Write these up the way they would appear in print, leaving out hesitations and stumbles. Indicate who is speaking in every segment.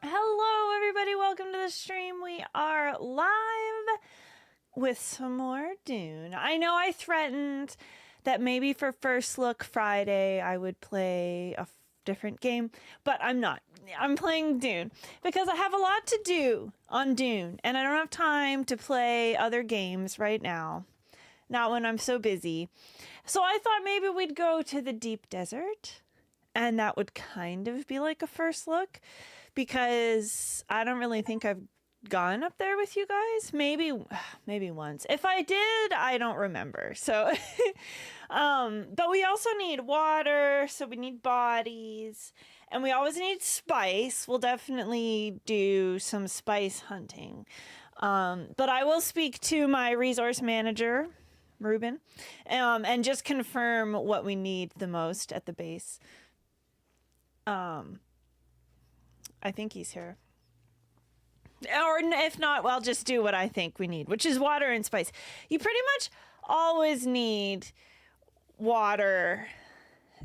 Speaker 1: Hello, everybody. Welcome to the stream. We are live with some more Dune. I know I threatened that maybe for First Look Friday I would play a different game, but I'm not. I'm playing Dune because I have a lot to do on Dune, and I don't have time to play other games right now. Not when I'm so busy. So I thought maybe we'd go to the deep desert, and that would kind of be like a first look, because I don't really think I've gone up there with you guys. Maybe once. If I did, I don't remember. So, but we also need water, so we need bodies, and we always need spice. We'll definitely do some spice hunting. But I will speak to my resource manager, Ruben, and just confirm what we need the most at the base. I think he's here. Or if not, well, I'll just do what I think we need, which is water and spice. You pretty much always need water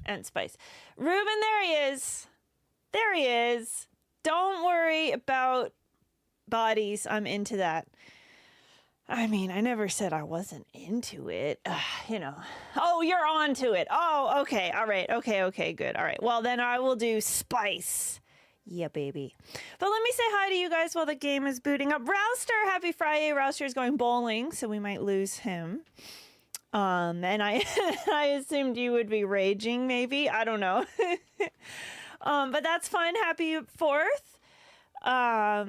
Speaker 1: and spice. Ruben, there he is. There he is. Don't worry about bodies. I'm into that. I mean, I never said I wasn't into it, you know. Oh, you're on to it. Oh, okay. All right. Okay, good. All right. Well, then I will do spice. Yeah, baby. But let me say hi to you guys while the game is booting up. Rouster, happy Friday. Rouster is going bowling, so we might lose him. And I I assumed you would be raging, maybe. I don't know. But that's fine. Happy 4th. I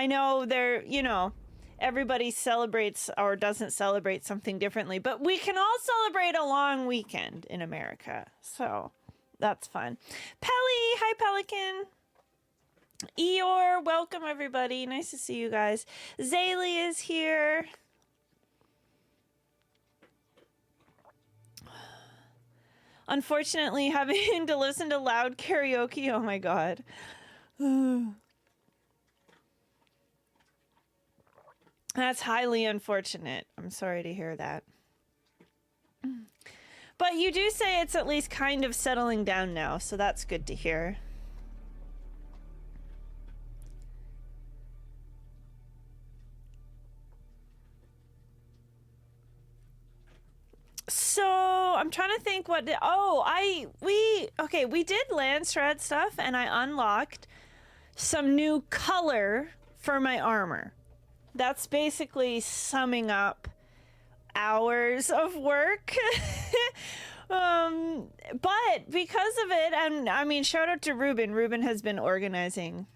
Speaker 1: know everybody celebrates or doesn't celebrate something differently, but we can all celebrate a long weekend in America. So that's fun. Pelly, hi Pelican. Eeyore, welcome everybody. Nice to see you guys. Zaylee is here. Unfortunately, having to listen to loud karaoke, oh my god. That's highly unfortunate. I'm sorry to hear that. But you do say it's at least kind of settling down now, so that's good to hear. So I'm trying to think what. We did land shred stuff, and I unlocked some new color for my armor. That's basically summing up hours of work. But because of it, and I mean, shout out to Ruben. Ruben has been organizing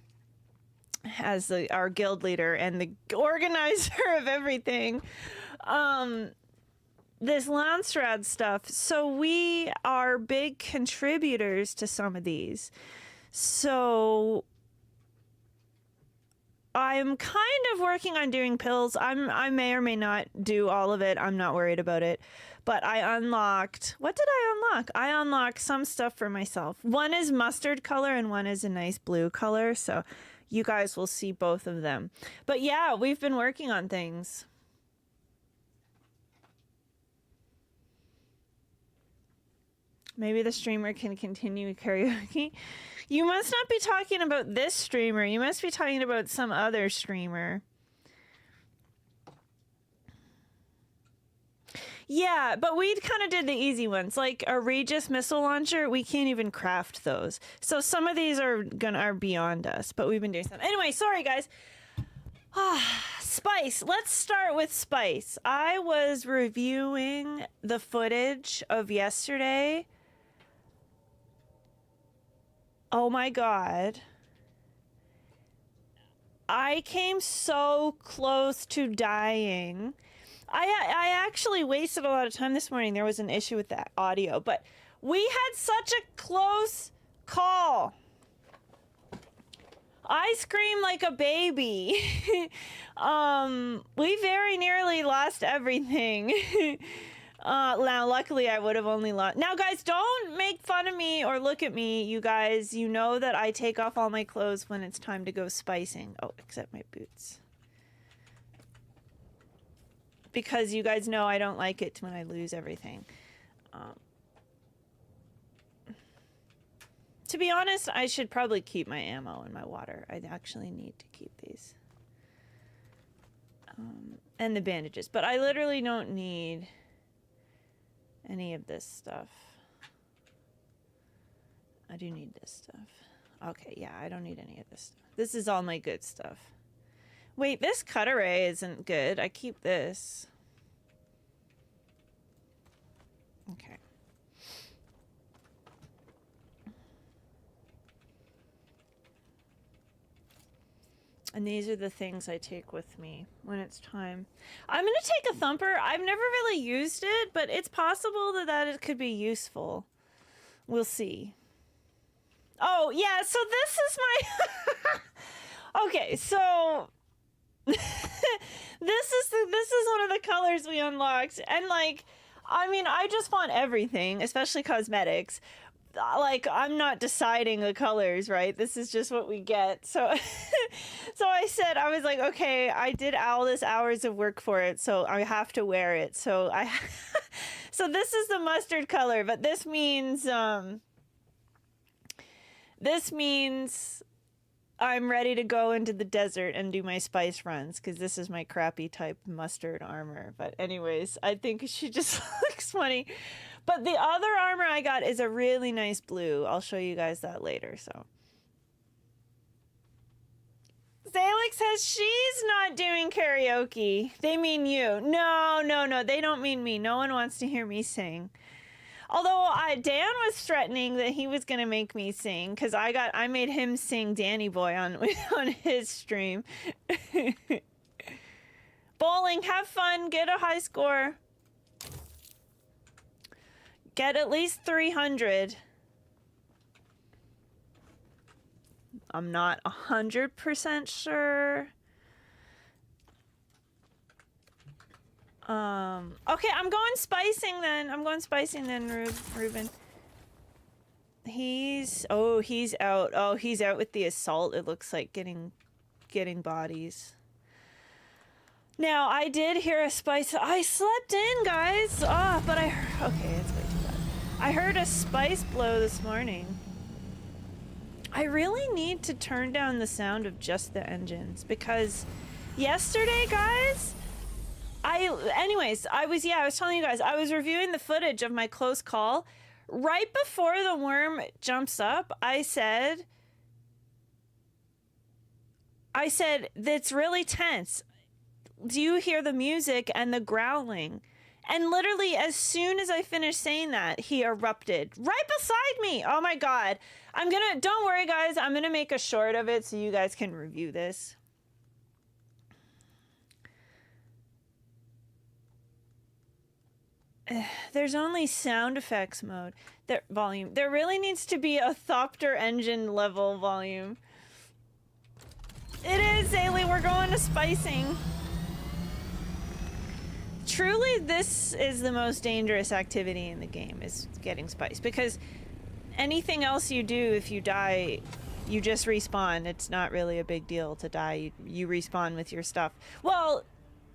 Speaker 1: as our guild leader and the organizer of everything. This Landsrad stuff. So we are big contributors to some of these. So I'm kind of working on doing pills. I may or may not do all of it. I'm not worried about it. But I unlocked... What did I unlock? I unlocked some stuff for myself. One is mustard color and one is a nice blue color. So you guys will see both of them. But yeah, we've been working on things. Maybe the streamer can continue karaoke. You must not be talking about this streamer. You must be talking about some other streamer. Yeah, but we kind of did the easy ones. Like a Regis missile launcher, we can't even craft those. So some of these are beyond us, but we've been doing some. Anyway, sorry guys. Spice. Let's start with spice. I was reviewing the footage of yesterday. Oh my god. I came so close to dying. I actually wasted a lot of time this morning. There was an issue with that audio, but we had such a close call. I screamed like a baby. We very nearly lost everything. Now, luckily, I would have only lost. Now, guys, don't make fun of me or look at me. You guys, you know that I take off all my clothes when it's time to go spicing. Oh, except my boots. Because you guys know I don't like it when I lose everything. To to be honest, I should probably keep my ammo and my water. I actually need to keep these. And the bandages. But I literally don't need any of this stuff. I do need this stuff. Okay, yeah, I don't need any of this stuff. This is all my good stuff. Wait, this cut array isn't good. I keep this. Okay. And these are the things I take with me when it's time. I'm gonna take a thumper. I've never really used it, but it's possible that it could be useful. We'll see. Oh, yeah, so this is my... Okay, so... this is one of the colors we unlocked. And, like, I mean, I just want everything, especially cosmetics. Like, I'm not deciding the colors, right? This is just what we get. So, so I was like, okay, I did all this hours of work for it, so I have to wear it. So so this is the mustard color, but this means I'm ready to go into the desert and do my spice runs, because this is my crappy type mustard armor. But anyways, I think she just looks funny. But the other armor I got is a really nice blue. I'll show you guys that later, so. Zalix says she's not doing karaoke. They mean you. No, they don't mean me. No one wants to hear me sing. Although Dan was threatening that he was gonna make me sing, because I made him sing Danny Boy on his stream. Bowling, have fun, get a high score. Get at least 300. I'm not 100% sure. Okay, I'm going spicing then, Ruben. He's out. Oh, he's out with the assault. It looks like getting bodies. Now, I did hear a spice. I slept in, guys. Oh, but okay, it's way too bad. I heard a spice blow this morning. I really need to turn down the sound of just the engines, because yesterday, guys, I was telling you guys, I was reviewing the footage of my close call. Right before the worm jumps up, I said, that's really tense. Do you hear the music and the growling? And literally, as soon as I finished saying that, he erupted right beside me. Oh my God. Don't worry, guys. I'm gonna make a short of it so you guys can review this. There's only sound effects mode. Volume. There really needs to be a Thopter engine level volume. It is, Ailey. We're going to spicing. Truly, this is the most dangerous activity in the game, is getting spice, because anything else you do, if you die, you just respawn. It's not really a big deal to die. You respawn with your stuff. Well,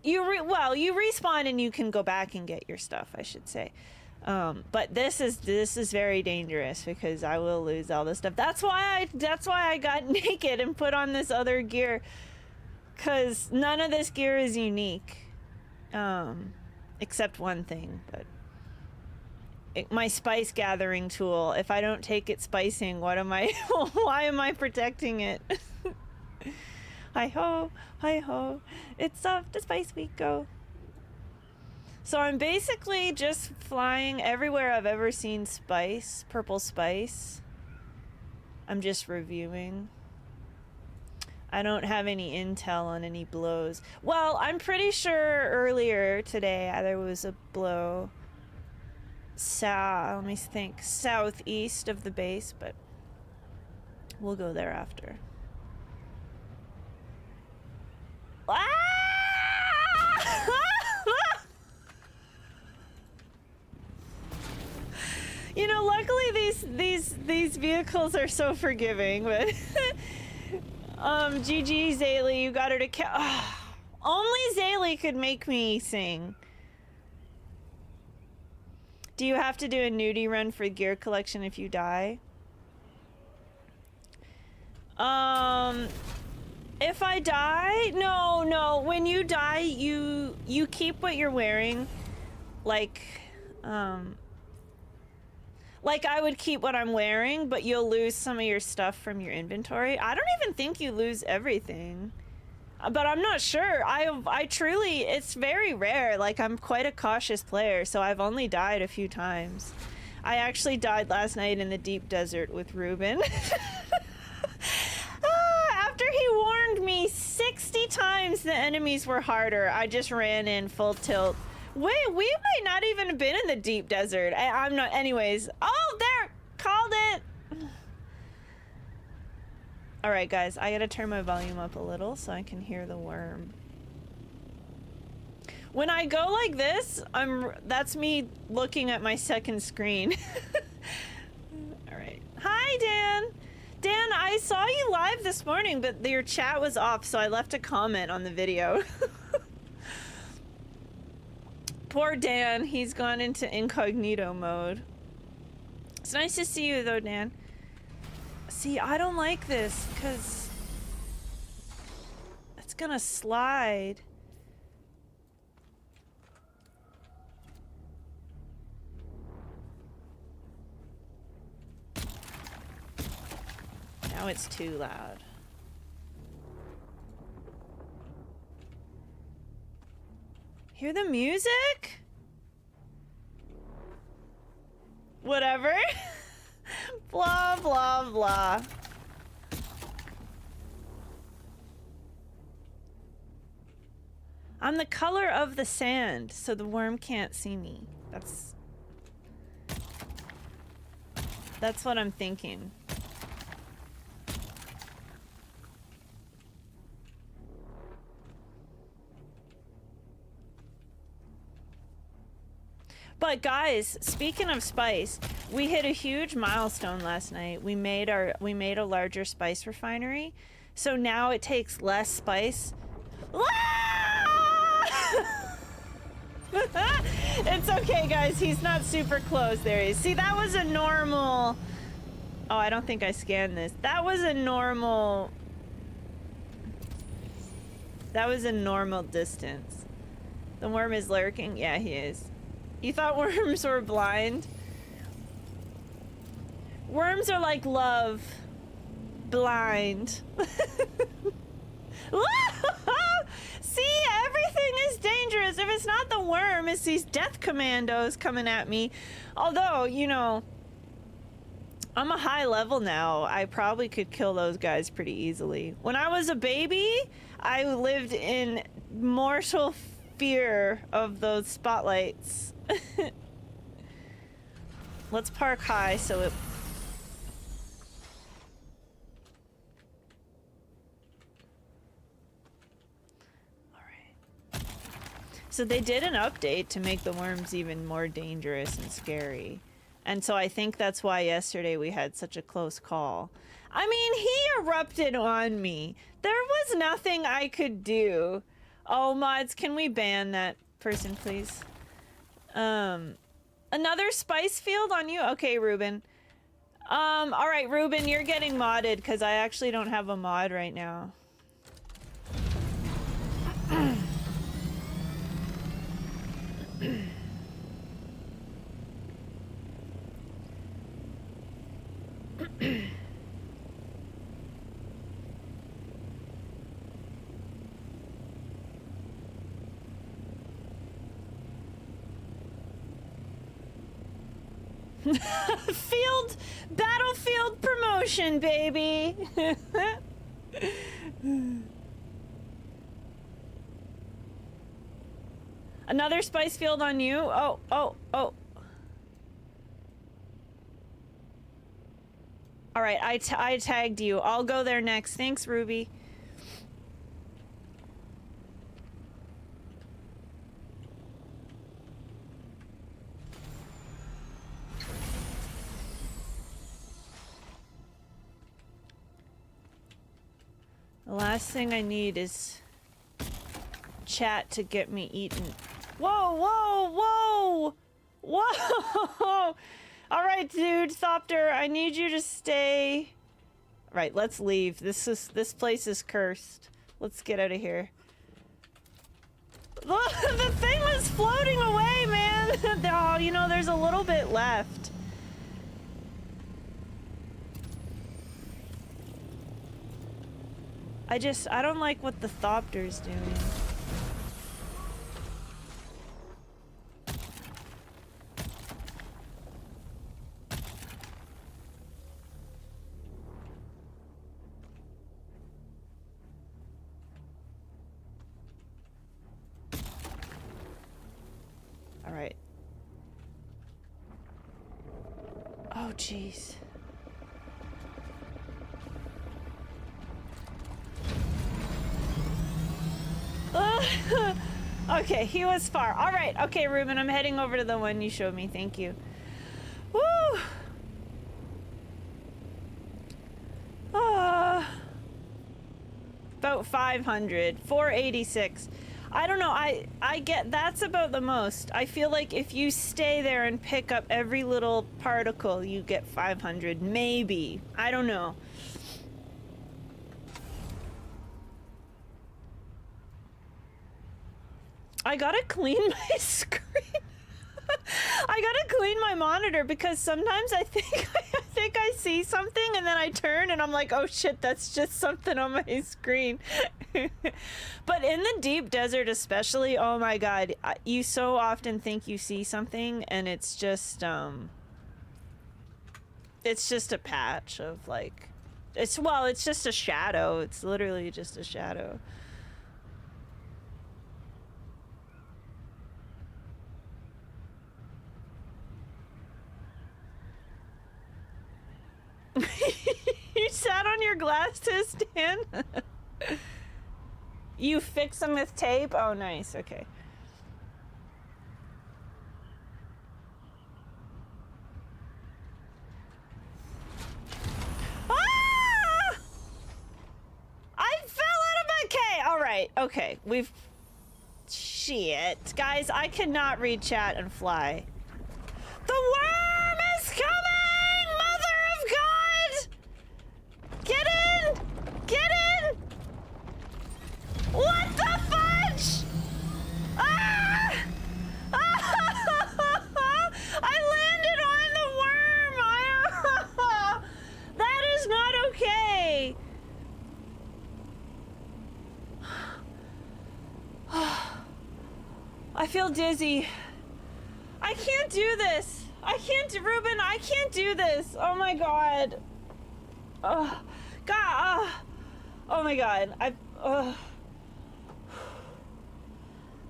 Speaker 1: you respawn and you can go back and get your stuff, I should say. But this is very dangerous, because I will lose all this stuff. That's why I got naked and put on this other gear, because none of this gear is unique. Except one thing, but my spice gathering tool, if I don't take it spicing, why am I protecting it? Hi ho, it's off to Spice Week, go. So I'm basically just flying everywhere I've ever seen spice, purple spice. I'm just reviewing. I don't have any intel on any blows. Well, I'm pretty sure earlier today there was a blow let me think, southeast of the base, but we'll go there after. Ah! You know, luckily these vehicles are so forgiving, but GG Zaylee, you got her to only Zaylee could make me sing. Do you have to do a nudie run for gear collection if you die? If I die, no. When you die, you keep what you're wearing. Like I would keep what I'm wearing, but you'll lose some of your stuff from your inventory. I don't even think you lose everything. But I'm not sure. I truly, it's very rare. Like, I'm quite a cautious player, so I've only died a few times. I actually died last night in the deep desert with Ruben. After he warned me 60 times the enemies were harder, I just ran in full tilt. Wait, we might not even have been in the deep desert. I'm not, anyways. Oh, there! Called it! Alright, guys, I gotta turn my volume up a little so I can hear the worm. When I go like this, that's me looking at my second screen. Alright. Hi, Dan! Dan, I saw you live this morning, but your chat was off, so I left a comment on the video. Poor Dan, he's gone into incognito mode. It's nice to see you, though, Dan. See, I don't like this, because it's gonna slide. Now it's too loud. Hear the music? Whatever. Blah, blah, blah. I'm the color of the sand, so the worm can't see me. That's what I'm thinking. But guys, speaking of spice, we hit a huge milestone last night. We made a larger spice refinery, so now it takes less spice. It's okay, guys. He's not super close. There he is. See, that was a normal. Oh, I don't think I scanned this. That was a normal. That was a normal distance. The worm is lurking. Yeah, he is. You thought worms were blind? Worms are like love. Blind. See, everything is dangerous. If it's not the worm, it's these death commandos coming at me. Although, you know, I'm a high level now. I probably could kill those guys pretty easily. When I was a baby, I lived in mortal fear of those spotlights. Let's park high so it... Alright. So they did an update to make the worms even more dangerous and scary. And so I think that's why yesterday we had such a close call. I mean, he erupted on me. There was nothing I could do. Oh, mods, can we ban that person, please? Another spice field on you? Okay, Ruben. Alright, Ruben, you're getting modded because I actually don't have a mod right now. Battlefield promotion, baby. Another spice field on you. Oh. All right, I tagged you. I'll go there next. Thanks, Ruby. The last thing I need is chat to get me eaten. Whoa, whoa, whoa! Whoa! Alright, dude, Thopter, I need you to stay Right, let's leave. This place is cursed. Let's get out of here. The thing was floating away, man. Oh, you know, there's a little bit left. I don't like what the Thopter's doing. All right. Oh, jeez. Okay, he was far. All right. Okay, Ruben, I'm heading over to the one you showed me. Thank you. Woo! About 500. 486. I don't know. I get that's about the most. I feel like if you stay there and pick up every little particle, you get 500. Maybe. I don't know. I gotta clean my screen. I gotta clean my monitor because sometimes I think I see something and then I turn and I'm like, oh shit, that's just something on my screen. But in the deep desert especially, oh my god, you so often think you see something and it's just a patch of like, it's just a shadow. It's literally just a shadow. You sat on your glasses, Dan? You fix them with tape? Oh, nice. Okay. Ah! I fell out of my... Okay, all right. Okay, we've... Shit. Guys, I cannot read chat and fly. The worm is coming! Get in! Get in! What the fudge? Ah! I landed on the worm! That is not okay! I feel dizzy. I can't do this! Ruben, I can't do this! Oh my god. God, oh my god,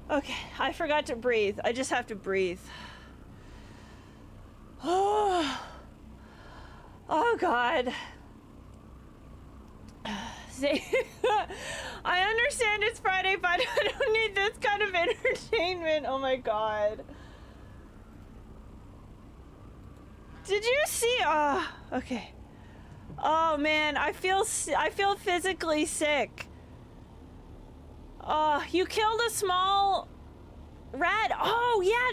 Speaker 1: okay, I forgot to breathe. I just have to breathe. Oh god. See, I understand it's Friday, but I don't need this kind of entertainment. Oh my god. Did you see? Okay. Oh man, I feel physically sick. You killed a small rat. Oh yeah,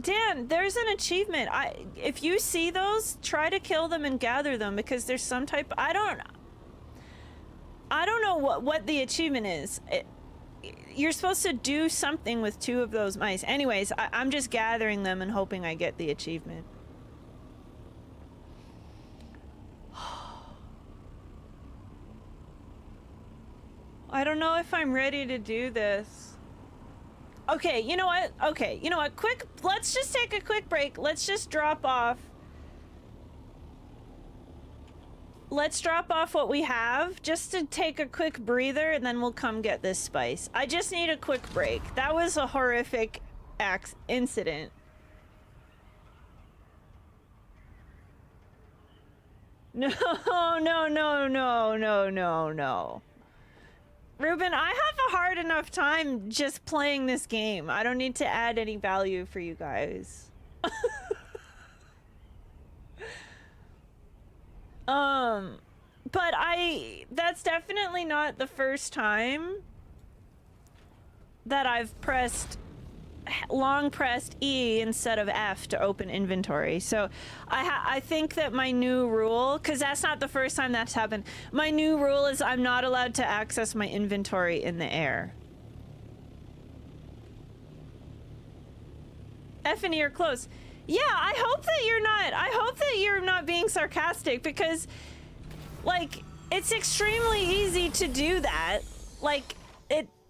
Speaker 1: Dan, there's an achievement. If you see those, try to kill them and gather them because there's some type. I don't know what the achievement is. You're supposed to do something with 2 of those mice. Anyways, I'm just gathering them and hoping I get the achievement. I don't know if I'm ready to do this. Okay, you know what? Okay, you know what? Let's just take a quick break. Let's just drop off. Let's drop off what we have just to take a quick breather and then we'll come get this spice. I just need a quick break. That was a horrific incident. No. Ruben, I have a hard enough time just playing this game. I don't need to add any value for you guys. But that's definitely not the first time that I've pressed long pressed E instead of F to open inventory. So I think that my new rule, because that's not the first time that's happened, my new rule is I'm not allowed to access my inventory in the air. F and E are close. Yeah, I hope that you're not being sarcastic, because like it's extremely easy to do that. Like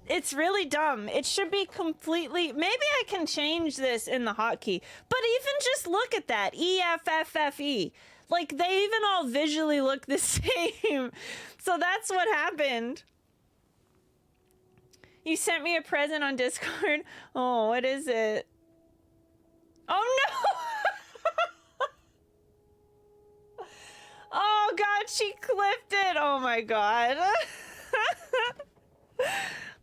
Speaker 1: it's really dumb. It should be completely, maybe I can change this in the hotkey, but even just look at that, E, F, F, F, E. Like, they even all visually look the same. So that's what happened. You sent me a present on Discord. Oh, what is it? Oh no! Oh god, she clipped it. Oh my god.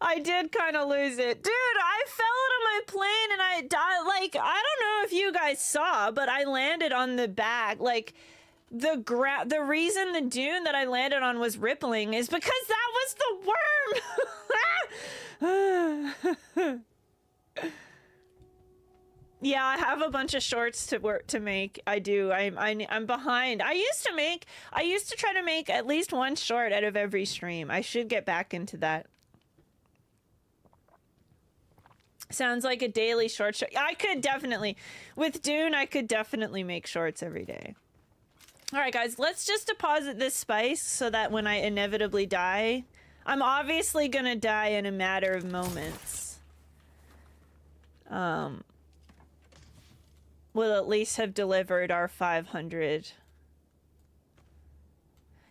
Speaker 1: I did kind of lose it. Dude, I fell out of my plane and I died. Like, I don't know if you guys saw, but I landed on the back. Like, the reason the dune that I landed on was rippling is because that was the worm. Yeah, I have a bunch of shorts to make. I do. I'm behind. I used to try to make at least one short out of every stream. I should get back into that. Sounds like a daily short. I could definitely, with Dune, I could definitely make shorts every day. All right, guys, let's just deposit this spice so that when I inevitably die, I'm obviously gonna die in a matter of moments. We'll at least have delivered our 500.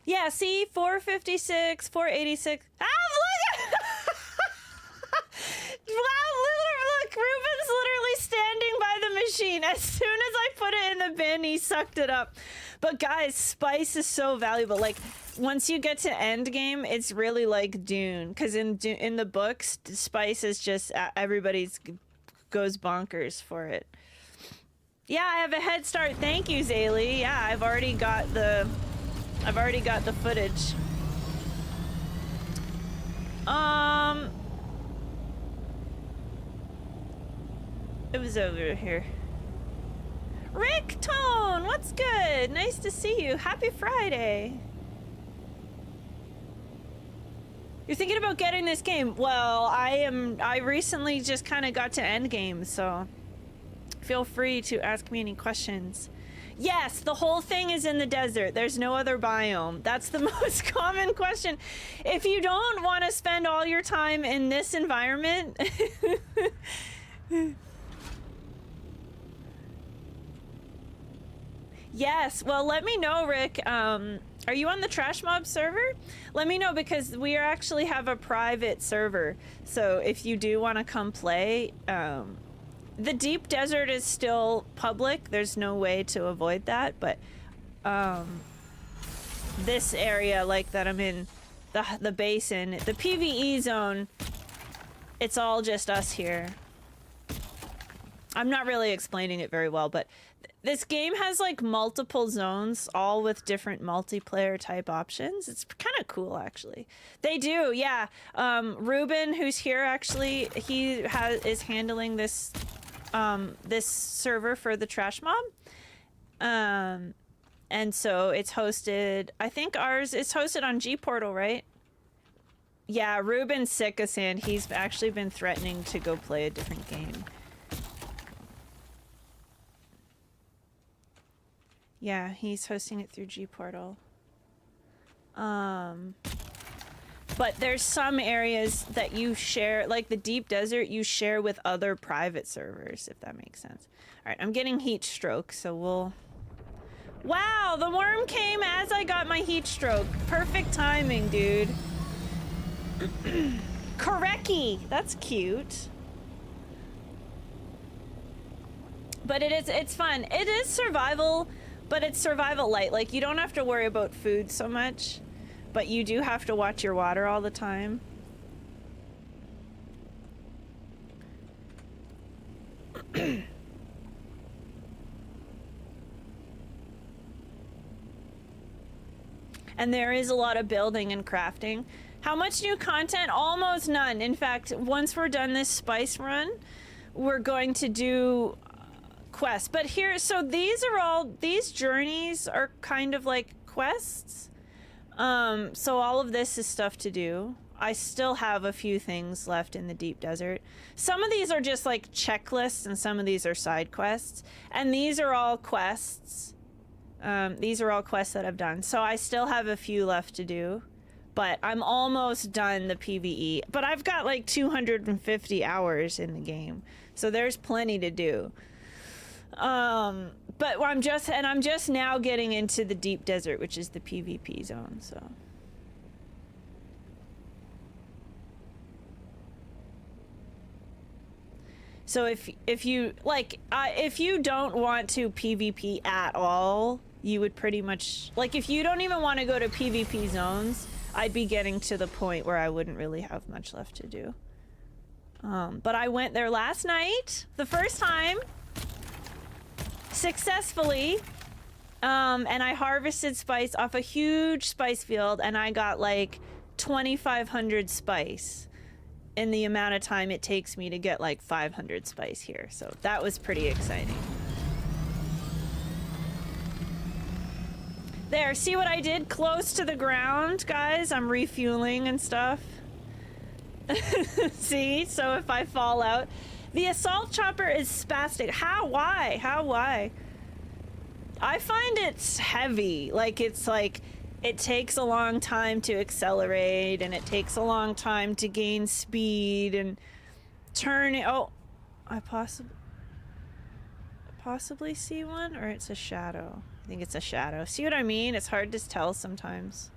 Speaker 1: Yeah, see, 456, 486. Ah, look! Wow, look, Ruben's literally standing by the machine. As soon as I put it in the bin, he sucked it up. But guys, spice is so valuable. Like, once you get to end game, it's really like Dune. Because in the books, spice is just, everybody's goes bonkers for it. Yeah, I have a head start. Thank you, Zaylee. Yeah, I've already got the footage. It was over here. Rick Tone, what's good? Nice to see you. Happy Friday. You're thinking about getting this game? Well, I recently just kind of got to end game, so feel free to ask me any questions. Yes, the whole thing is in the desert. There's no other biome. That's the most common question. If you don't want to spend all your time in this environment, yes, well, let me know, Rick. Are you on the Trash Mob server? Let me know, because we actually have a private server. So if you do want to come play, the deep desert is still public. There's no way to avoid that, but this area, like that I'm in, the basin, the PvE zone, it's all just us here. I'm not really explaining it very well, but this game has like multiple zones, all with different multiplayer type options. It's kind of cool, actually. They do, yeah. Ruben, who's here, actually, he is handling this this server for the Trash Mob. And so it's hosted, I think ours is hosted on G-Portal, right? Yeah, Ruben's sick of sand. He's actually been threatening to go play a different game. Yeah, he's hosting it through G-Portal. But there's some areas that you share, like the deep desert, you share with other private servers, if that makes sense. All right, I'm getting heat stroke, so we'll... Wow, the worm came as I got my heat stroke. Perfect timing, dude. Koreki, that's cute. But it's fun. It is survival, but it's survival light. Like, you don't have to worry about food so much. But you do have to watch your water all the time. And there is a lot of building and crafting. How much new content? Almost none. In fact, once we're done this spice run, we're going to do quests. But here, so these journeys are kind of like quests. So all of this is stuff to do. I still have a few things left in the deep desert. Some of these are just like checklists and some of these are side quests. And these are all quests. These are all quests that I've done. So I still have a few left to do. But I'm almost done the PvE. But I've got like 250 hours in the game. So there's plenty to do. But I'm just now getting into the deep desert, which is the PvP zone, so. So if you like, if you don't want to PvP at all, you would pretty much, like, if you don't even want to go to PvP zones, I'd be getting to the point where I wouldn't really have much left to do. But I went there last night, the first time, successfully, and I harvested spice off a huge spice field, and I got like 2,500 spice in the amount of time it takes me to get like 500 spice here. So that was pretty exciting. There, see what I did close to the ground, guys? I'm refueling and stuff. See? So if I fall out. The assault chopper is spastic. How? Why? How? Why? I find it's heavy. Like, it's like, it takes a long time to accelerate, and it takes a long time to gain speed, and turn it. Oh, I possibly see one, or it's a shadow. I think it's a shadow. See what I mean? It's hard to tell sometimes.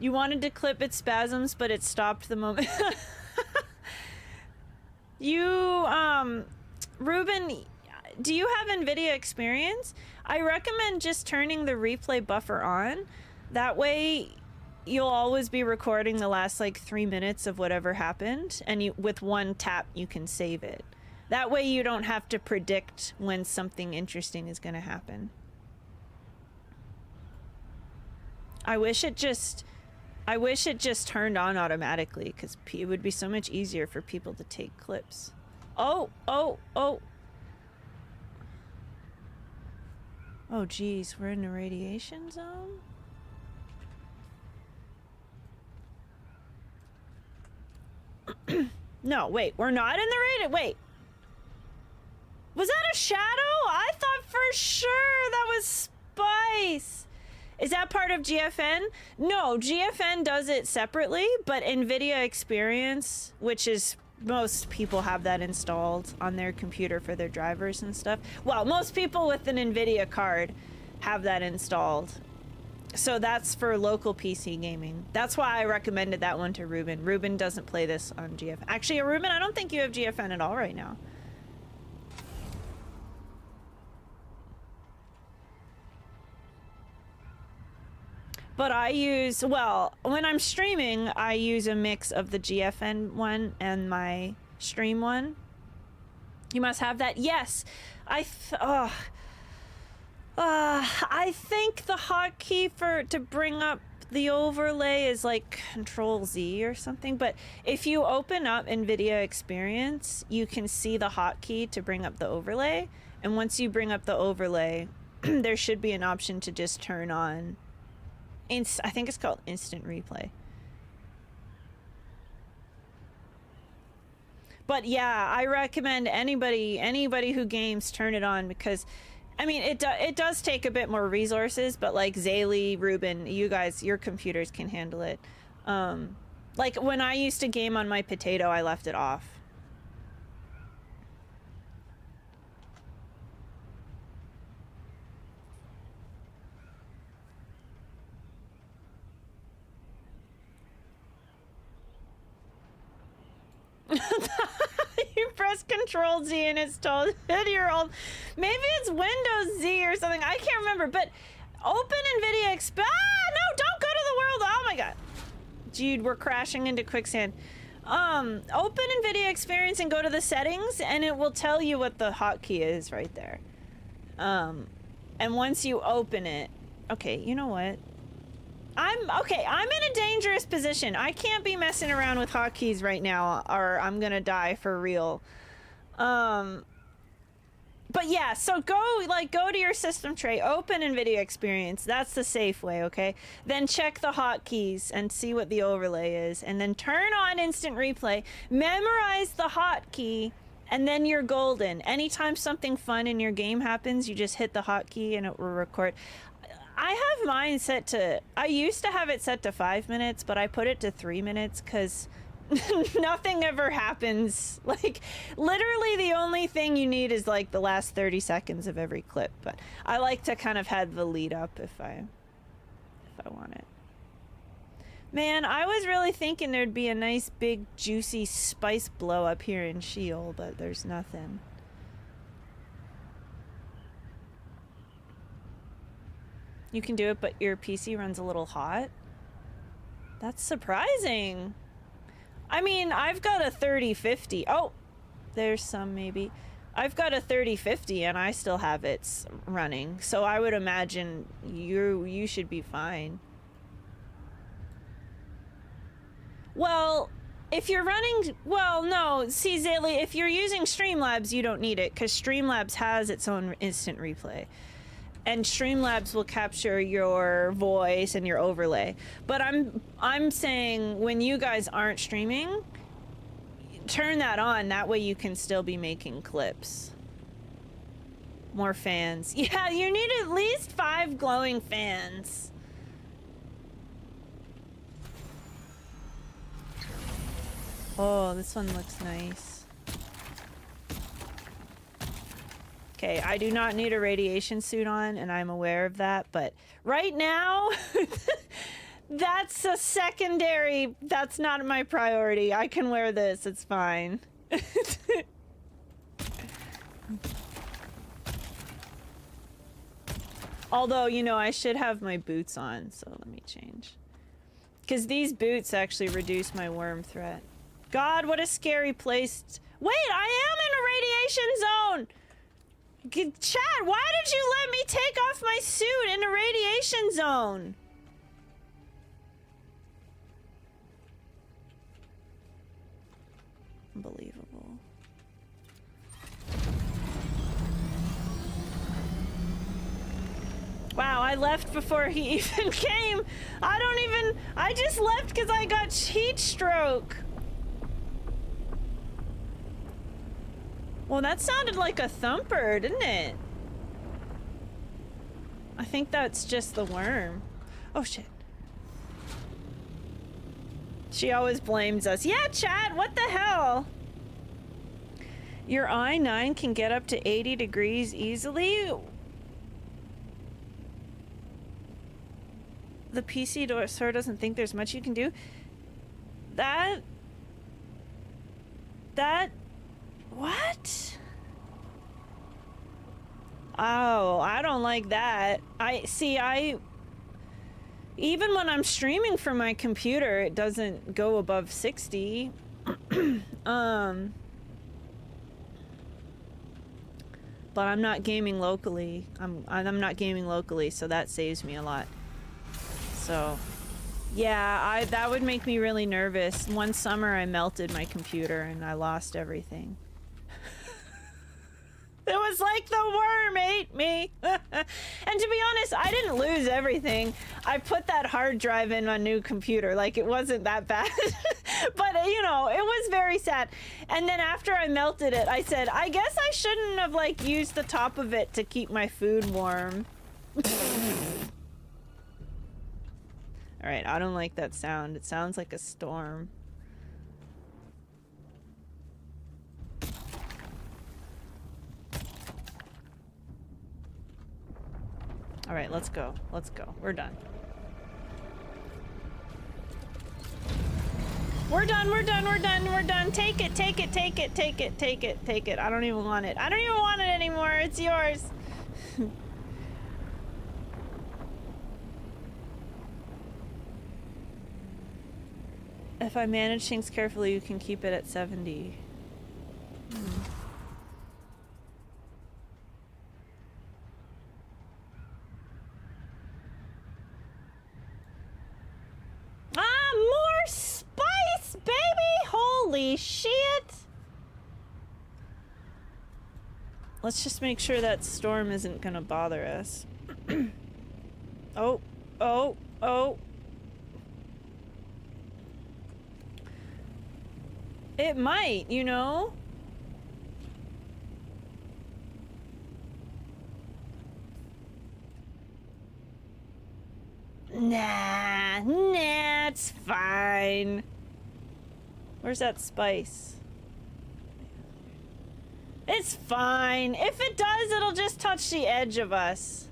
Speaker 1: You wanted to clip its spasms, but it stopped the moment. Ruben, do you have NVIDIA experience? I recommend just turning the replay buffer on. That way, you'll always be recording the last like 3 minutes of whatever happened, and with one tap, you can save it. That way you don't have to predict when something interesting is going to happen. I wish it just turned on automatically, because it would be so much easier for people to take clips. Oh, oh, oh. Oh, geez, we're in the radiation zone? No, wait, we're not in the radiation. Wait. Was that a shadow? I thought for sure that was spice. Is that part of GFN? No, GFN does it separately, but NVIDIA Experience, which is, most people have that installed on their computer for their drivers and stuff. Well, most people with an NVIDIA card have that installed. So that's for local PC gaming. That's why I recommended that one to Ruben. Ruben doesn't play this on GFN. Actually, Ruben, I don't think you have GFN at all right now. But I use, well, when I'm streaming, I use a mix of the GFN one and my stream one. You must have that. Yes, I think the hotkey to bring up the overlay is like Control Z or something. But if you open up NVIDIA Experience, you can see the hotkey to bring up the overlay. And once you bring up the overlay, there should be an option to just turn on. I think it's called instant replay. But yeah, I recommend anybody who games turn it on, because I mean it does take a bit more resources, but like Zaylee, Ruben, you guys, your computers can handle it. Like when I used to game on my potato, I left it off. You press Control Z and it's told your old. Maybe it's Windows Z or something. I can't remember. But open NVIDIA no, don't go to the world. Oh my god, dude, we're crashing into quicksand. Open NVIDIA Experience and go to the settings, and it will tell you what the hotkey is right there. And once you open it, okay, you know what? I'm in a dangerous position. I can't be messing around with hotkeys right now or I'm gonna die for real. But yeah, so go to your system tray, open NVIDIA Experience. That's the safe way, okay? Then check the hotkeys and see what the overlay is. And then turn on instant replay, memorize the hotkey, and then you're golden. Anytime something fun in your game happens, you just hit the hotkey and it will record. I have mine set to, I used to have it set to 5 minutes, but I put it to 3 minutes because nothing ever happens. Like, literally the only thing you need is like the last 30 seconds of every clip. But I like to kind of have the lead up if I want it. Man, I was really thinking there'd be a nice big juicy spice blow up here in Sheol, but there's nothing. You can do it, but your PC runs a little hot? That's surprising. I mean, I've got a 3050. Oh, there's some maybe. I've got a 3050 and I still have it running. So I would imagine you should be fine. Well, if you're running, well, no, see, Zaylee, if you're using Streamlabs, you don't need it because Streamlabs has its own instant replay. And Streamlabs will capture your voice and your overlay. But I'm saying when you guys aren't streaming, turn that on. That way you can still be making clips. More fans. Yeah, you need at least 5 glowing fans. Oh, this one looks nice. Okay, I do not need a radiation suit on, and I'm aware of that, but right now, that's a secondary, that's not my priority. I can wear this, it's fine. Although, you know, I should have my boots on, so let me change. Because these boots actually reduce my worm threat. God, what a scary place. Wait, I am in a radiation zone! Chad, why did you let me take off my suit in a radiation zone? Unbelievable. Wow, I left before he even came. I just left because I got heat stroke. Well, that sounded like a thumper, didn't it? I think that's just the worm. Oh, shit. She always blames us. Yeah, Chad, what the hell? Your i9 can get up to 80 degrees easily? The PC store doesn't think there's much you can do? What? Oh, I don't like that. Even when I'm streaming from my computer, it doesn't go above 60. But I'm not gaming locally. I'm not gaming locally, so that saves me a lot. So, yeah, that would make me really nervous. One summer I melted my computer and I lost everything. It was like the worm ate me. And to be honest, I didn't lose everything. I put that hard drive in my new computer. Like, it wasn't that bad. But, you know, it was very sad. And then after I melted it, I said, I guess I shouldn't have, like, used the top of it to keep my food warm. Alright, I don't like that sound. It sounds like a storm. All right, let's go. Let's go. We're done. We're done. We're done. We're done. We're done. Take it. Take it. Take it. Take it. Take it. Take it. I don't even want it. I don't even want it anymore. It's yours. If I manage things carefully, you can keep it at 70. Holy shit! Let's just make sure that storm isn't gonna bother us. Oh, oh, oh. It might, you know? Nah, it's fine. Where's that spice? It's fine. If it does, it'll just touch the edge of us.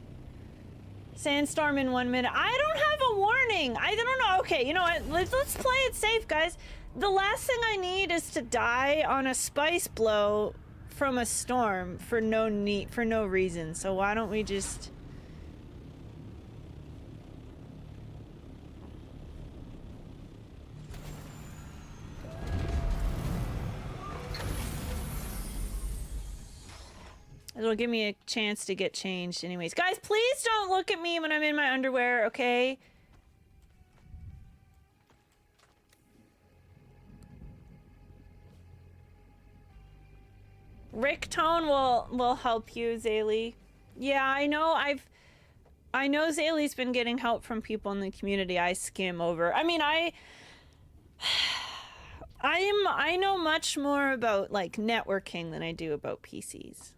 Speaker 1: Sandstorm in 1 minute. I don't have a warning. I don't know. Okay, you know what? Let's play it safe, guys. The last thing I need is to die on a spice blow from a storm for no reason. So why don't we just... It'll give me a chance to get changed anyways. Guys, please don't look at me when I'm in my underwear, okay? Rick Tone will help you, Zaylee. Yeah, I know Zaylee's been getting help from people in the community. I skim over. I mean, I know much more about like networking than I do about PCs.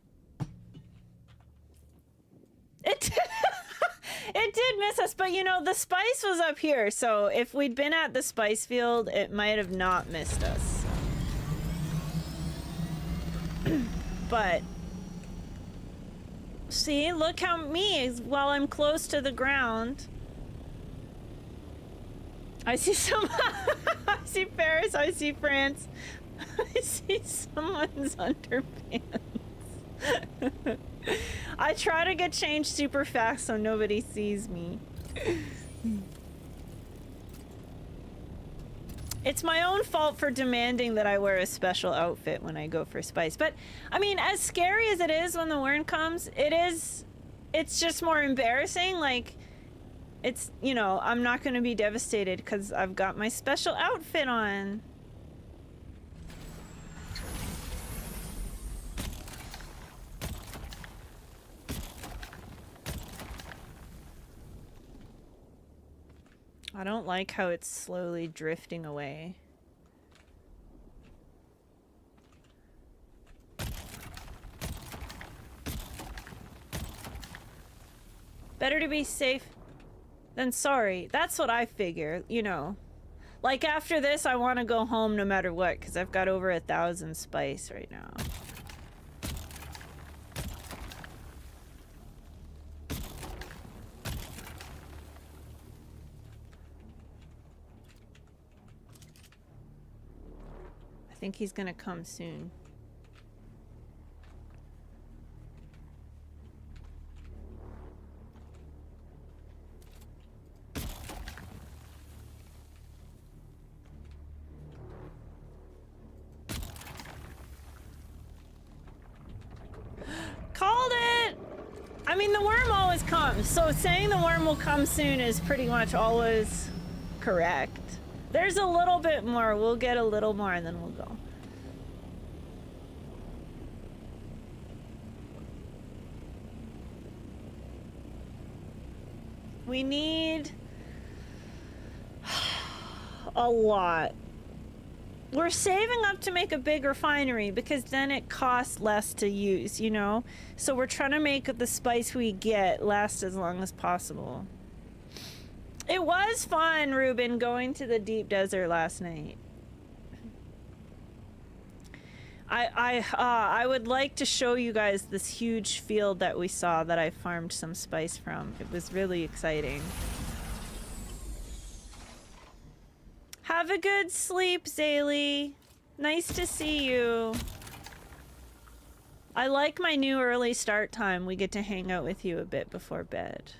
Speaker 1: It did miss us, but you know, the spice was up here, so if we'd been at the spice field, it might have not missed us. But see, look how while I'm close to the ground. I see some I see Paris, I see France. I see someone's underpants. I try to get changed super fast so nobody sees me. It's my own fault for demanding that I wear a special outfit when I go for spice. But, I mean, as scary as it is when the worm comes, it's just more embarrassing. Like, it's, you know, I'm not going to be devastated because I've got my special outfit on. I don't like how it's slowly drifting away. Better to be safe than sorry. That's what I figure, you know. Like after this, I want to go home no matter what, because I've got over 1,000 spice right now. I think he's gonna come soon. Called it! I mean, the worm always comes, so saying the worm will come soon is pretty much always correct. There's a little bit more. We'll get a little more and then we'll go. We need a lot. We're saving up to make a big refinery because then it costs less to use, you know? So we're trying to make the spice we get last as long as possible. It was fun, Ruben, going to the deep desert last night. I would like to show you guys this huge field that we saw that I farmed some spice from. It was really exciting. Have a good sleep, Zaylee. Nice to see you. I like my new early start time. We get to hang out with you a bit before bed.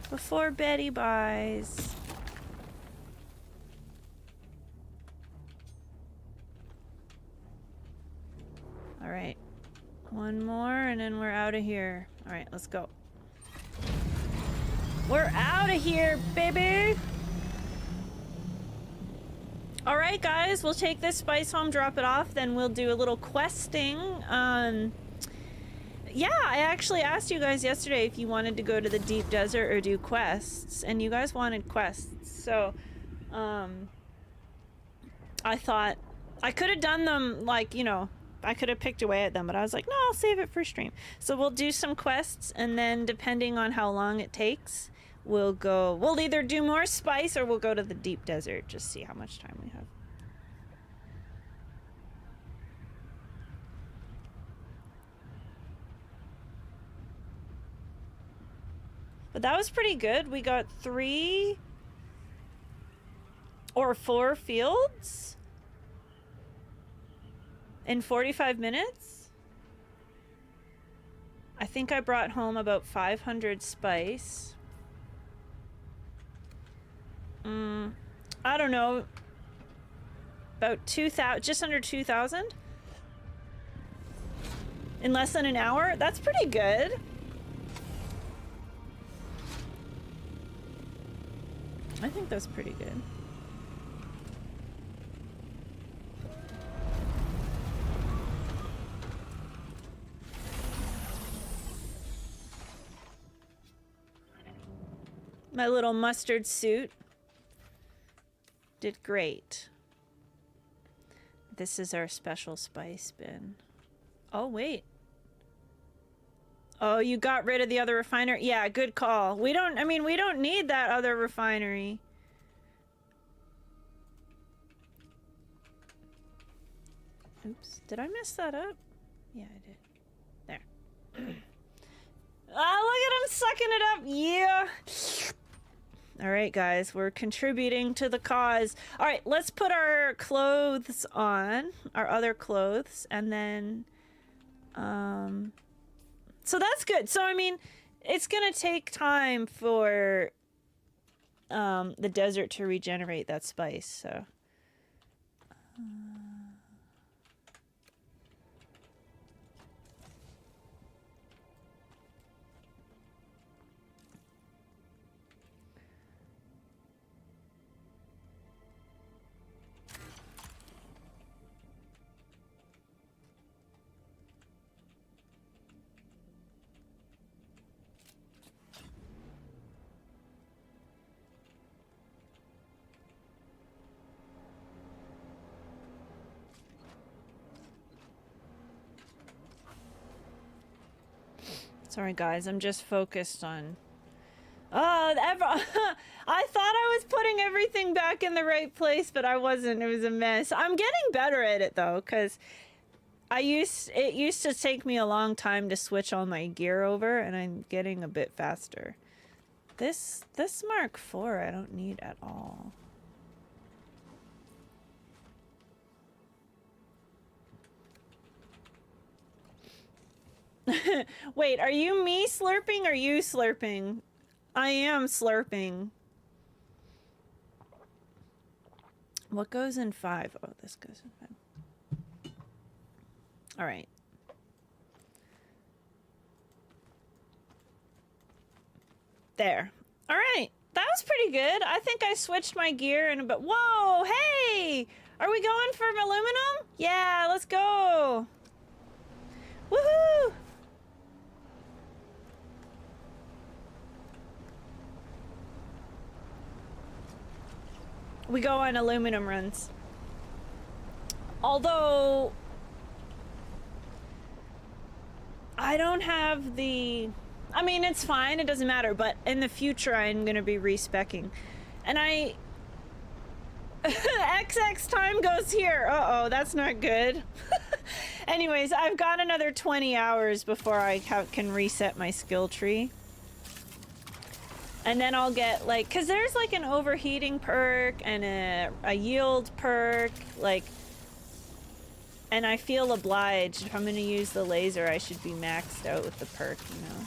Speaker 1: Before Betty buys. All right, one more and then we're out of here. All right, let's go. We're out of here, baby. right, guys, we'll take this spice home, drop it off, then we'll do a little questing. Yeah, I actually asked you guys yesterday if you wanted to go to the deep desert or do quests, and you guys wanted quests, so, I thought I could have done them, like, you know, I could have picked away at them, but I was like, no, I'll save it for stream. So we'll do some quests, and then depending on how long it takes, we'll either do more spice or we'll go to the deep desert, just see how much time we have. But that was pretty good. We got 3 or 4 fields in 45 minutes. I think I brought home about 500 spice. I don't know, about 2,000, just under 2,000 in less than an hour. That's pretty good. I think that's pretty good. My little mustard suit did great. This is our special spice bin. Oh, wait. Oh, you got rid of the other refinery? Yeah, good call. We don't need that other refinery. Oops, did I mess that up? Yeah, I did. There. Oh, look at him sucking it up. Yeah. All right, guys, we're contributing to the cause. All right, let's put our clothes on, our other clothes, and then, so that's good. So, I mean, it's gonna take time for, the desert to regenerate that spice, so. Sorry, guys, I'm just focused on... Oh, I thought I was putting everything back in the right place, but I wasn't. It was a mess. I'm getting better at it, though, because it used to take me a long time to switch all my gear over, and I'm getting a bit faster. This Mark IV I don't need at all. Wait, are you me slurping or you slurping? I am slurping. What goes in 5? Oh, this goes in 5. All right. There. All right. That was pretty good. I think I switched my gear in a bit. Whoa, hey! Are we going for aluminum? Yeah, let's go. Woohoo! We go on aluminum runs. Although I don't have the... I mean, it's fine, it doesn't matter, but in the future I'm gonna be respecking. And I... XX time goes here. Uh-oh, that's not good. Anyways, I've got another 20 hours before I can reset my skill tree. And then I'll get, like, because there's, like, an overheating perk and a yield perk, like, and I feel obliged. If I'm going to use the laser, I should be maxed out with the perk, you know?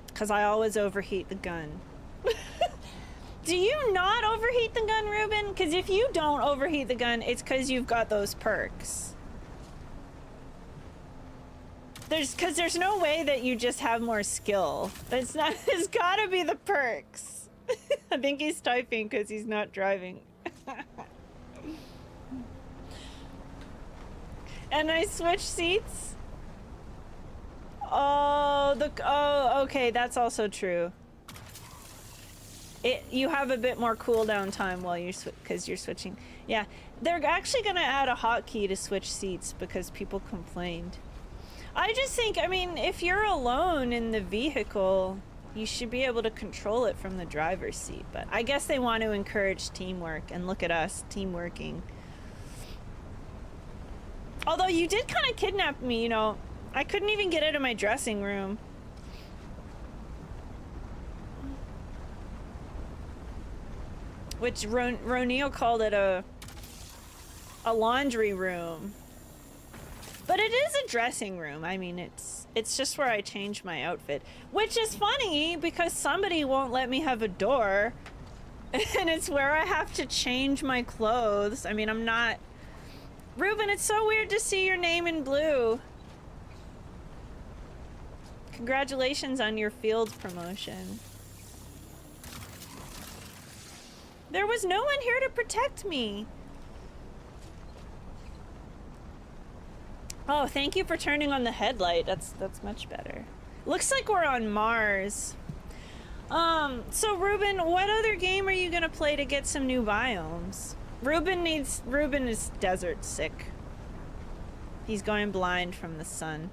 Speaker 1: Because I always overheat the gun. Do you not overheat the gun, Ruben? Because if you don't overheat the gun, it's because you've got those perks. Because there's no way that you just have more skill. It's not. It's gotta be the perks. I think he's typing because he's not driving. And I switch seats. Oh, okay, that's also true. You have a bit more cooldown time while you're because you're switching. Yeah, they're actually gonna add a hotkey to switch seats because people complained. I just think, I mean, if you're alone in the vehicle, you should be able to control it from the driver's seat. But I guess they want to encourage teamwork, and look at us, teamworking. Although you did kind of kidnap me, you know. I couldn't even get out of my dressing room. Which Roneo called it a laundry room. But it is a dressing room. I mean, it's just where I change my outfit. Which is funny because somebody won't let me have a door. And it's where I have to change my clothes. I mean, I'm not... Ruben, it's so weird to see your name in blue. Congratulations on your field promotion. There was no one here to protect me. Oh, thank you for turning on the headlight. That's much better. Looks like we're on Mars. So Ruben, what other game are you gonna play to get some new biomes? Ruben is desert sick. He's going blind from the sun.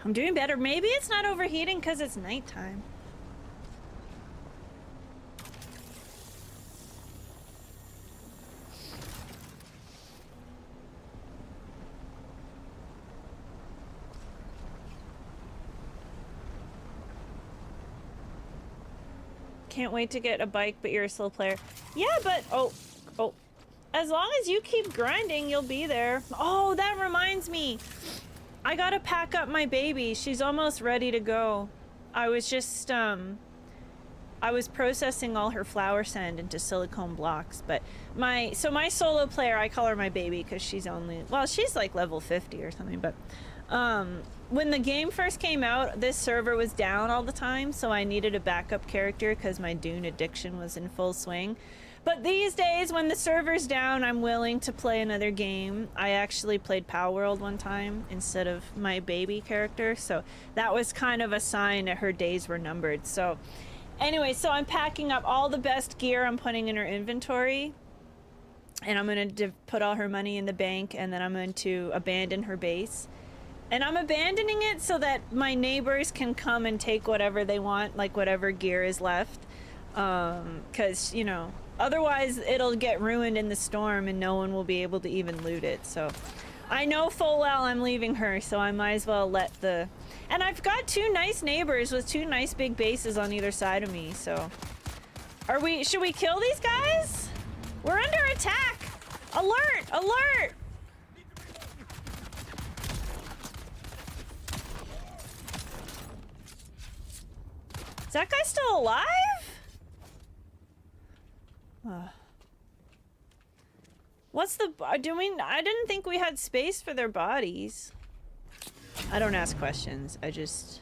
Speaker 1: I'm doing better. Maybe it's not overheating because it's nighttime. Can't wait to get a bike, but you're a slow player. Yeah, but oh. As long as you keep grinding, you'll be there. Oh, that reminds me. I gotta pack up my baby. She's almost ready to go. I was just, I was processing all her flower sand into silicone blocks, but my solo player, I call her my baby because she's only, well, she's like level 50 or something, but, when the game first came out, this server was down all the time, so I needed a backup character because my Dune addiction was in full swing. But these days, when the server's down, I'm willing to play another game. I actually played Power World one time instead of my baby character, so that was kind of a sign that her days were numbered. So anyway, so I'm packing up all the best gear I'm putting in her inventory, and I'm going to put all her money in the bank, and then I'm going to abandon her base. And I'm abandoning it so that my neighbors can come and take whatever they want, like whatever gear is left. 'Cause, you know, otherwise it'll get ruined in the storm and no one will be able to even loot it. So I know full well I'm leaving her, so I might as well let the... And I've got two nice neighbors with two nice big bases on either side of me, so... Should we kill these guys? We're under attack! Alert! Alert! Is that guy still alive? What's the... I didn't think we had space for their bodies. I don't ask questions. I just...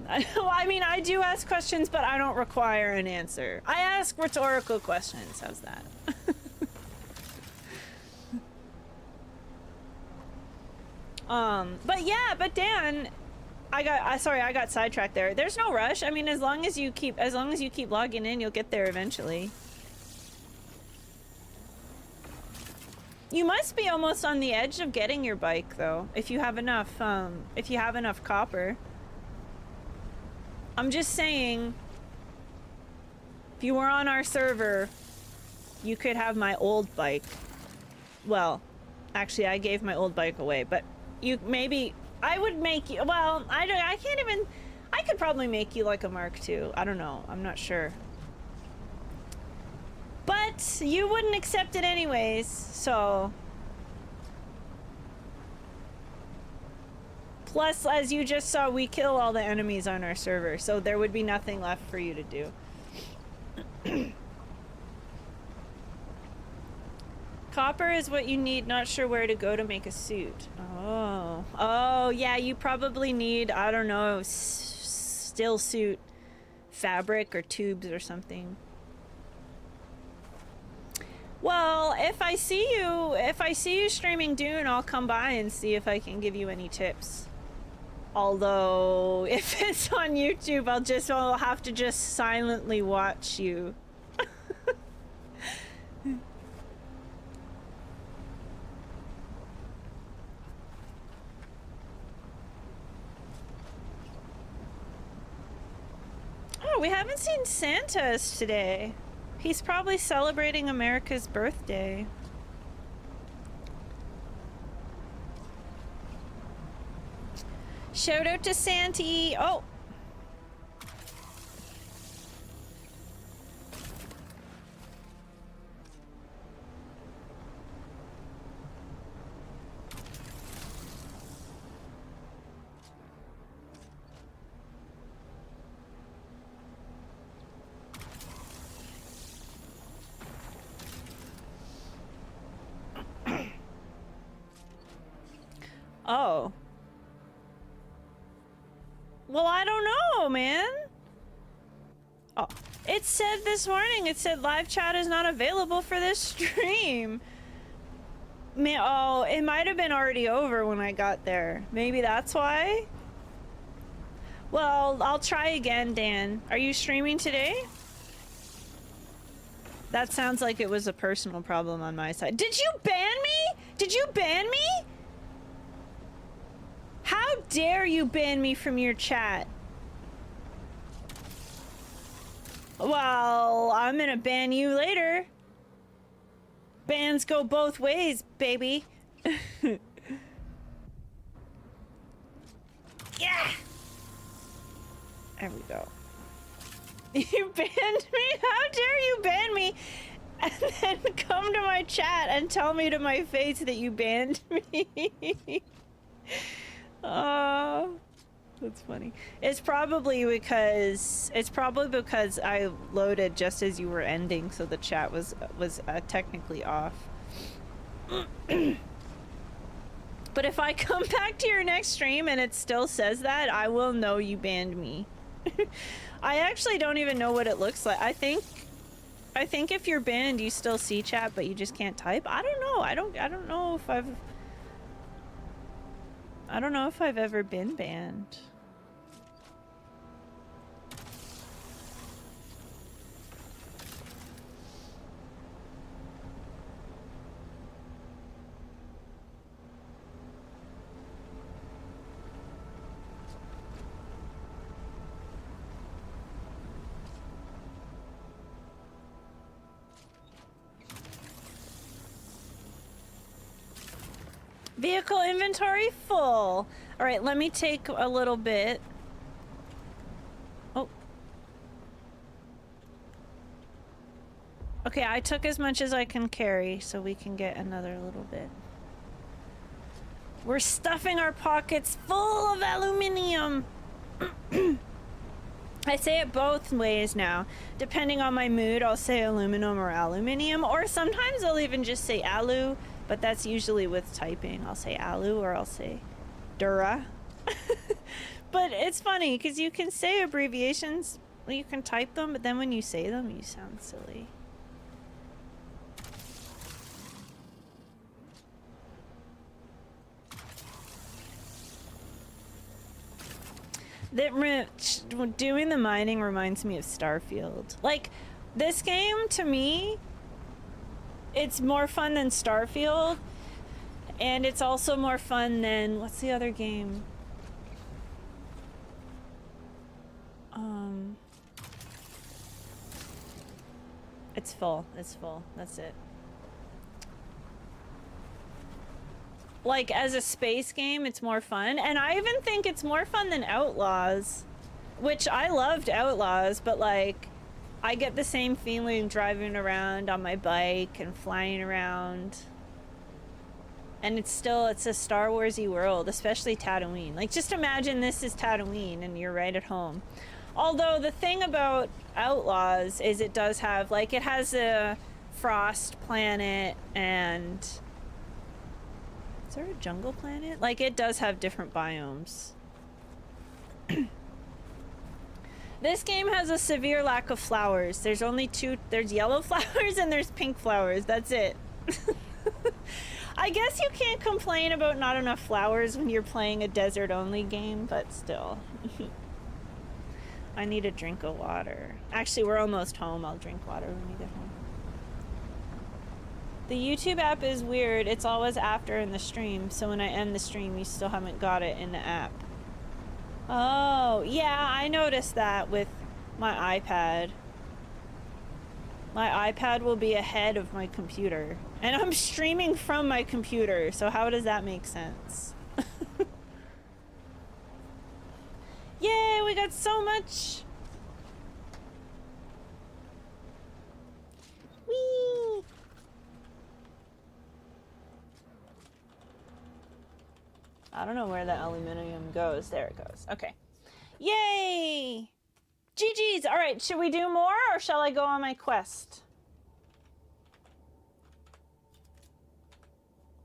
Speaker 1: I mean, I do ask questions, but I don't require an answer. I ask rhetorical questions. How's that? But yeah, but Dan... I got sidetracked there. There's no rush. I mean, as long as you keep logging in, you'll get there eventually. You must be almost on the edge of getting your bike though, if you have enough copper. I'm just saying, if you were on our server, you could have my old bike. Well, actually, I gave my old bike away, but you maybe I would make you. Well, I can't even. I could probably make you like a Mark II. I don't know. I'm not sure. But you wouldn't accept it anyways, so. Plus, as you just saw, we kill all the enemies on our server, so there would be nothing left for you to do. Copper is what you need, not sure where to go to make a suit. Oh. Oh, yeah, you probably need, I don't know, still suit fabric or tubes or something. Well, if I see you streaming Dune, I'll come by and see if I can give you any tips. Although, if it's on YouTube, I'll have to just silently watch you. Oh, we haven't seen Santa's today. He's probably celebrating America's birthday. Shout out to Santy. Oh. Oh. Well, I don't know, man. Oh, it said this morning, it said live chat is not available for this stream. Man, oh, it might have been already over when I got there. Maybe that's why? Well, I'll try again, Dan. Are you streaming today? That sounds like it was a personal problem on my side. Did you ban me? Did you ban me? How dare you ban me from your chat? Well, I'm gonna ban you later. Bans go both ways, baby. Yeah! There we go. You banned me? How dare you ban me and then come to my chat and tell me to my face that you banned me? That's funny. It's probably because I loaded just as you were ending, so the chat was technically off. But if I come back to your next stream and it still says that, I will know you banned me. I actually don't even know what it looks like. I think if you're banned, you still see chat, but you just can't type. I don't know. I don't know if I've ever been banned. Vehicle inventory full. All right, let me take a little bit. Oh. Okay, I took as much as I can carry, so we can get another little bit. We're stuffing our pockets full of aluminium. I say it both ways now. Depending on my mood, I'll say aluminum or aluminium, or sometimes I'll even just say alu. But that's usually with typing. I'll say alu or I'll say dura. But it's funny because you can say abbreviations, you can type them, but then when you say them, you sound silly. Doing the mining reminds me of Starfield. Like, this game, to me, it's more fun than Starfield, and it's also more fun than, what's the other game? It's full. It's full. That's it. Like, as a space game, it's more fun. And I even think it's more fun than Outlaws. Which, I loved Outlaws, but, like, I get the same feeling driving around on my bike and flying around. And it's a Star Wars-y world, especially Tatooine. Like, just imagine this is Tatooine and you're right at home. Although, the thing about Outlaws is it does have, like, it has a frost planet and... Is there a jungle planet? Like, it does have different biomes. This game has a severe lack of flowers. There's only two. There's yellow flowers and there's pink flowers. That's it. I guess you can't complain about not enough flowers when you're playing a desert-only game, but still. I need a drink of water. Actually, we're almost home. I'll drink water when we get home. The YouTube app is weird. It's always after in the stream, so when I end the stream, you still haven't got it in the app. Oh, yeah, I noticed that with my iPad. My iPad will be ahead of my computer. And I'm streaming from my computer, so how does that make sense? Yay, we got so much! Whee! I don't know where the aluminum goes. There it goes. Okay. Yay! GG's! Alright, should we do more or shall I go on my quest?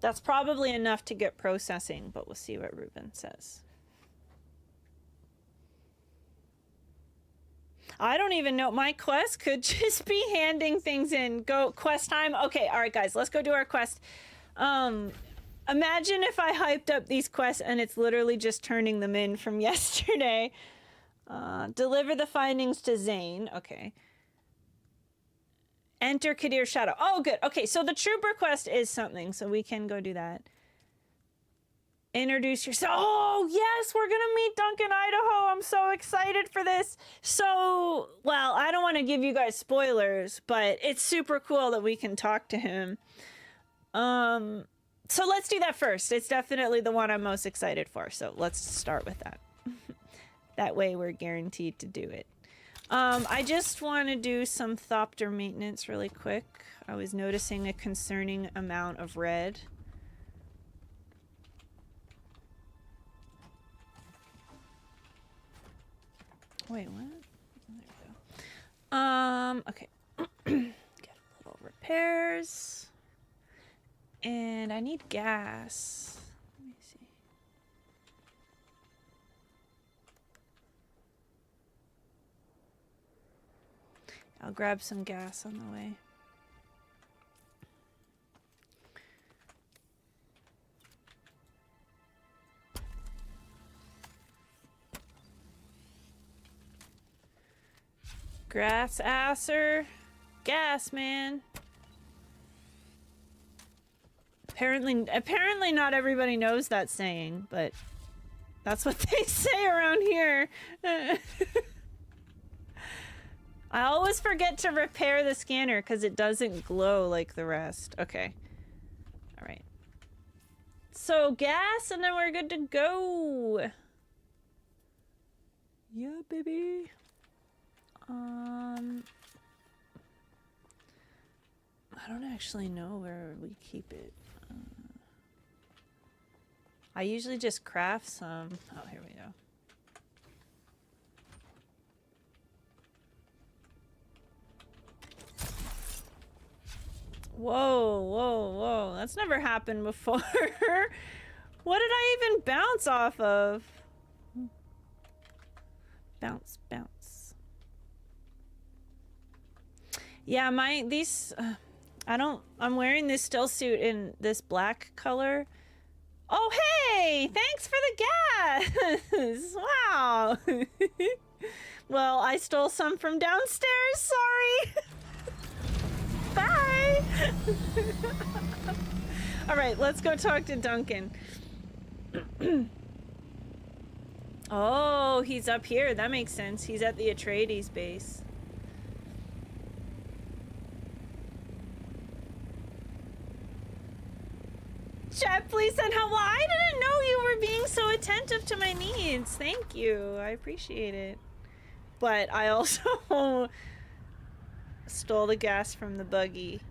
Speaker 1: That's probably enough to get processing, but we'll see what Ruben says. I don't even know. My quest could just be handing things in. Go, quest time. Okay, alright guys, let's go do our quest. Imagine if I hyped up these quests and it's literally just turning them in from yesterday. Deliver the findings to Zane. Okay. Enter Kadir's shadow. Oh, good. Okay, so the trooper quest is something, so we can go do that. Introduce yourself. Oh, yes, we're gonna meet Duncan, Idaho. I'm so excited for this. So, well, I don't want to give you guys spoilers, but it's super cool that we can talk to him. So let's do that first. It's definitely the one I'm most excited for, so let's start with that. That way we're guaranteed to do it. I just want to do some Thopter maintenance really quick. I was noticing a concerning amount of red. Wait, what? There we go. Okay. Get a little repairs. And I need gas. Let me see. I'll grab some gas on the way. Grass asser. Gas, man. Apparently not everybody knows that saying, but that's what they say around here. I always forget to repair the scanner because it doesn't glow like the rest. Okay. Alright. So gas and then we're good to go. Yeah, baby. I don't actually know where we keep it. I usually just craft some. Oh, here we go. Whoa, whoa, whoa. That's never happened before. What did I even bounce off of? Bounce, bounce. Yeah, I'm wearing this still suit in this black color. Oh, hey! Thanks for the gas! Wow! Well, I stole some from downstairs, sorry! Bye! Alright, let's go talk to Duncan. Oh, he's up here. That makes sense. He's at the Atreides base. Chat, please send help. Well, I didn't know you were being so attentive to my needs. Thank you. I appreciate it. But I also stole the gas from the buggy.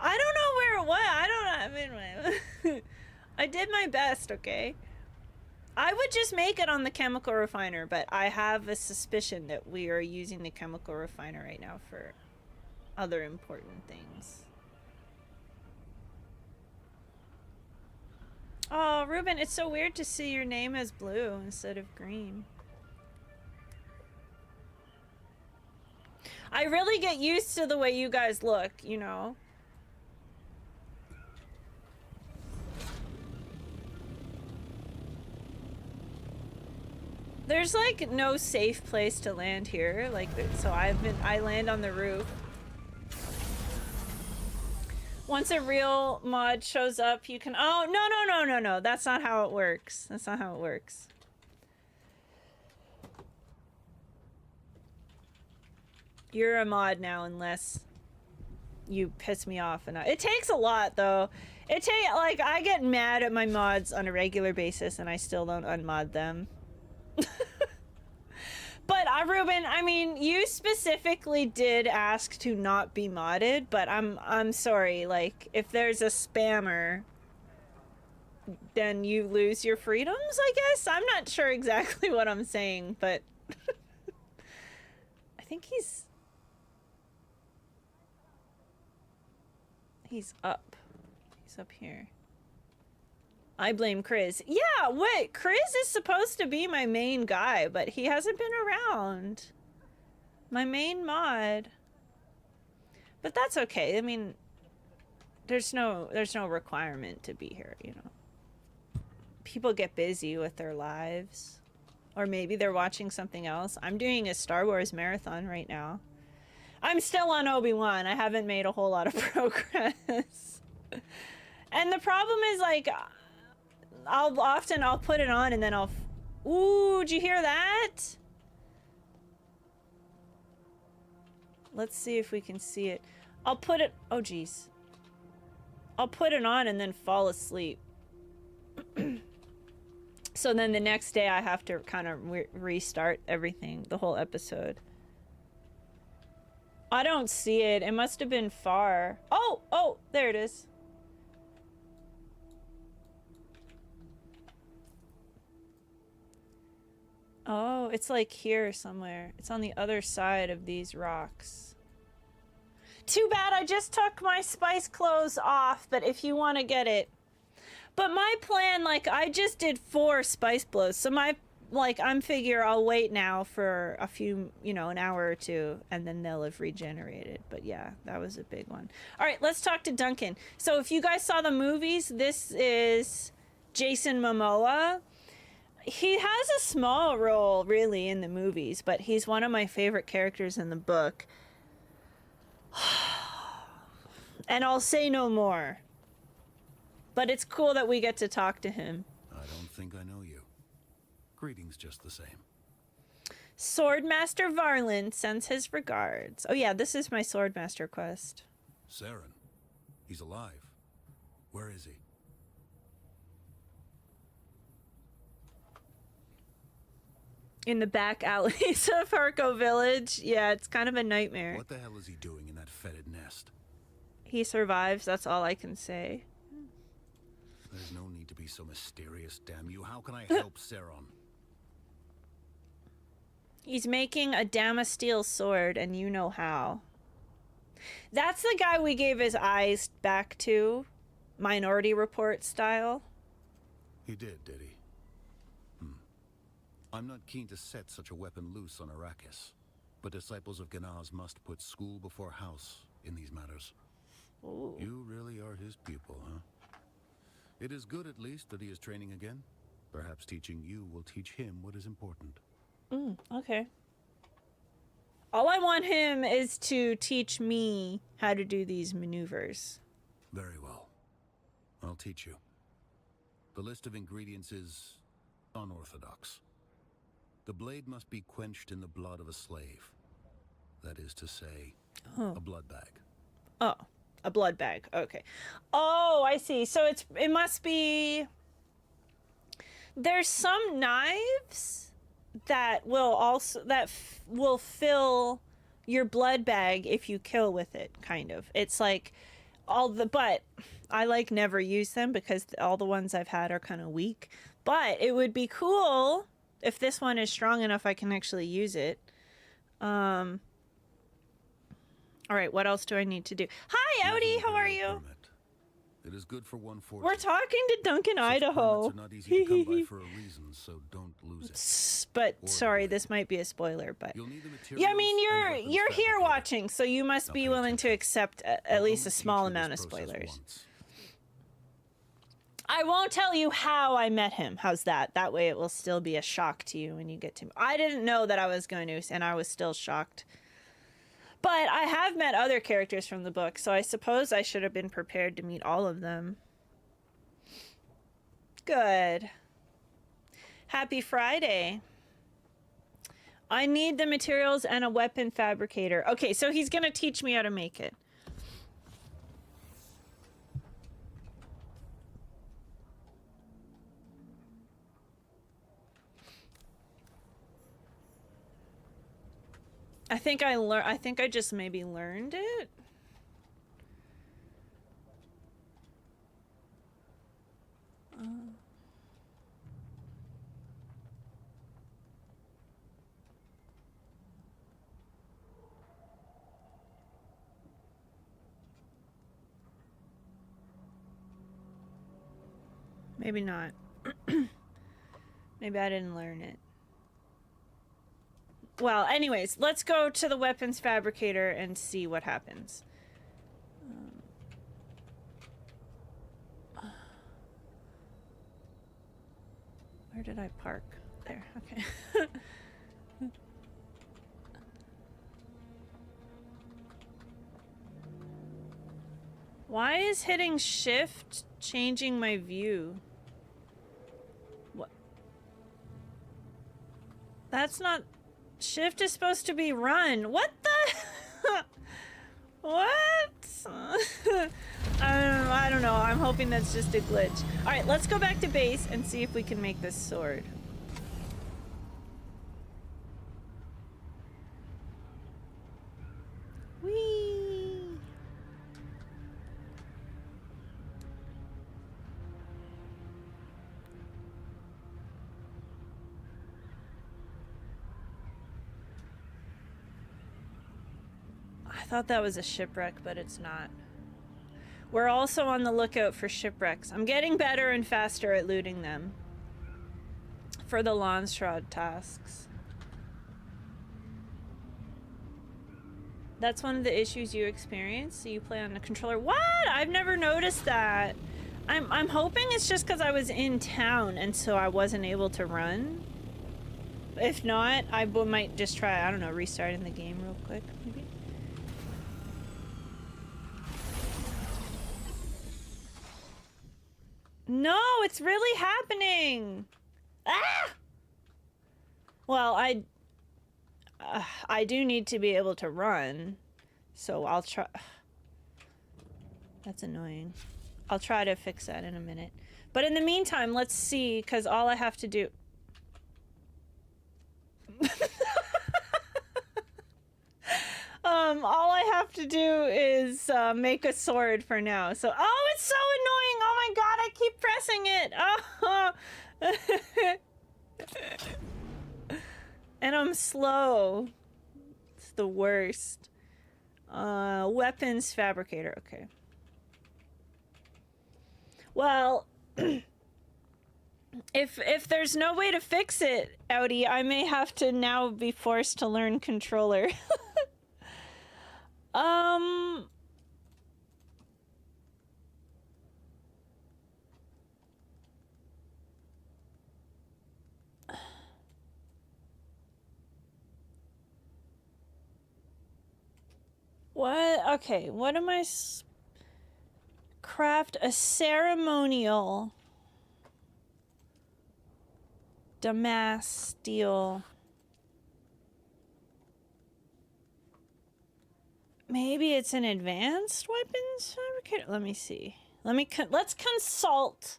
Speaker 1: I don't know where it was. I mean, I did my best, okay? I would just make it on the chemical refiner, but I have a suspicion that we are using the chemical refiner right now for other important things. Oh, Ruben, it's so weird to see your name as blue instead of green. I really get used to the way you guys look, you know? There's like no safe place to land here, like, so I land on the roof. Once a real mod shows up, you can, oh, no, that's not how it works. That's not how it works. You're a mod now unless you piss me off enough. It takes a lot though. Like, I get mad at my mods on a regular basis and I still don't unmod them. But Ruben, I mean, you specifically did ask to not be modded, but I'm sorry. Like, if there's a spammer, then you lose your freedoms, I guess. I'm not sure exactly what I'm saying, but I think he's up. He's up here. I blame Chris. Yeah, wait, Chris is supposed to be my main guy, but he hasn't been around. My main mod. But that's okay. I mean, there's no requirement to be here, you know. People get busy with their lives. Or maybe they're watching something else. I'm doing a Star Wars marathon right now. I'm still on Obi-Wan. I haven't made a whole lot of progress. And the problem is, like, I'll put it on and then ooh, did you hear that? Let's see if we can see it. I'll put it, oh geez. I'll put it on and then fall asleep. So then the next day I have to kind of restart everything, the whole episode. I don't see it. It must have been far. Oh, there it is. Oh, it's like here somewhere. It's on the other side of these rocks. Too bad I just took my spice clothes off, but if you want to get it. But my plan, like, I just did 4 spice blows. So I'm figure I'll wait now for a few, you know, an hour or 2, and then they'll have regenerated. But yeah, that was a big one. All right, let's talk to Duncan. So if you guys saw the movies, this is Jason Momoa. He has a small role, really, in the movies, but he's one of my favorite characters in the book. And I'll say no more. But it's cool that we get to talk to him.
Speaker 2: I don't think I know you. Greetings just the same.
Speaker 1: Swordmaster Varlin sends his regards. Oh yeah, this is my Swordmaster quest.
Speaker 2: Saren. He's alive. Where is he?
Speaker 1: In the back alleys of Harco Village. Yeah, it's kind of a nightmare.
Speaker 2: What the hell is he doing in that fetid nest?
Speaker 1: He survives, that's all I can say.
Speaker 2: There's no need to be so mysterious, damn you. How can I help Saren?
Speaker 1: He's making a Damasteel sword, and you know how. That's the guy we gave his eyes back to. Minority Report style.
Speaker 2: He did he? I'm not keen to set such a weapon loose on Arrakis, but disciples of Ganaz must put school before house in these matters.
Speaker 1: Ooh.
Speaker 2: You really are his pupil, huh? It is good, at least, that he is training again. Perhaps teaching you will teach him what is important.
Speaker 1: Okay. All I want him is to teach me how to do these maneuvers.
Speaker 2: Very well. I'll teach you. The list of ingredients is unorthodox. The blade must be quenched in the blood of a slave. That is to say, a blood bag.
Speaker 1: Oh, a blood bag. Okay. Oh, I see. So it must be... There's some knives that will also... will fill your blood bag if you kill with it, kind of. It's like but I like never use them because all the ones I've had are kind of weak. But it would be cool if this one is strong enough I can actually use it. All right, what else do I need to do? Hi, Audi, how are you?
Speaker 2: Permit. It is good for 140.
Speaker 1: We're talking to Duncan,
Speaker 2: Such
Speaker 1: Idaho.
Speaker 2: permits are not easy to come by for a reason, so don't lose it.
Speaker 1: But sorry, this might be a spoiler, but
Speaker 2: You'll need the
Speaker 1: yeah, I
Speaker 2: materials
Speaker 1: mean
Speaker 2: and weapons
Speaker 1: you're here
Speaker 2: fabricated.
Speaker 1: watching, so you must be willing to accept at
Speaker 2: I'll
Speaker 1: least a
Speaker 2: only
Speaker 1: small
Speaker 2: teach you
Speaker 1: amount of
Speaker 2: this process
Speaker 1: spoilers.
Speaker 2: once.
Speaker 1: I won't tell you how I met him. How's that? That way it will still be a shock to you when you get to me. I didn't know that I was going to, and I was still shocked. But I have met other characters from the book, so I suppose I should have been prepared to meet all of them. Good. Happy Friday. I need the materials and a weapon fabricator. Okay, so he's gonna teach me how to make it. I think I just maybe learned it. Maybe not. Maybe I didn't learn it. Well, anyways, let's go to the weapons fabricator and see what happens. Where did I park? There, okay. Why is hitting shift changing my view? What? That's not... Shift is supposed to be run. What the? What? I don't know. I'm hoping that's just a glitch. All right, let's go back to base and see if we can make this sword. Whee! I thought that was a shipwreck, but it's not. We're also on the lookout for shipwrecks. I'm getting better and faster at looting them for the Enshrouded tasks. That's one of the issues you experience. So you play on the controller. What? I've never noticed that. I'm hoping it's just because I was in town and so I wasn't able to run. If not, I might just try, I don't know, restarting the game real quick, maybe. No, it's really happening. Ah! Well, I do need to be able to run, so I'll try. That's annoying. I'll try to fix that in a minute. But in the meantime, let's see, because all I have to do... all I have to do is make a sword for now. So, oh, it's so annoying. Oh my god, I keep pressing it. Oh. And I'm slow. It's the worst. Weapons fabricator. Okay. Well, if there's no way to fix it, Audi, I may have to now be forced to learn controller. What? Okay, what am I... Craft a ceremonial Damask steel. Maybe it's an advanced weapons fabricator. Let me see. Let's consult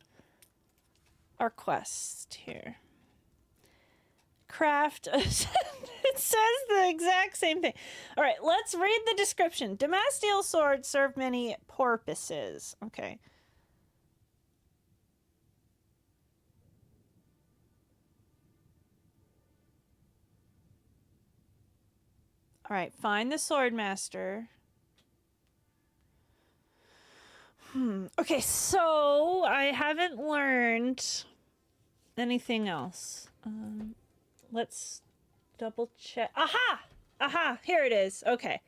Speaker 1: our quest here. Craft. It says the exact same thing. All right, let's read the description. Damask steel swords serve many purposes. Okay. All right, find the sword master. Okay, so I haven't learned anything else. Let's double check. Aha! Aha! Here it is. Okay.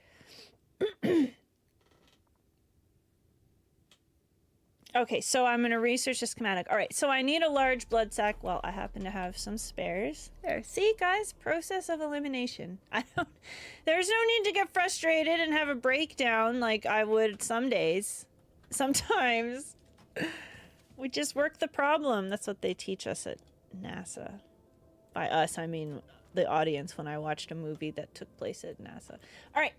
Speaker 1: Okay, so I'm gonna research the schematic. All right, so I need a large blood sac. Well, I happen to have some spares. There, see, guys, process of elimination. There's no need to get frustrated and have a breakdown like I would some days. Sometimes we just work the problem. That's what they teach us at NASA. By us, I mean the audience when I watched a movie that took place at NASA. All right.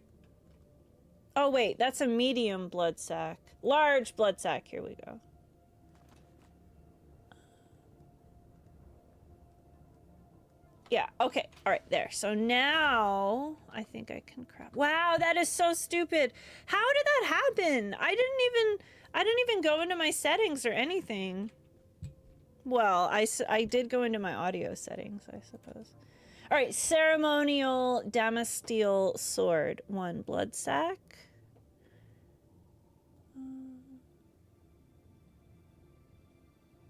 Speaker 1: Oh, wait, that's a medium blood sac. Large blood sac. Here we go. Yeah, okay. All right, there. So now I think I can craft. Wow, that is so stupid. How did that happen? I didn't even go into my settings or anything. Well, I did go into my audio settings, I suppose. All right, ceremonial damask steel sword. 1 blood sac.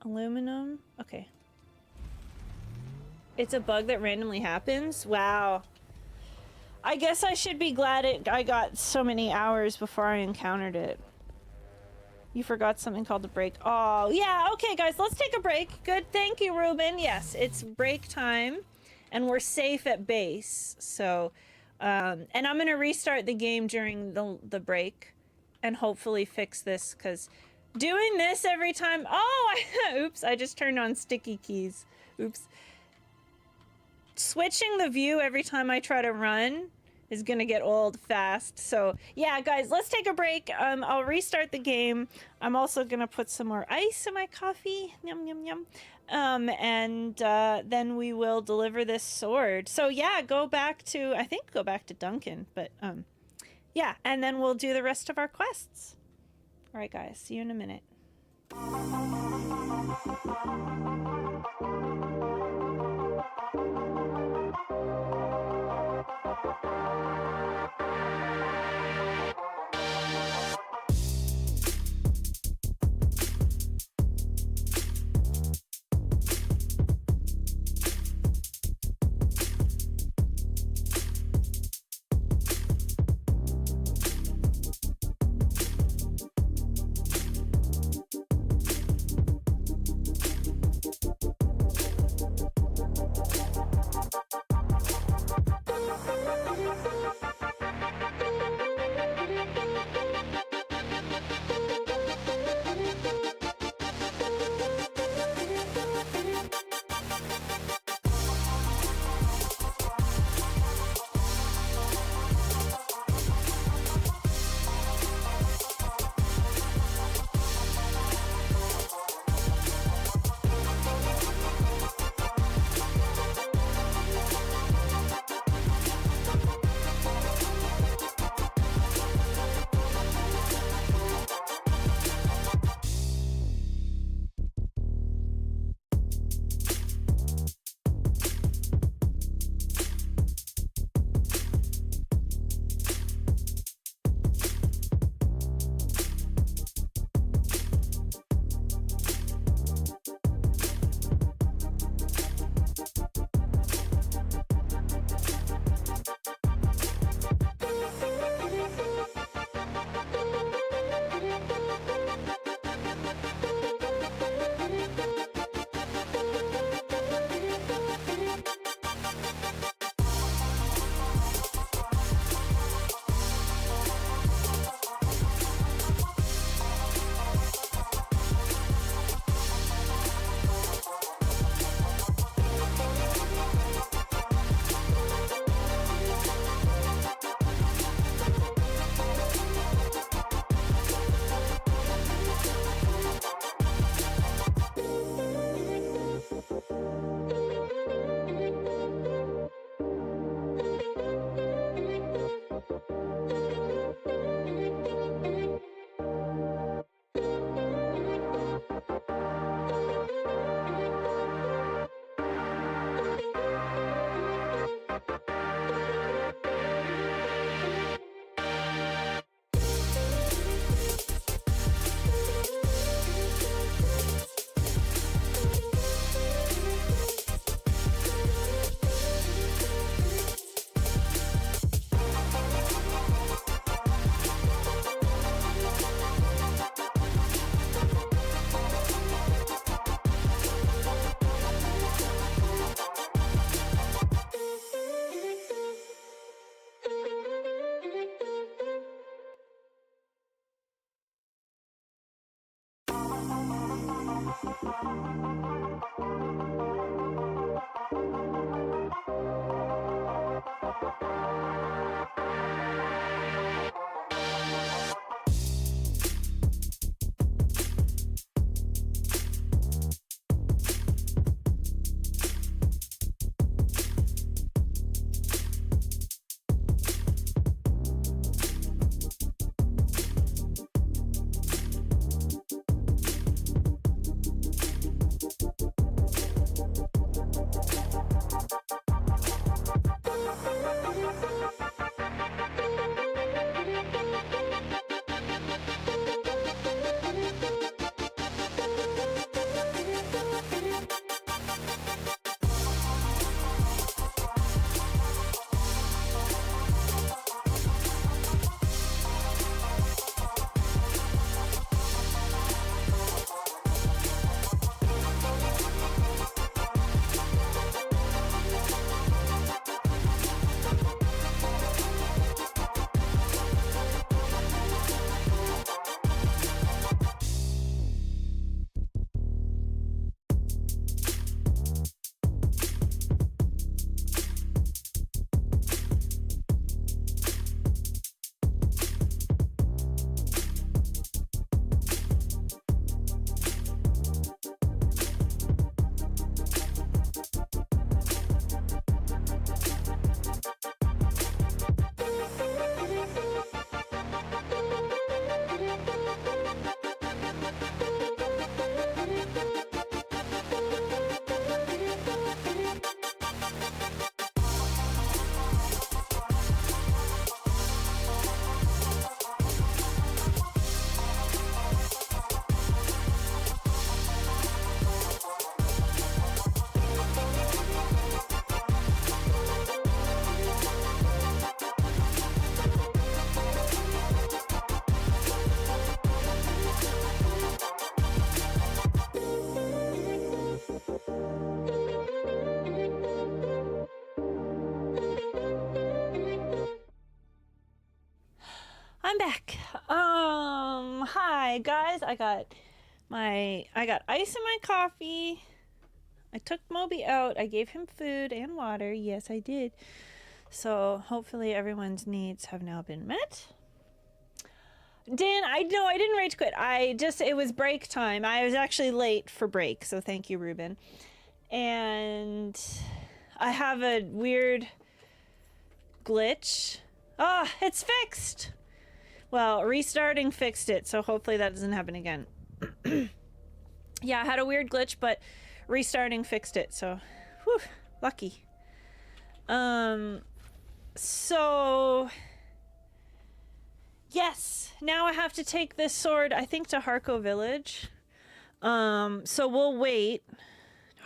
Speaker 1: Aluminum. Okay. It's a bug that randomly happens? Wow. I guess I should be glad I got so many hours before I encountered it. You forgot something called the break. Oh, yeah. Okay, guys, let's take a break. Good. Thank you, Ruben. Yes, it's break time, and we're safe at base. So, and I'm going to restart the game during the break and hopefully fix this, because doing this every time... Oh, oops, I just turned on sticky keys. Oops. Switching the view every time I try to run is gonna get old fast. So yeah, guys, let's take a break. I'll restart the game. I'm also gonna put some more ice in my coffee. Yum, yum, yum. And then we will deliver this sword. So yeah, go back to Duncan, but yeah, and then we'll do the rest of our quests. All right, guys, see you in a minute. I'm back. Hi guys. I got ice in my coffee. I took Moby out. I gave him food and water. Yes, I did. So hopefully everyone's needs have now been met. Dan, I didn't rage quit. It was break time. I was actually late for break, so thank you, Ruben. And I have a weird glitch. Ah, it's fixed. Well, restarting fixed it, so hopefully that doesn't happen again. Yeah, I had a weird glitch, but restarting fixed it, so whew, lucky. So yes, now I have to take this sword, I think, to Harco Village. So we'll wait.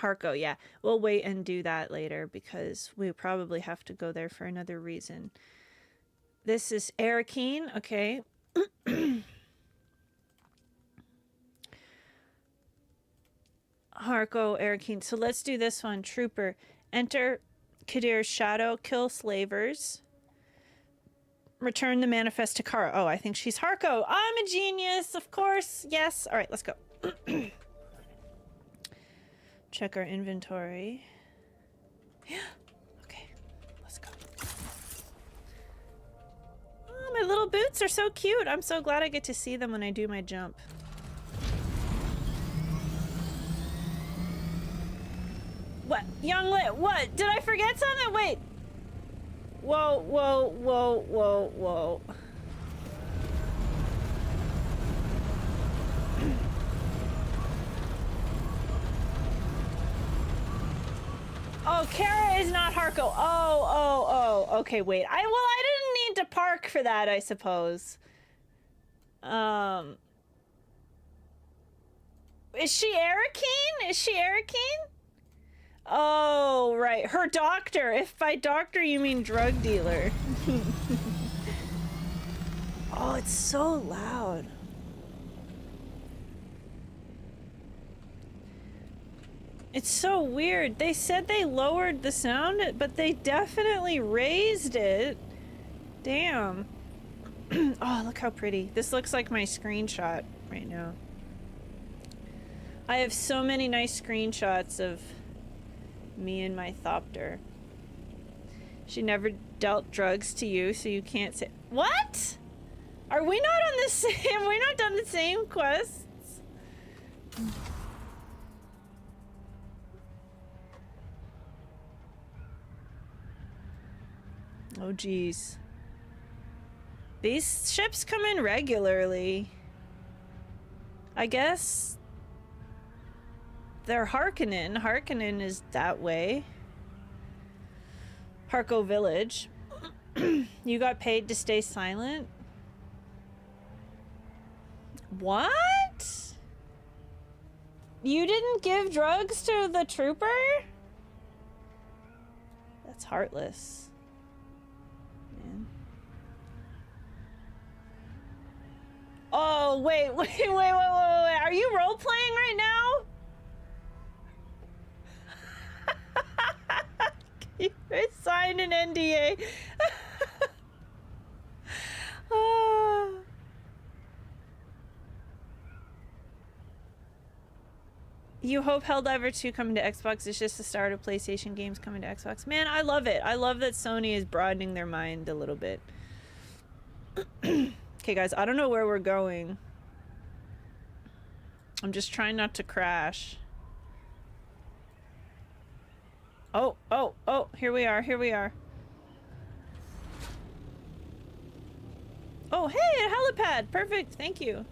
Speaker 1: Harco, yeah. We'll wait and do that later because we probably have to go there for another reason. This is Arakeen, okay. Harco, Arakeen. So let's do this one. Trooper. Enter Kadir's shadow, kill slavers. Return the manifest to Kara. Oh, I think she's Harco. I'm a genius, of course. Yes. All right, let's go. Check our inventory. Okay, let's go. Oh, my little boots are so cute. I'm so glad I get to see them when I do my jump. What? Young Lit, what? Did I forget something? Wait. Whoa, whoa, whoa, whoa, whoa. Oh, Kara is not Harco. Oh. Okay, wait. I didn't need to park for that, I suppose. Is she Arakeen? Is she Arakeen? Oh, right. Her doctor. If by doctor you mean drug dealer. Oh, it's so loud. It's so weird. They said they lowered the sound, but they definitely raised it. Damn. Oh, look how pretty. This looks like my screenshot right now. I have so many nice screenshots of me and my Thopter. She never dealt drugs to you, so you can't say— What? Are we not on the same— we're not done the same quests? Oh, geez. These ships come in regularly. I guess they're Harkonnen. Harkonnen is that way. Harco Village. You got paid to stay silent? What? You didn't give drugs to the trooper? That's heartless. Man. Oh, wait. Are you role-playing right now? You signed an NDA. You hope Helldiver 2 coming to Xbox is just the start of PlayStation games coming to Xbox. Man, I love it. I love that Sony is broadening their mind a little bit. Okay, guys, I don't know where we're going. I'm just trying not to crash. Oh, here we are. Oh, hey, a helipad. Perfect, thank you.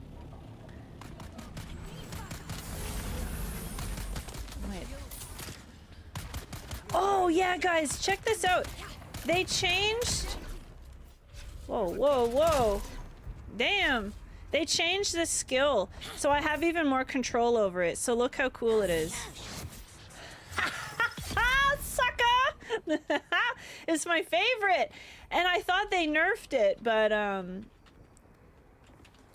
Speaker 1: Wait. Oh, yeah, guys, check this out. They changed... Whoa. Damn. They changed this skill, so I have even more control over it. So look how cool it is. Sucker! It's my favorite. And I thought they nerfed it, but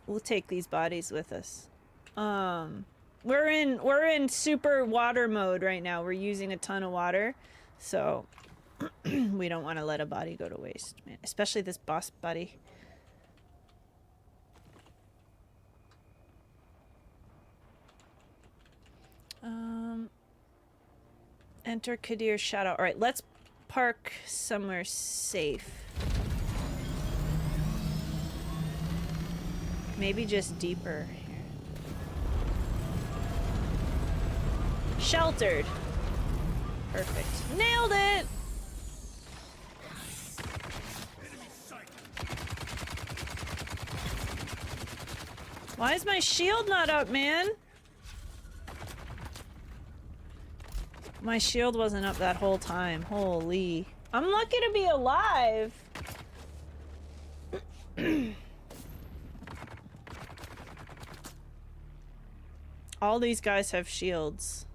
Speaker 1: we'll take these bodies with us. We're in super water mode right now. We're using a ton of water, so we don't want to let a body go to waste, man. Especially this boss buddy. Enter Kadir's shadow. All right, let's park somewhere safe. Maybe just deeper here. Sheltered. Perfect. Nailed it! Why is my shield not up, man? My shield wasn't up that whole time. Holy. I'm lucky to be alive. All these guys have shields.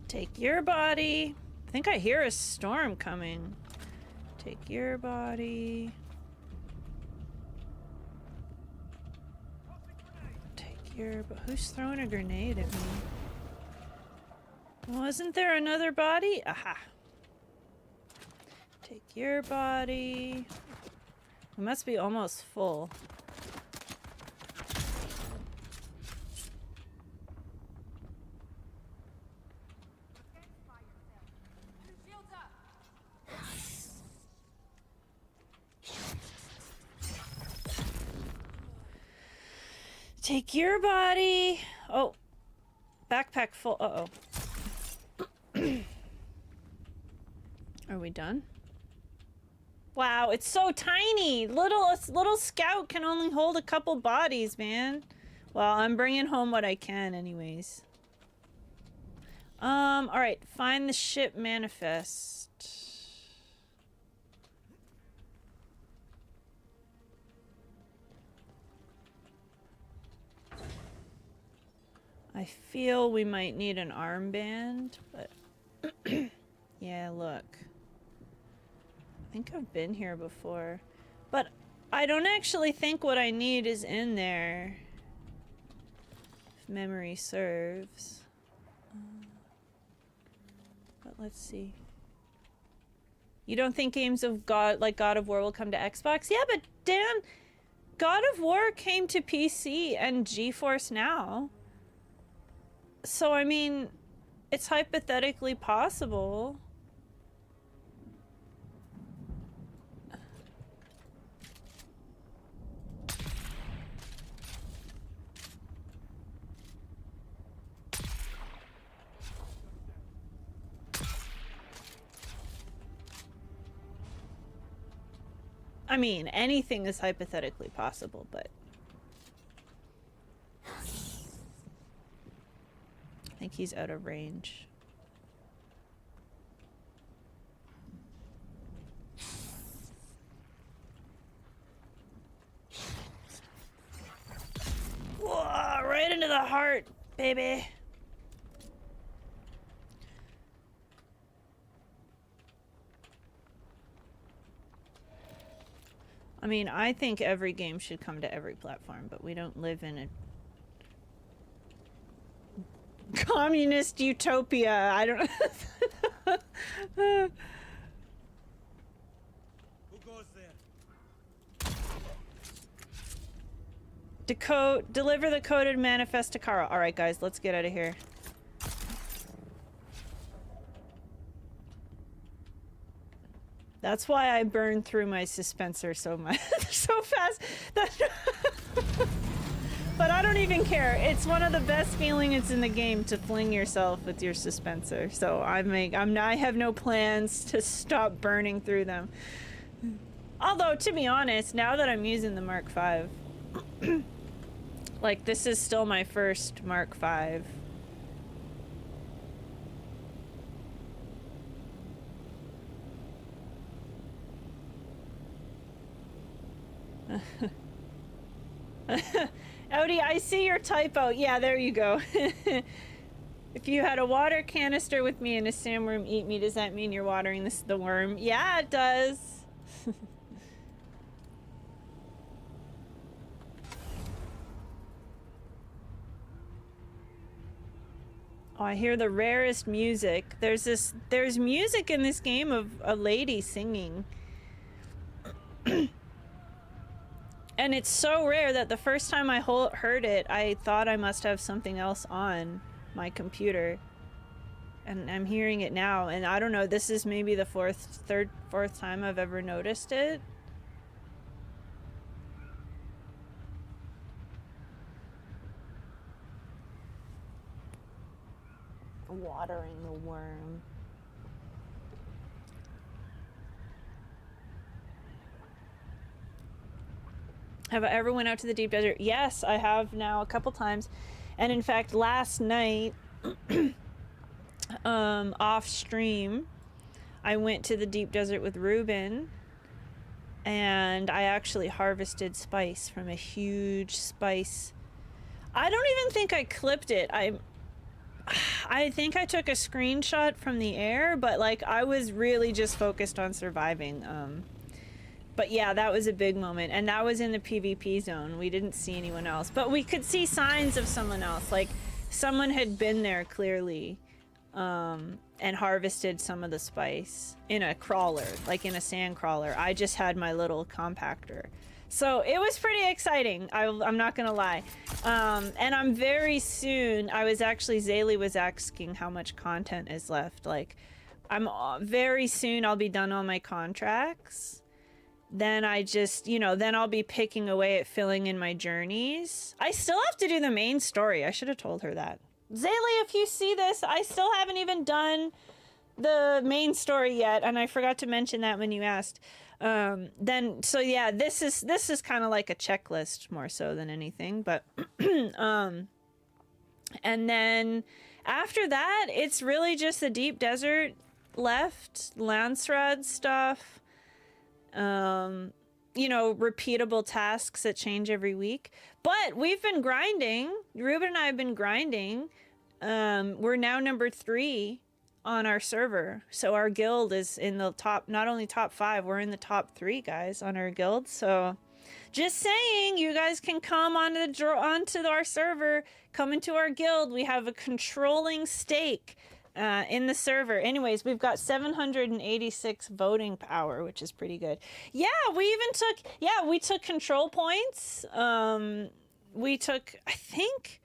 Speaker 1: Take your body. I think I hear a storm coming. Take your body. Take your... Who's throwing a grenade at me? Wasn't there another body? Aha. Take your body. We must be almost full. Take your body. Oh, backpack full. Uh-oh. Are we done? Wow, it's so tiny. Little scout can only hold a couple bodies, man. Well, I'm bringing home what I can anyways. All right, find the ship manifest. I feel we might need an armband, but yeah, look. I think I've been here before, but I don't actually think what I need is in there, if memory serves. But let's see. You don't think games of God, like God of War, will come to Xbox? Yeah, but damn, God of War came to PC and GeForce Now. So, I mean, it's hypothetically possible. I mean, anything is hypothetically possible, but... I think he's out of range. Whoa, right into the heart, baby. I mean, I think every game should come to every platform, but we don't live in a communist utopia. I don't
Speaker 3: Who goes there?
Speaker 1: deliver the coded manifest to Kara. All right, guys, let's get out of here. That's why I burn through my suspensor so much, so fast. But I don't even care. It's one of the best feelings in the game to fling yourself with your suspensor. So I have no plans to stop burning through them. Although, to be honest, now that I'm using the Mark V, like, this is still my first Mark V. Odie, I see your typo. Yeah, there you go. If you had a water canister with me and a sandworm eat me, does that mean you're watering the worm? Yeah, it does. Oh, I hear the rarest music. There's music in this game of a lady singing. And it's so rare that the first time I heard it, I thought I must have something else on my computer. And I'm hearing it now, and I don't know, this is maybe the fourth time I've ever noticed it. Watering the worm. Have I ever went out to the deep desert? Yes, I have now a couple times. And in fact, last night, off stream, I went to the deep desert with Ruben, and I actually harvested spice from a huge spice. I don't even think I clipped it. I think I took a screenshot from the air, but like I was really just focused on surviving. But yeah, that was a big moment, and that was in the PvP zone. We didn't see anyone else, but we could see signs of someone else. Like someone had been there clearly, and harvested some of the spice in a crawler, like in a sand crawler. I just had my little compactor. So it was pretty exciting, I'm not gonna lie. And I'm very soon, Zaylee was asking how much content is left. Like, very soon I'll be done on my contracts. Then I just, then I'll be picking away at filling in my journeys. I still have to do the main story. I should have told her that. Zaylee, if you see this, I still haven't even done the main story yet, and I forgot to mention that when you asked. So yeah, this is kind of like a checklist more so than anything, but and then after that, it's really just the deep desert left, Landsrad stuff, repeatable tasks that change every week. But we've been grinding. Ruben and I have been grinding. We're now number 3 on our server. So our guild is in the top, not only top 5, we're in the top 3 guys on our guild. So just saying, you guys can come onto our server, come into our guild. We have a controlling stake in the server. Anyways, we've got 786 voting power, which is pretty good. Yeah, we took control points. We took, I think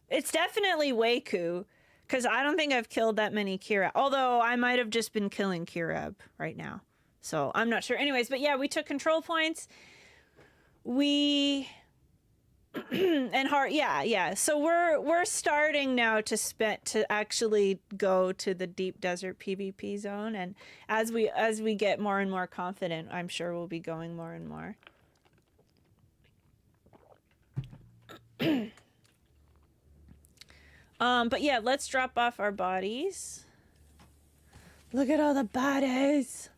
Speaker 1: it's definitely Waku, because I don't think I've killed that many Kirab. Although I might have just been killing Kirab right now. So I'm not sure. Anyways, but yeah, we took control points. Yeah. So we're starting now to actually go to the deep desert PvP zone, and as we get more and more confident, I'm sure we'll be going more and more. But yeah, let's drop off our bodies. Look at all the bodies.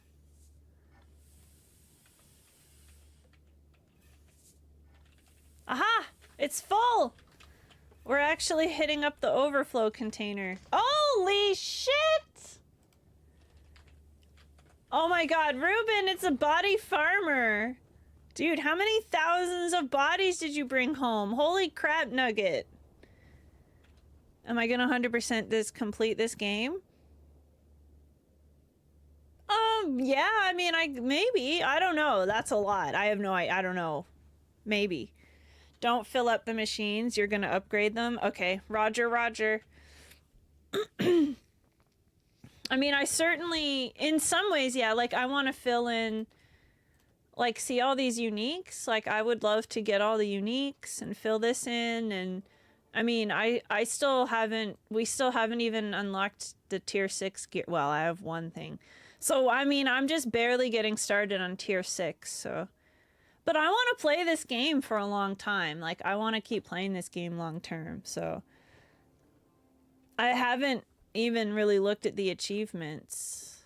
Speaker 1: Aha! It's full! We're actually hitting up the overflow container. Holy shit! Oh my god, Ruben, it's a body farmer. Dude, how many thousands of bodies did you bring home? Holy crap nugget. Am I gonna 100% complete this game? Yeah, I mean, maybe. I don't know. That's a lot. I don't know. Maybe. Don't fill up the machines. You're gonna upgrade them? Okay. Roger, roger. I mean, I certainly, in some ways, yeah, like, I want to fill in, like, see all these uniques? Like, I would love to get all the uniques and fill this in, and I mean, we still haven't even unlocked the tier 6 gear. Well, I have one thing. So, I mean, I'm just barely getting started on tier 6, so. But I want to play this game for a long time. Like, I want to keep playing this game long term, so. I haven't even really looked at the achievements,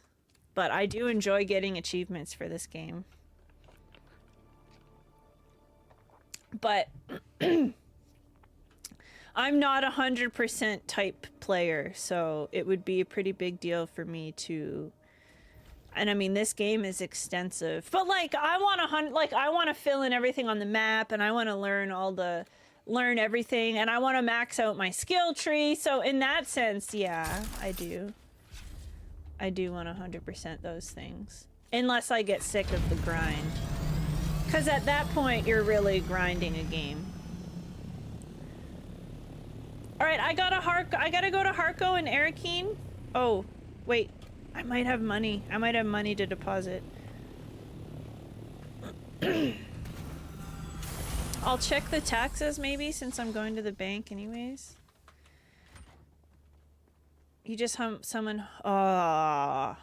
Speaker 1: but I do enjoy getting achievements for this game. But I'm not 100% type player, so it would be a pretty big deal for me to. And I mean, this game is extensive, but like I want to fill in everything on the map, and I want to learn everything, and I want to max out my skill tree. So in that sense, yeah, I do want 100% those things, unless I get sick of the grind, because at that point you're really grinding a game. All right, I gotta go to Harco and Arakeen. Oh, wait. I might have money. I might have money to deposit. I'll check the taxes maybe, since I'm going to the bank anyways. You just someone. I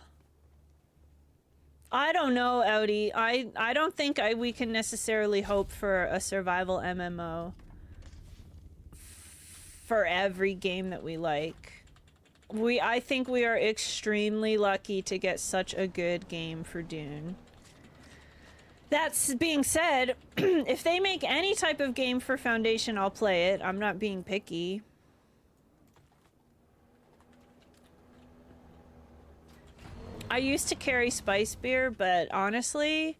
Speaker 1: don't know, Audi. I don't think we can necessarily hope for a survival MMO for every game that we like. I think we are extremely lucky to get such a good game for Dune. That's being said, if they make any type of game for Foundation, I'll play it. I'm not being picky. I used to carry spice beer, but honestly,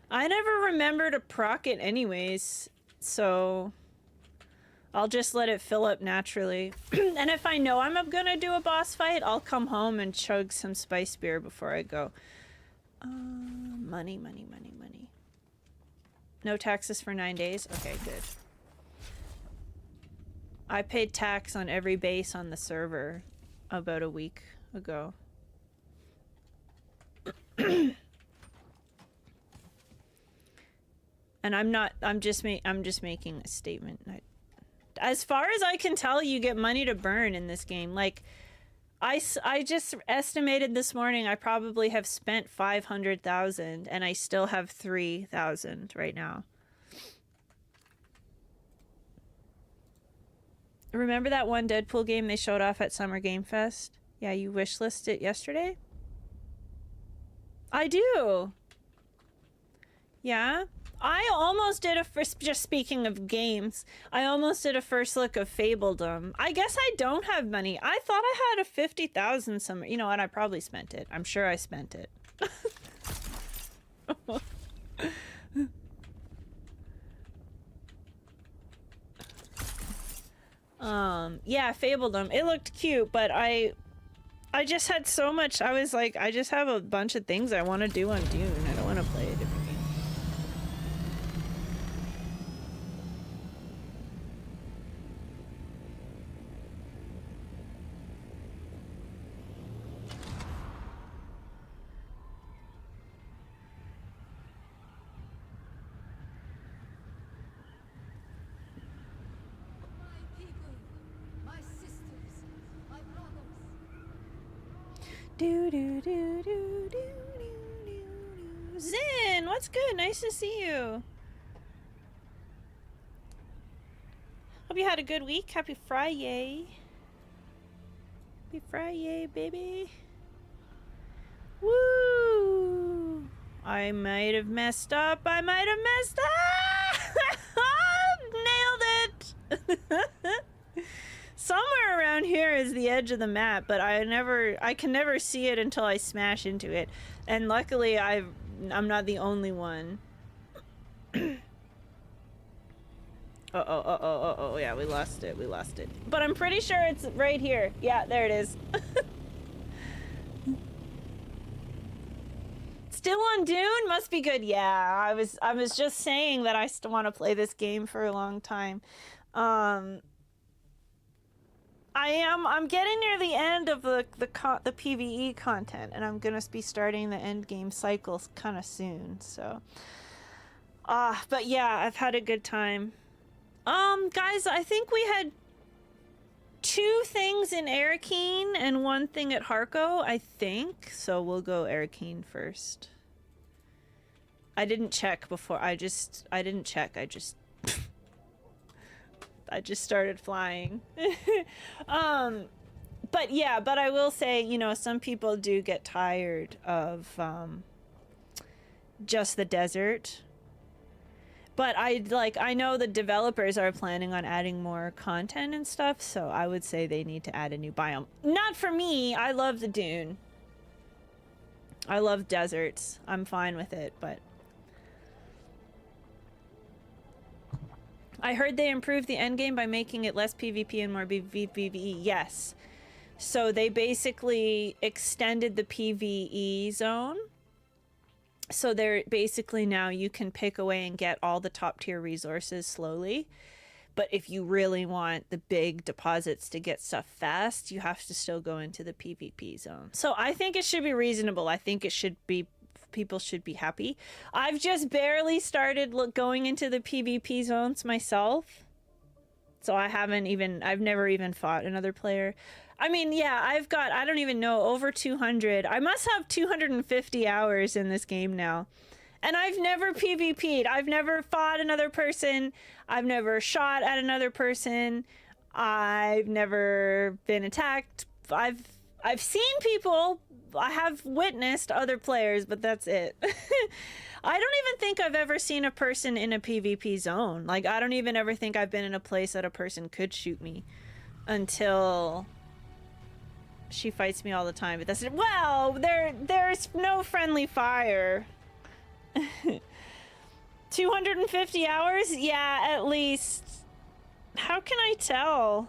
Speaker 1: I never remember to proc it anyways, so I'll just let it fill up naturally. And if I know I'm gonna do a boss fight, I'll come home and chug some spice beer before I go. Money, money, money, money. No taxes for 9 days? Okay, good. I paid tax on every base on the server about a week ago. And I'm just making a statement. As far as I can tell, you get money to burn in this game. Like, I just estimated this morning I probably have spent 500,000 and I still have 3,000 right now. Remember that one Deadpool game they showed off at Summer Game Fest? Yeah, you wishlisted it yesterday? I do. Yeah? I almost did a first, just speaking of games, I almost did a first look of Fabledom. I guess I don't have money. I thought I had a 50,000 somewhere. You know what? I probably spent it. I'm sure I spent it. Yeah, Fabledom. It looked cute, but I just had so much. I was like, I just have a bunch of things I want to do on Dune. I don't want to play a different game. Do do do do do do do. Zin, what's good? Nice to see you. Hope you had a good week. Happy Friday. Happy Friday, baby. Woo! I might have messed up. I might have messed up. Nailed it. Somewhere around here is the edge of the map, but I can never see it until I smash into it. And luckily I'm not the only one. Uh-oh, yeah, we lost it. But I'm pretty sure it's right here. Yeah, there it is. Still on Dune? Must be good. Yeah, I was just saying that I still want to play this game for a long time. I'm getting near the end of the PvE content, and I'm gonna be starting the end game cycles kind of soon. So, but yeah, I've had a good time. Guys, I think we had 2 things in Arakeen and 1 thing at Harco, I think. So we'll go Arakeen first. I didn't check before. I didn't check. I just started flying. But yeah, but I will say, you know, some people do get tired of just the desert. But I know the developers are planning on adding more content and stuff, so I would say they need to add a new biome. Not for me. I love the Dune. I love deserts. I'm fine with it, but I heard they improved the endgame by making it less PvP and more PvE. Yes. So they basically extended the PvE zone. So they're basically now you can pick away and get all the top tier resources slowly. But if you really want the big deposits to get stuff fast, you have to still go into the PvP zone. So I think it should be reasonable. I think it should be, people should be happy. I've just barely started going into the PvP zones myself. So I've never even fought another player. I mean, yeah, I've got, I don't even know, over 200. I must have 250 hours in this game now. And I've never PvP'd. I've never fought another person. I've never shot at another person. I've never been attacked. I've seen people. I have witnessed other players, but that's it. I don't even think I've ever seen a person in a PvP zone. Like, I don't even ever think I've been in a place that a person could shoot me until she fights me all the time. But that's it. Well, there's no friendly fire. 250 hours? Yeah, at least. How can I tell?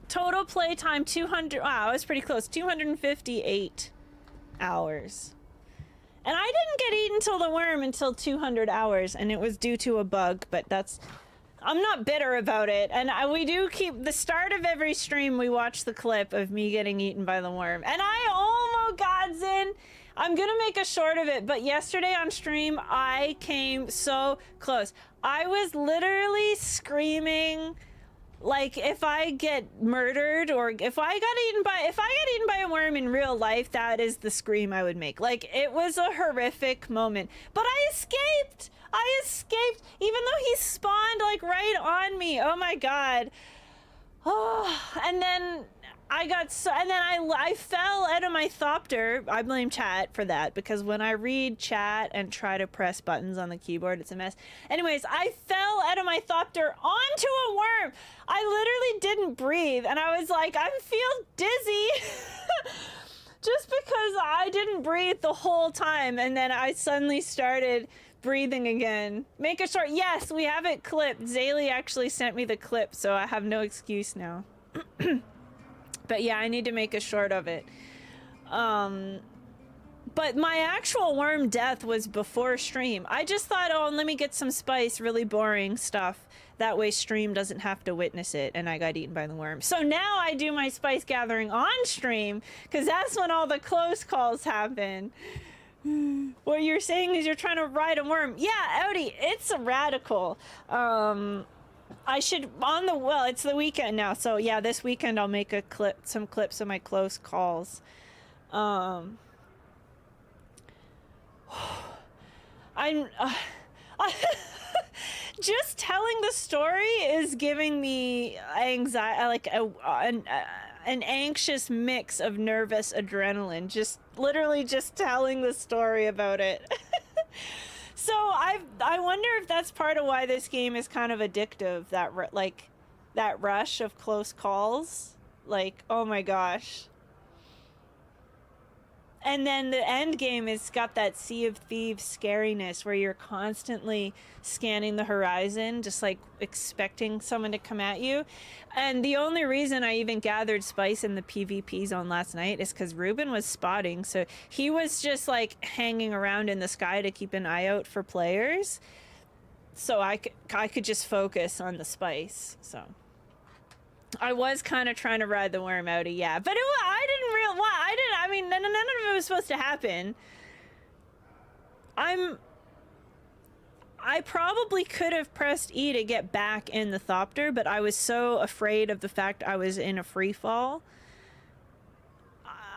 Speaker 1: Total playtime 200. Wow, I was pretty close. 258 hours. And I didn't get eaten till the worm until 200 hours, and it was due to a bug, but that's... I'm not bitter about it, and we do keep... The start of every stream, we watch the clip of me getting eaten by the worm. And I almost got in. I'm gonna make a short of it, but yesterday on stream, I came so close. I was literally screaming... Like, if I get murdered or if I get eaten by a worm in real life, that is the scream I would make. Like, it was a horrific moment. But I escaped! I escaped! Even though he spawned, like, right on me. Oh my god. Oh, and then I fell out of my thopter. I blame chat for that, because when I read chat and try to press buttons on the keyboard, it's a mess. Anyways, I fell out of my thopter onto a worm. I literally didn't breathe, and I was like, I feel dizzy. Just because I didn't breathe the whole time, and then I suddenly started breathing again. Make it short. Yes, we have it clipped. Zaylee actually sent me the clip, so I have no excuse now. But yeah, I need to make a short of it. But my actual worm death was before stream. I just thought, oh, let me get some spice, really boring stuff. That way stream doesn't have to witness it, and I got eaten by the worm. So now I do my spice gathering on stream, because that's when all the close calls happen. What you're saying is you're trying to ride a worm. Yeah, Audi, it's a radical. I should well, it's the weekend now, so yeah, this weekend I'll make some clips of my close calls. Just telling the story is giving me anxiety, like an anxious mix of nervous adrenaline. Just literally just telling the story about it. So I wonder if that's part of why this game is kind of addictive. That rush of close calls. Like, oh my gosh. And then the end game has got that Sea of Thieves scariness where you're constantly scanning the horizon, just like expecting someone to come at you. And the only reason I even gathered spice in the PvP zone last night is because Ruben was spotting. So he was just like hanging around in the sky to keep an eye out for players. So I could just focus on the spice. So I was kind of trying to ride the worm out, yeah. But I mean, none of it was supposed to happen. I probably could have pressed E to get back in the thopter, but I was so afraid of the fact I was in a free fall.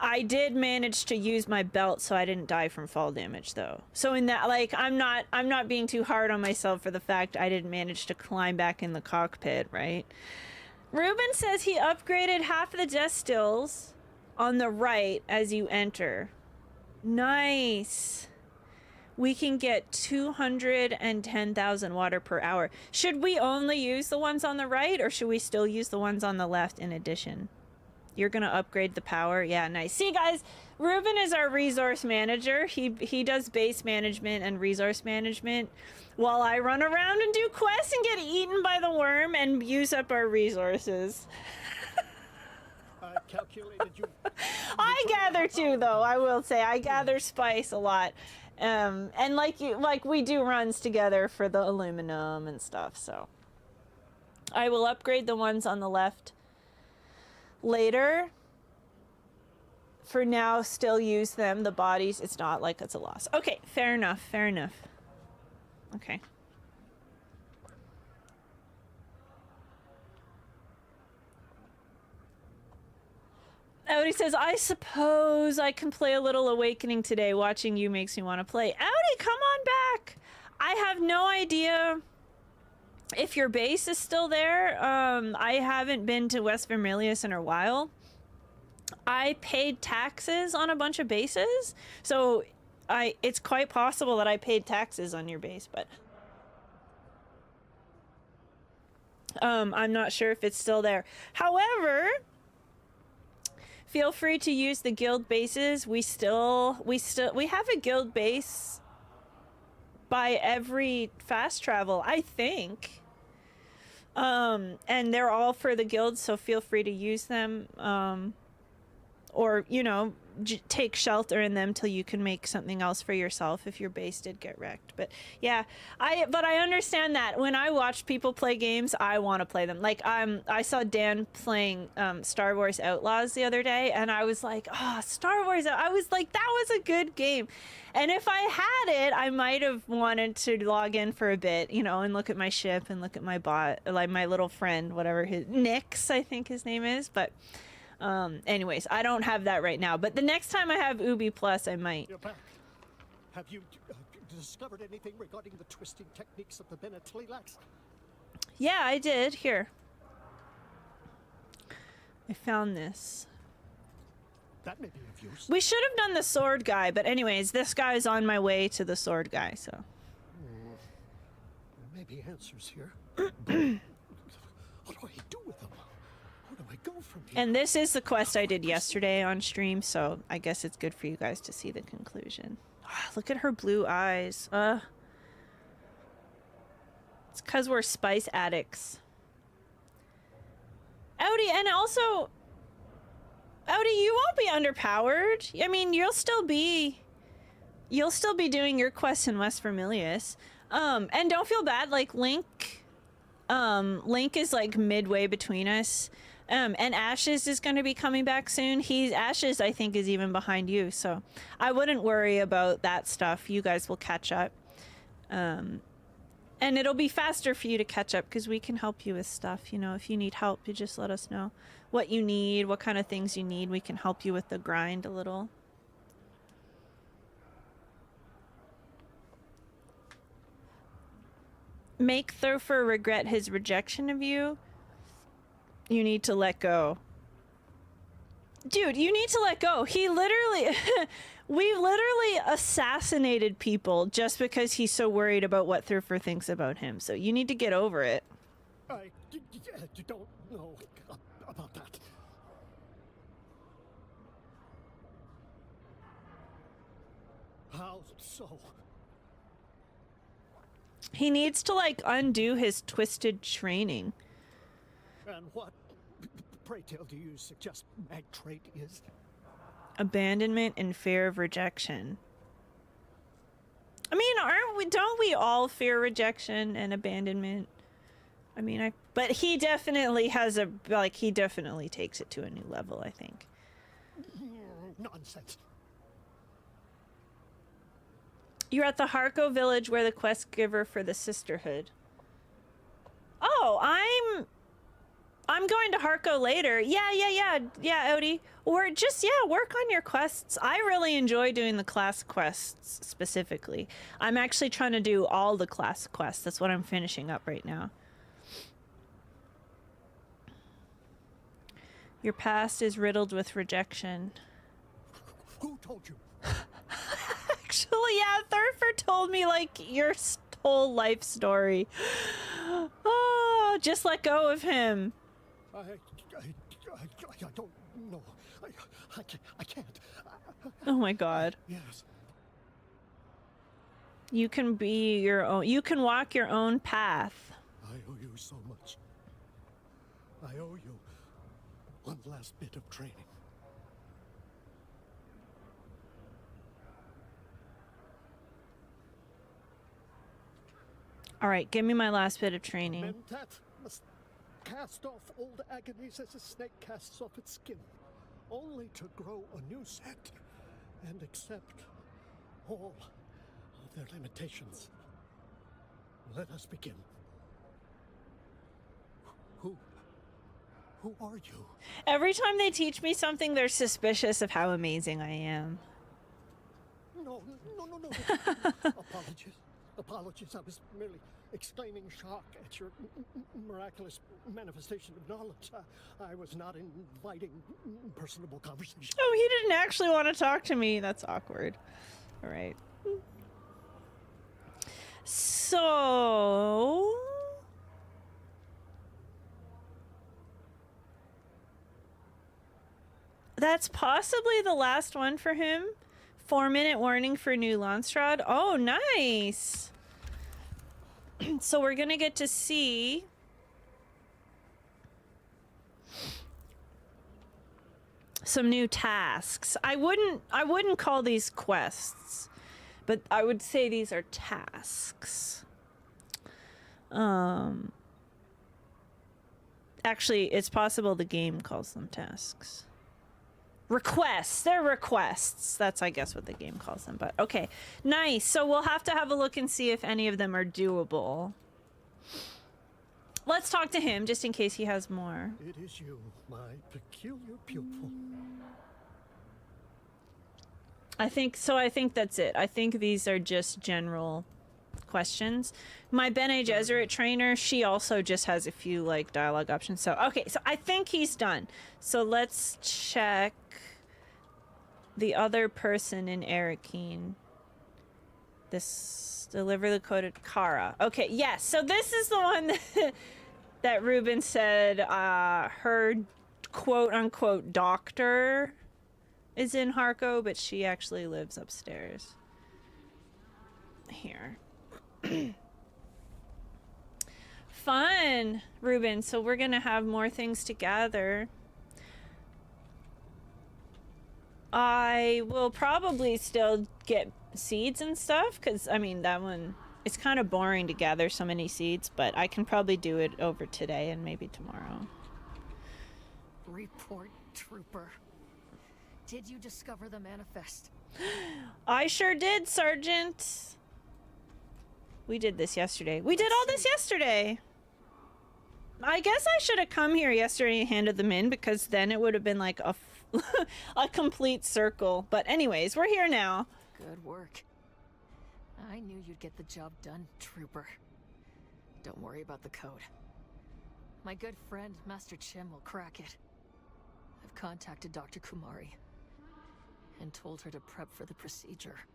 Speaker 1: I did manage to use my belt so I didn't die from fall damage though. So in that, like, I'm not being too hard on myself for the fact I didn't manage to climb back in the cockpit, right? Ruben says he upgraded half of the death stills on the right as you enter. Nice. We can get 210,000 water per hour. Should we only use the ones on the right, or should we still use the ones on the left in addition? You're gonna upgrade the power? Yeah, nice. See, guys, Ruben is our resource manager. He does base management and resource management while I run around and do quests and get eaten by the worm and use up our resources.
Speaker 3: I calculated you.
Speaker 1: I gather too, though. I will say I gather spice a lot, and like we do runs together for the aluminum and stuff. So I will upgrade the ones on the left later. For now, still use them. The bodies, it's not like it's a loss. Okay, fair enough. Fair enough. Okay. Audi says, I suppose I can play a little Awakening today. Watching you makes me want to play. Audi, come on back. I have no idea if your base is still there. I haven't been to West Vermilius in a while. I paid taxes on a bunch of bases, so it's quite possible that I paid taxes on your base, but I'm not sure if it's still there. However, feel free to use the guild bases. We have a guild base by every fast travel, I think. And they're all for the guild, so feel free to use them. Or, you know, take shelter in them till you can make something else for yourself if your base did get wrecked. But yeah, but I understand that when I watch people play games, I want to play them. Like I saw Dan playing Star Wars Outlaws the other day, and I was like, oh, Star Wars. I was like, that was a good game. And if I had it, I might have wanted to log in for a bit, you know, and look at my ship and look at my bot, like my little friend, whatever his Nyx, I think his name is. But anyways, I don't have that right now, but the next time I have Ubi Plus, I might.
Speaker 3: You're back. Have you discovered anything regarding the twisting techniques of the Bene Tleilax?
Speaker 1: Yeah, I did. Here. I found this.
Speaker 3: That may be of use.
Speaker 1: We should have done the sword guy, but anyways, this guy's on my way to the sword guy, so.
Speaker 3: There may be answers here. What do I do with them? Where do I go from here?
Speaker 1: And this is the quest I did yesterday on stream, so I guess it's good for you guys to see the conclusion. Ah, look at her blue eyes. It's because we're spice addicts. Audi, and also, Audi, you won't be underpowered. I mean, you'll still be doing your quests in West Vermilius. And don't feel bad, like Link is like midway between us. And Ashes is going to be coming back soon. Ashes, I think, is even behind you, so I wouldn't worry about that stuff. You guys will catch up. And it'll be faster for you to catch up because we can help you with stuff. You know, if you need help, you just let us know what you need, what kind of things you need. We can help you with the grind a little. Make Thurfer regret his rejection of you. You need to let go. Dude, you need to let go. He literally... we literally assassinated people just because he's so worried about what Thurfer thinks about him. So you need to get over it.
Speaker 3: I don't know about that. How so?
Speaker 1: He needs to, like, undo his twisted training.
Speaker 3: And what, pray tell, do you suggest mag trait is?
Speaker 1: Abandonment and fear of rejection. I mean, don't we all fear rejection and abandonment? I mean, but he definitely has he definitely takes it to a new level, I think.
Speaker 3: Nonsense.
Speaker 1: You're at the Harko village where the quest giver for the sisterhood. Oh, I'm going to Harko later. Yeah, Odie. Or just, work on your quests. I really enjoy doing the class quests specifically. I'm actually trying to do all the class quests. That's what I'm finishing up right now. Your past is riddled with rejection.
Speaker 3: Who told you?
Speaker 1: Actually, yeah, Thurfer told me, like, your whole life story. Oh, just let go of him.
Speaker 3: I don't know. I can't.
Speaker 1: Oh my god.
Speaker 3: Yes.
Speaker 1: You can be your own. You can walk your own path.
Speaker 3: I owe you so much. I owe you one last bit of training.
Speaker 1: All right, give me my last bit of training.
Speaker 3: Mentat must cast off old agonies as a snake casts off its skin, only to grow a new set and accept all of their limitations. Let us begin. Who are you?
Speaker 1: Every time they teach me something, they're suspicious of how amazing I am.
Speaker 3: No. Apologies. I was merely exclaiming shock at your miraculous manifestation of knowledge. I was not inviting personable conversation.
Speaker 1: Oh, he didn't actually want to talk to me. That's awkward. All right. So... that's possibly the last one for him. 4-minute warning for new Landstrad. Oh, nice. So we're gonna get to see some new tasks. I wouldn't call these quests, but I would say these are tasks. Actually, it's possible the game calls them tasks. Requests. They're requests. That's, I guess, what the game calls them. But okay, nice. So we'll have to have a look and see if any of them are doable. Let's talk to him just in case he has more.
Speaker 3: It is you, my peculiar pupil.
Speaker 1: I think that's it. I think these are just general questions. My Bene Gesserit trainer, she also just has a few like dialogue options. So okay, so I think he's done. So let's check the other person in Arakeen. This deliver the coded Kara. Okay, yes. So this is the one that Ruben said her quote unquote doctor is in Harco, but she actually lives upstairs. Here. Fun, Ruben. So we're gonna have more things to gather. I will probably still get seeds and stuff, because I mean that one, it's kind of boring to gather so many seeds, but I can probably do it over today and maybe tomorrow.
Speaker 4: Report, Trooper. Did you discover the manifest?
Speaker 1: I sure did, Sergeant. We did this yesterday. We did all this yesterday. I guess I should have come here yesterday and handed them in, because then it would have been like a complete circle. But anyways, we're here now.
Speaker 4: Good work. I knew you'd get the job done, Trooper. Don't worry about the code. My good friend, Master Chim, will crack it. I've contacted Dr. Kumari and told her to prep for the procedure.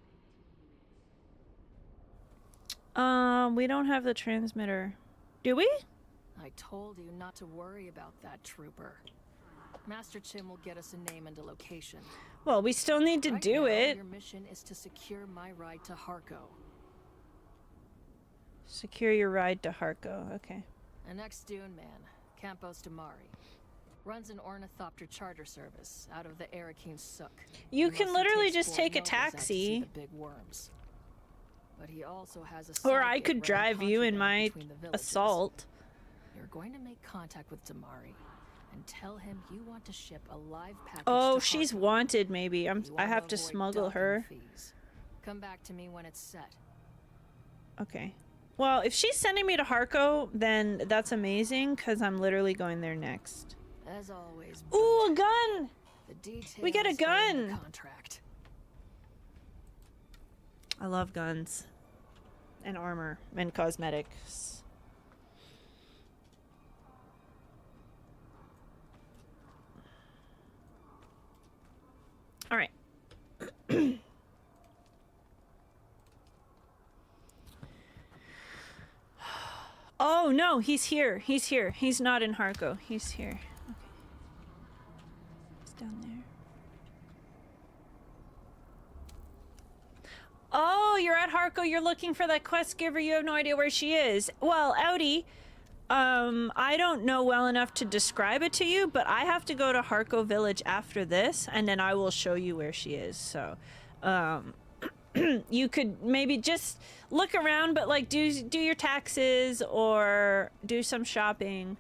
Speaker 1: We don't have the transmitter. Do we?
Speaker 4: I told you not to worry about that, Trooper. Master Chim will get us a name and a location.
Speaker 1: Well, we still need to do it.
Speaker 4: Your mission is to secure my ride to Harco.
Speaker 1: Secure your ride to Harco. Okay.
Speaker 4: An ex-Dune man, Campos Damari, runs an ornithopter charter service out of the Arakeen Sook.
Speaker 1: You can literally just take a taxi.
Speaker 4: The big worms. But he also has a
Speaker 1: or I could drive you in my assault.
Speaker 4: You're going to make contact with Damari and tell him you want to ship a live package.
Speaker 1: Oh,
Speaker 4: to
Speaker 1: she's
Speaker 4: Harco.
Speaker 1: wanted. Maybe I have to smuggle her.
Speaker 4: Fees. Come back to me when it's set.
Speaker 1: Okay. Well, if she's sending me to Harco, then that's amazing, because I'm literally going there next.
Speaker 4: As always.
Speaker 1: Ooh, a gun!
Speaker 4: The details
Speaker 1: We get a
Speaker 4: are in
Speaker 1: gun!
Speaker 4: the contract.
Speaker 1: I love guns. And armor. And cosmetics. All right. Oh no, he's here. He's here. He's not in Harko. He's here. Okay. He's down there. Oh, you're at Harko. You're looking for that quest giver. You have no idea where she is. Well, Audi, I don't know well enough to describe it to you, but I have to go to Harko Village after this, and then I will show you where she is. So, you could maybe just look around, but like do your taxes or do some shopping,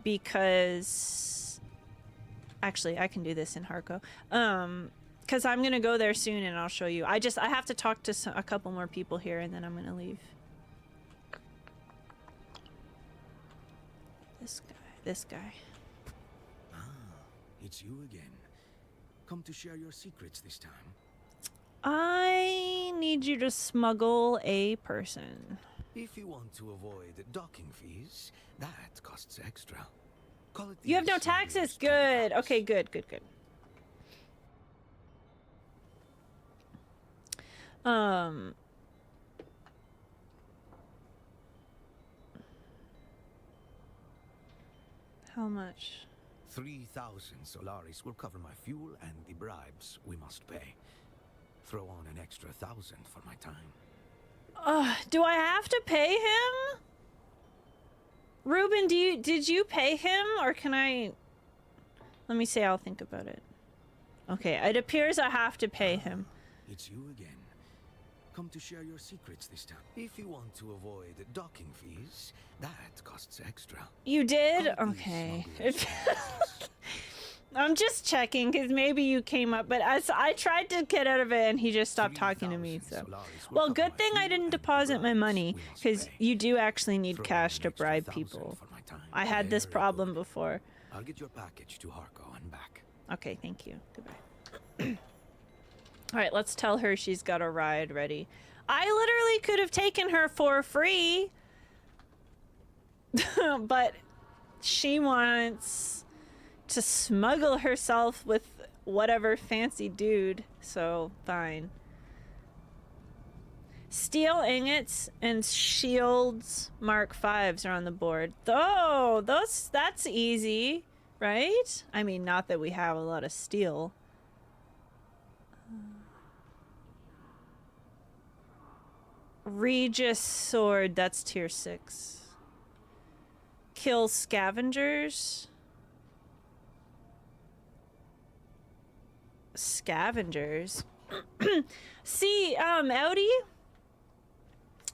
Speaker 1: because actually I can do this in Harko. Because I'm gonna go there soon and I'll show you. I have to talk to a couple more people here and then I'm gonna leave. This guy.
Speaker 5: Ah, it's you again. Come to share your secrets this time.
Speaker 1: I need you to smuggle a person.
Speaker 5: If you want to avoid docking fees, that costs extra. Call it
Speaker 1: You have no
Speaker 5: the
Speaker 1: taxes?
Speaker 5: smuggler's
Speaker 1: Good.
Speaker 5: toolbox.
Speaker 1: Okay, good. How much?
Speaker 5: 3,000 Solaris will cover my fuel and the bribes we must pay. Throw on an extra 1,000 for my time.
Speaker 1: Do I have to pay him? Ruben, did you pay him or can I? Let me see, I'll think about it. Okay, it appears I have to pay him.
Speaker 5: It's you again. Come to share your secrets this time. If you want to avoid docking fees, that costs extra.
Speaker 1: You did?
Speaker 5: Call it the
Speaker 1: Okay.
Speaker 5: smuggler's toolbox.
Speaker 1: I'm just checking because maybe you came up, but as I tried to get out of it and he just stopped talking to me.
Speaker 5: 3,000
Speaker 1: So,
Speaker 5: Solaris will
Speaker 1: well,
Speaker 5: cover
Speaker 1: good
Speaker 5: my
Speaker 1: thing I
Speaker 5: fuel
Speaker 1: didn't
Speaker 5: and the
Speaker 1: deposit my
Speaker 5: bribes
Speaker 1: money
Speaker 5: we must
Speaker 1: because
Speaker 5: pay.
Speaker 1: you do actually need
Speaker 5: Throw on
Speaker 1: cash
Speaker 5: an
Speaker 1: to
Speaker 5: extra
Speaker 1: bribe
Speaker 5: 1,000
Speaker 1: people.
Speaker 5: for my time.
Speaker 1: I had this
Speaker 5: Very
Speaker 1: problem
Speaker 5: good.
Speaker 1: before.
Speaker 5: I'll get your package to Harko and back.
Speaker 1: Okay, thank you. Goodbye. All right, let's tell her she's got a ride ready. I literally could have taken her for free, but she wants to smuggle herself with whatever fancy dude, so fine. Steel ingots and shields Mark 5s are on the board. Oh, that's easy, right? I mean, not that we have a lot of steel. Regis sword, that's tier 6. Kill scavengers. Scavengers. See, Audi?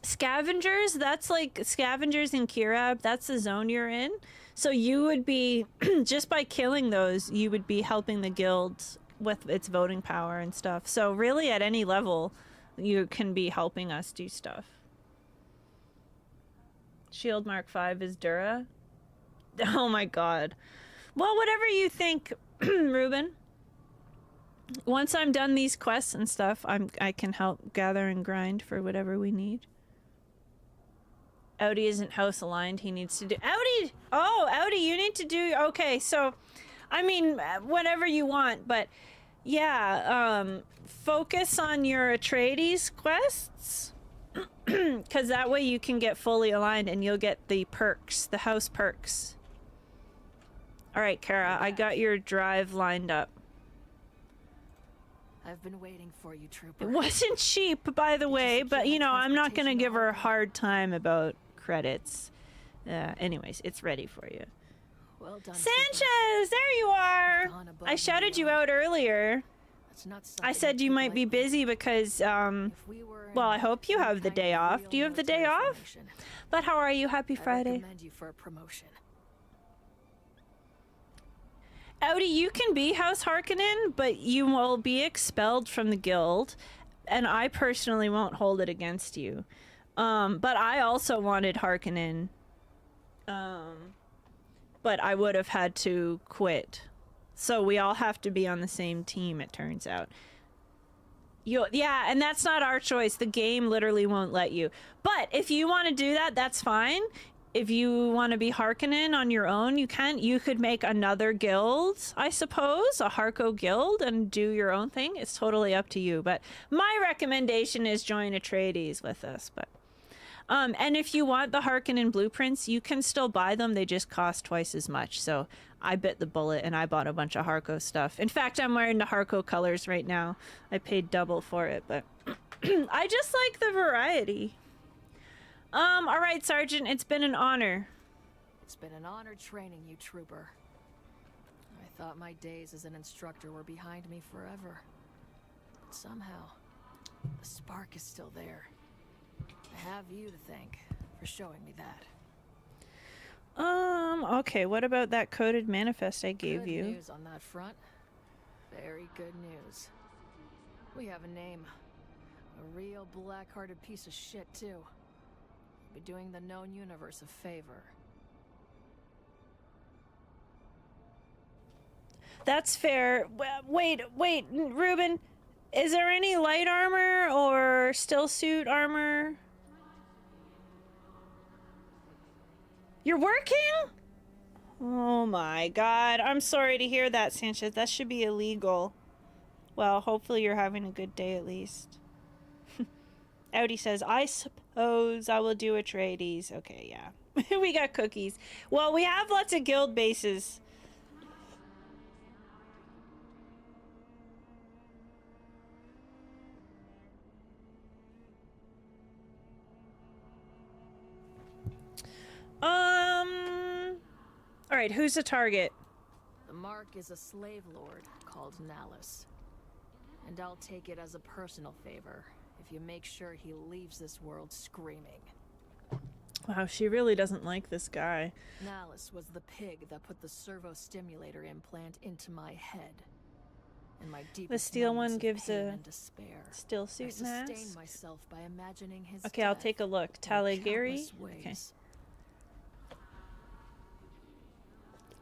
Speaker 1: Scavengers, that's like scavengers in Kirab, that's the zone you're in. So you would be, just by killing those, you would be helping the guild with its voting power and stuff. So really at any level, you can be helping us do stuff. Shield Mark 5 is Dura. Oh my god. Well, whatever you think, Ruben. Once I'm done these quests and stuff, I can help gather and grind for whatever we need. Audi isn't house aligned. He needs to do... Audi! Oh, Audi, you need to do... Okay, so... I mean, whatever you want, but... Yeah, focus on your Atreides quests. Because that way you can get fully aligned and you'll get the perks, the house perks. Alright, Kara, I got your drive lined up.
Speaker 4: I've been waiting for you, Trooper.
Speaker 1: It wasn't cheap, by the way, but you know, I'm not gonna give her a hard time about credits. Anyways, it's ready for you.
Speaker 4: Well done,
Speaker 1: Sanchez, there you are!
Speaker 4: Gone above
Speaker 1: I
Speaker 4: and
Speaker 1: shouted you
Speaker 4: beyond.
Speaker 1: out earlier.
Speaker 4: That's not
Speaker 1: I
Speaker 4: something
Speaker 1: said
Speaker 4: I
Speaker 1: you
Speaker 4: take
Speaker 1: might be
Speaker 4: lightly.
Speaker 1: busy because,
Speaker 4: If we were
Speaker 1: well,
Speaker 4: in
Speaker 1: I hope you
Speaker 4: any
Speaker 1: have the
Speaker 4: kind
Speaker 1: day
Speaker 4: of
Speaker 1: off.
Speaker 4: real
Speaker 1: Do you have the day
Speaker 4: military
Speaker 1: off?
Speaker 4: formation,
Speaker 1: But how are you? Happy
Speaker 4: I
Speaker 1: Friday.
Speaker 4: recommend you for a promotion.
Speaker 1: Audi, you can be House Harkonnen, but you will be expelled from the guild, and I personally won't hold it against you. But I also wanted Harkonnen, but I would have had to quit. So we all have to be on the same team, it turns out. Yeah, and that's not our choice. The game literally won't let you. But if you want to do that, that's fine. if you want to be Harkonnen on your own, you can. You could make another guild, I suppose, a Harko guild, and do your own thing. It's totally up to you. But my recommendation is join Atreides with us. But and if you want the Harkonnen blueprints, you can still buy them. They just cost twice as much. So I bit the bullet and I bought a bunch of Harko stuff. In fact, I'm wearing the Harko colors right now. I paid double for it, but I just like the variety. All right, Sergeant, it's been an honor.
Speaker 4: It's been an honor training you, Trooper. I thought my days as an instructor were behind me forever. But somehow, the spark is still there. I have you to thank for showing me that.
Speaker 1: Okay, what about that coded manifest I gave you?
Speaker 4: Good news on that front. Very good news. We have a name. A real black-hearted piece of shit, too. Be doing the known universe a favor.
Speaker 1: That's fair. Wait, Ruben. Is there any light armor or still suit armor? You're working? Oh my god. I'm sorry to hear that, Sanchez. That should be illegal. Well, hopefully you're having a good day at least. Audi says, I suppose I will do Atreides. Okay, yeah. We got cookies. Well, we have lots of guild bases. All right, who's the target?
Speaker 4: The mark is a slave lord called Nallus. And I'll take it as a personal favor if you make sure he leaves this world screaming.
Speaker 1: Wow, she really doesn't like this guy.
Speaker 4: Nallus was the pig that put the servo stimulator implant into my head. And my
Speaker 1: The steel one gives a still
Speaker 4: I
Speaker 1: suit mask.
Speaker 4: sustain myself by imagining his
Speaker 1: Okay, I'll
Speaker 4: death
Speaker 1: take a look.
Speaker 4: in
Speaker 1: Taligiri.
Speaker 4: countless ways.
Speaker 1: Okay.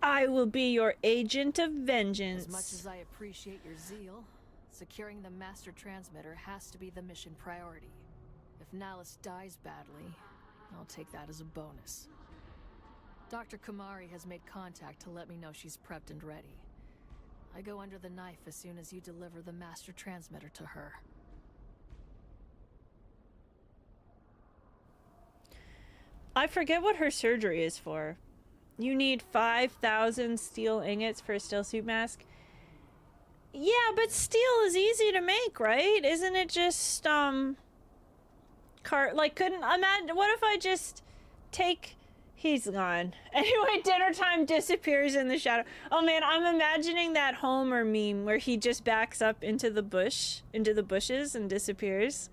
Speaker 1: I will be your agent of vengeance.
Speaker 4: As much as I appreciate your zeal, securing the master transmitter has to be the mission priority. If Nallus dies badly, I'll take that as a bonus. Dr. Kumari has made contact to let me know she's prepped and ready. I go under the knife as soon as you deliver the master transmitter to her.
Speaker 1: I forget what her surgery is for. You need 5,000 steel ingots for a steel suit mask. Yeah, but steel is easy to make, right? Isn't it just couldn't imagine, what if I just take, he's gone. Anyway, dinner time disappears in the shadow. Oh man, I'm imagining that Homer meme where he just backs up into the bushes and disappears.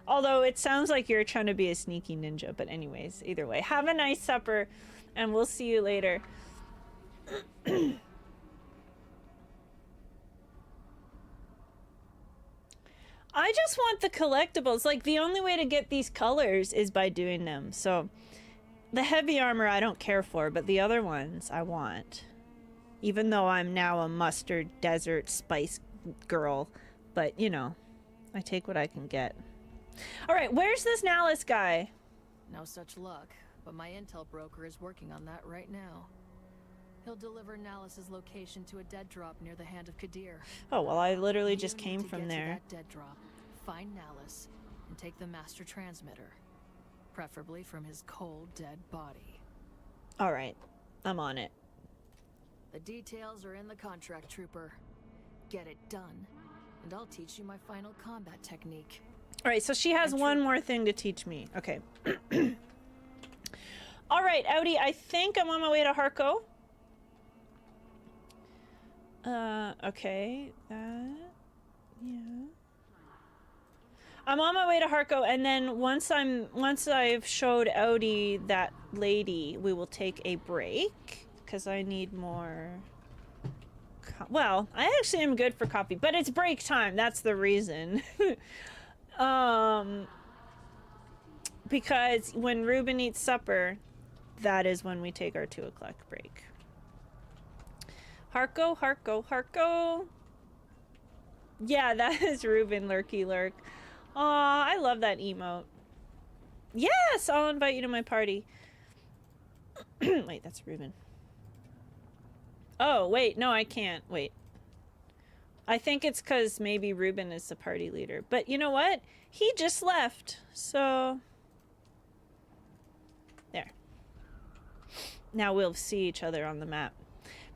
Speaker 1: Although it sounds like you're trying to be a sneaky ninja, but anyways, either way, have a nice supper and we'll see you later. I just want the collectibles. Like, the only way to get these colors is by doing them. So the heavy armor I don't care for, but the other ones I want. Even though I'm now a mustard desert spice girl. But, you know, I take what I can get. All right, where's this Nallus guy?
Speaker 4: No such luck, but my intel broker is working on that right now. He'll deliver Nallus's location to a dead drop near the Hand of Kadir.
Speaker 1: Oh, well, I literally
Speaker 4: You
Speaker 1: just
Speaker 4: need
Speaker 1: came
Speaker 4: to
Speaker 1: from
Speaker 4: get to
Speaker 1: there.
Speaker 4: that dead drop, find Nallus, and take the master transmitter, preferably from his cold, dead body.
Speaker 1: All right, I'm on it.
Speaker 4: The details are in the contract, Trooper. Get it done, and I'll teach you my final combat technique.
Speaker 1: All right, so she has one more thing to teach me. Okay. All right, Audi, I think I'm on my way to Harko. Okay, that, yeah. I'm on my way to Harko, and then once I've showed Audi that lady, we will take a break, because I need more. Well, I actually am good for coffee, but it's break time. That's the reason. Because when Ruben eats supper, that is when we take our 2 o'clock break. Harko, Harko, Harko. Yeah, that is Ruben Lurky Lurk. Aw, I love that emote. Yes, I'll invite you to my party. Wait, that's Ruben. Oh, wait, no, I can't. Wait. I think it's because maybe Ruben is the party leader. But you know what? He just left, so... There. Now we'll see each other on the map.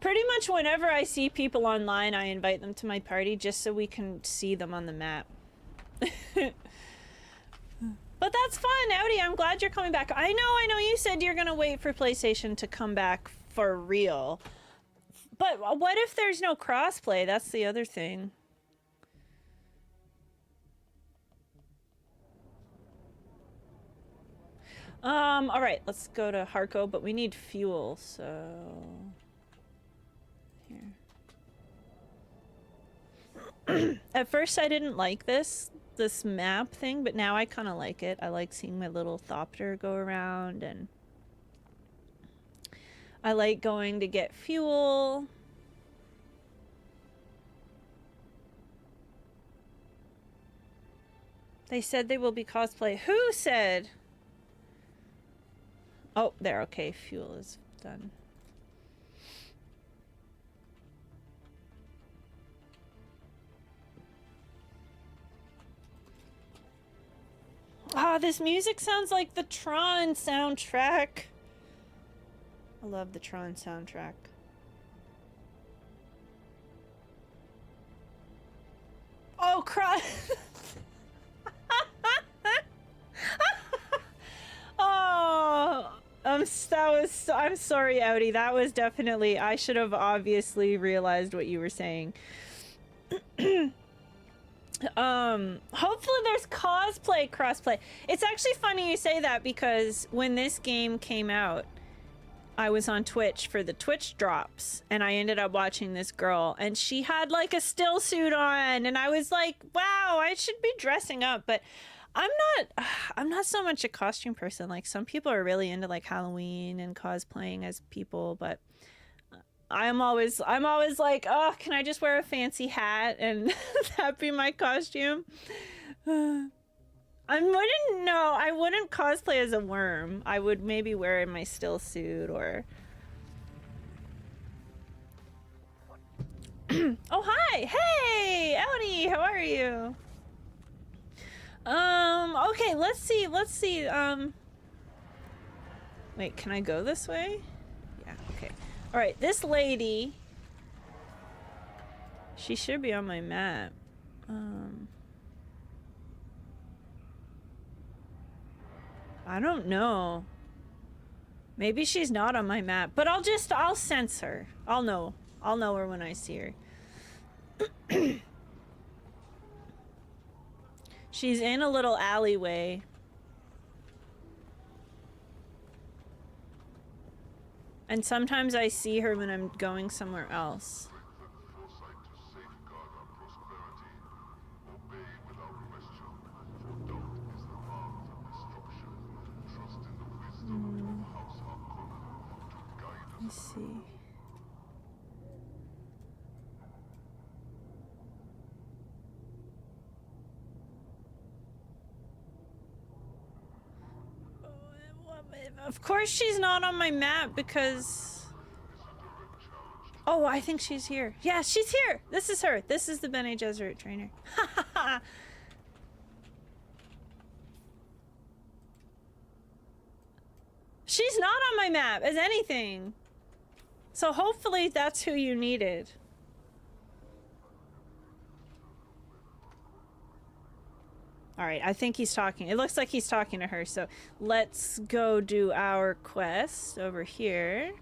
Speaker 1: Pretty much whenever I see people online, I invite them to my party just so we can see them on the map. But that's fun, Audi. I'm glad you're coming back. I know you said you're gonna wait for PlayStation to come back for real. But what if there's no crossplay? That's the other thing. All right, let's go to Harko, but we need fuel, so... Here. At first I didn't like this map thing, but now I kind of like it. I like seeing my little thopter go around, and I like going to get fuel. They said they will be cosplay. Who said? Oh, there. Okay, fuel is done. Ah, this music sounds like the Tron soundtrack. I love the Tron soundtrack. Oh, cry. Oh, I'm sorry, Audi. That was definitely, I should have obviously realized what you were saying. Hopefully there's crossplay. It's actually funny you say that, because when this game came out, I was on Twitch for the Twitch drops, and I ended up watching this girl, and she had like a still suit on, and I was like, wow, I should be dressing up, but I'm not so much a costume person. Like, some people are really into like Halloween and cosplaying as people, but I'm always like, oh, can I just wear a fancy hat and that be my costume? I wouldn't cosplay as a worm. I would maybe wear my still suit or... Oh, hi! Hey! Audi, how are you? Okay, let's see, wait, can I go this way? Yeah, okay. Alright, this lady... She should be on my map. I don't know. Maybe she's not on my map, but I'll sense her. I'll know her when I see her. She's in a little alleyway. And sometimes I see her when I'm going somewhere else. Let's see. Of course she's not on my map because... Oh, I think she's here. Yeah, she's here! This is her. This is the Bene Gesserit trainer. She's not on my map as anything. So hopefully that's who you needed. Alright, I think he's talking. It looks like he's talking to her, so let's go do our quest over here.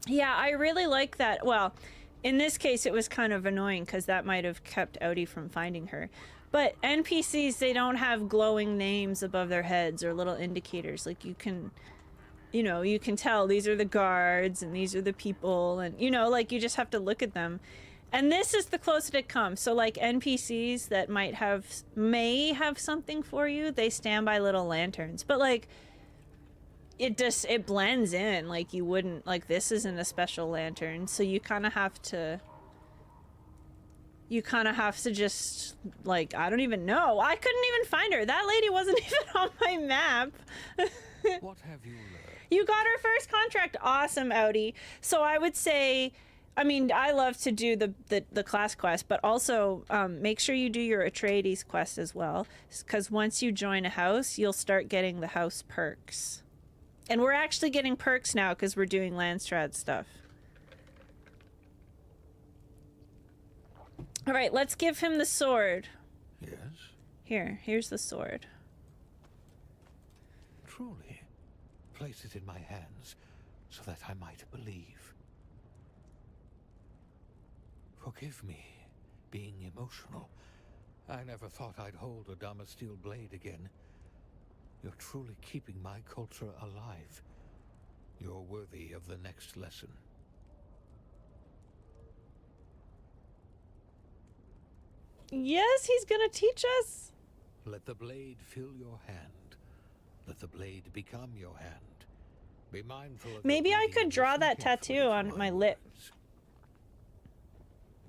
Speaker 1: Yeah, I really like that. Well, in this case it was kind of annoying because that might have kept Audi from finding her. But NPCs, they don't have glowing names above their heads or little indicators. Like, you can, you know, you can tell these are the guards and these are the people, and, you know, like, you just have to look at them. And this is the closest it comes. So, like, NPCs that may have something for you, they stand by little lanterns. But, like, it blends in. Like, you wouldn't, like, this isn't a special lantern. So you kind of have to... you kind of have to just, like, I don't even know. I couldn't even find her. That lady wasn't even on my map.
Speaker 5: What have you learned?
Speaker 1: You got our first contract. Awesome, Audi. So I would say, I mean, I love to do the class quest, but also make sure you do your Atreides quest as well, because once you join a house, you'll start getting the house perks. And we're actually getting perks now because we're doing Landstrad stuff. All right, let's give him the sword.
Speaker 5: Yes?
Speaker 1: Here's the sword.
Speaker 5: Truly. Place it in my hands so that I might believe. Forgive me, being emotional. I never thought I'd hold a Damasteel blade again. You're truly keeping my culture alive. You're worthy of the next lesson.
Speaker 1: Yes, he's gonna teach us.
Speaker 5: Let the blade fill your hand. Let the blade become your hand. Be mindful of
Speaker 1: Maybe I
Speaker 5: the
Speaker 1: could draw
Speaker 5: listen
Speaker 1: that
Speaker 5: carefully
Speaker 1: tattoo
Speaker 5: to
Speaker 1: on my lip.
Speaker 5: words.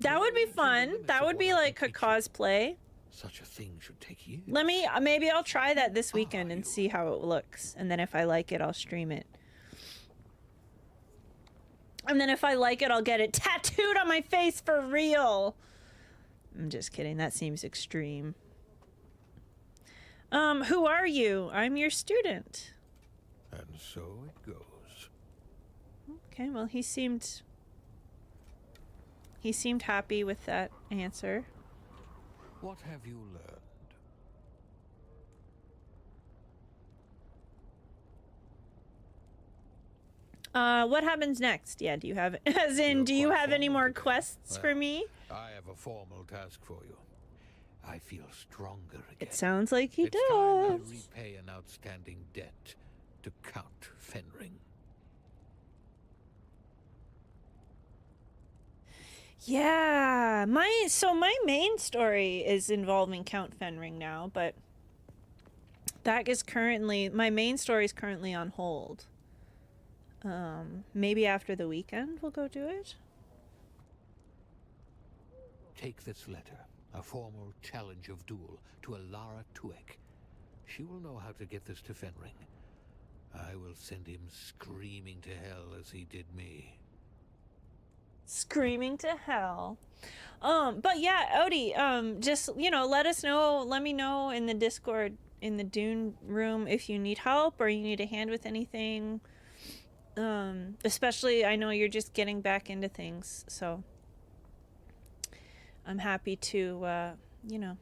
Speaker 1: That would be fun. That would be like a cosplay.
Speaker 5: Such a thing should take years.
Speaker 1: Let me, maybe I'll try that this weekend and see how it looks. And then if I like it, I'll stream it. And then if I like it, I'll get it tattooed on my face for real. I'm just kidding. That seems extreme. Who are you? I'm your student.
Speaker 5: And so it goes.
Speaker 1: Okay, well, he seemed happy with that answer.
Speaker 5: What have you learned?
Speaker 1: What happens next? Yeah, do you have, as in, do you have any more quests for me?
Speaker 5: I have a formal task for you. I feel stronger again.
Speaker 1: It sounds like he
Speaker 5: It's time I
Speaker 1: does.
Speaker 5: repay an outstanding debt to Count Fenring.
Speaker 1: Yeah, my main story is involving Count Fenring now, but that is currently, my main story is currently on hold. Maybe after the weekend we'll go do it.
Speaker 5: Take this letter, a formal challenge of duel to Alara Tuek. She will know how to get this to Fenring. I will send him screaming to hell as he did me.
Speaker 1: Screaming to hell. But yeah, Odie, just, you know, let me know in the Discord, in the Dune room, if you need help or you need a hand with anything. Especially, I know you're just getting back into things, so I'm happy to, you know,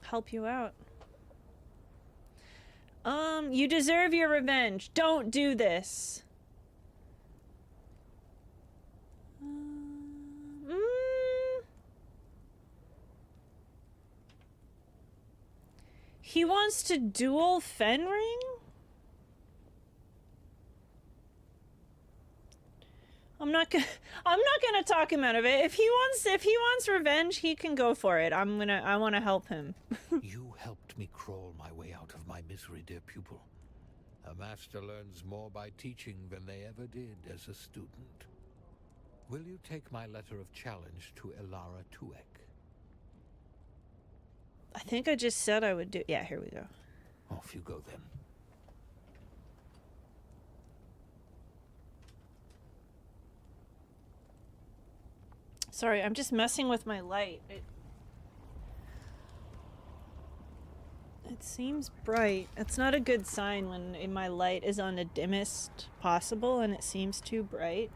Speaker 1: help you out. You deserve your revenge. Don't do this. He wants to duel Fenring? I'm not gonna talk him out of it. If he wants revenge, he can go for it. I want to help him.
Speaker 5: You helped me crawl my way out of my misery, dear pupil. A master learns more by teaching than they ever did as a student. Will you take my letter of challenge to Alara Tuek?
Speaker 1: I think I just said I would do. Yeah, here we go.
Speaker 5: Off you go then.
Speaker 1: Sorry, I'm just messing with my light. It seems bright. It's not a good sign when my light is on the dimmest possible and it seems too bright.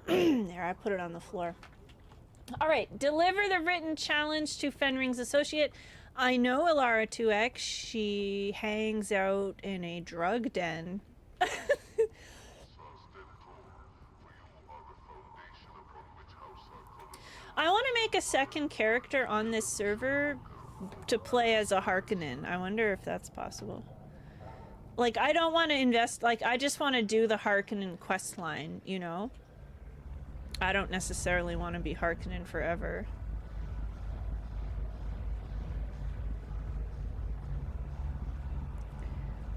Speaker 1: There, I put it on the floor. All right, deliver the written challenge to Fenring's associate. I know Alara Tuek. She hangs out in a drug den. I want to make a second character on this server to play as a Harkonnen. I wonder if that's possible. Like, I don't want to invest, like, I just want to do the Harkonnen quest line, you know? I don't necessarily want to be Harkonnen forever.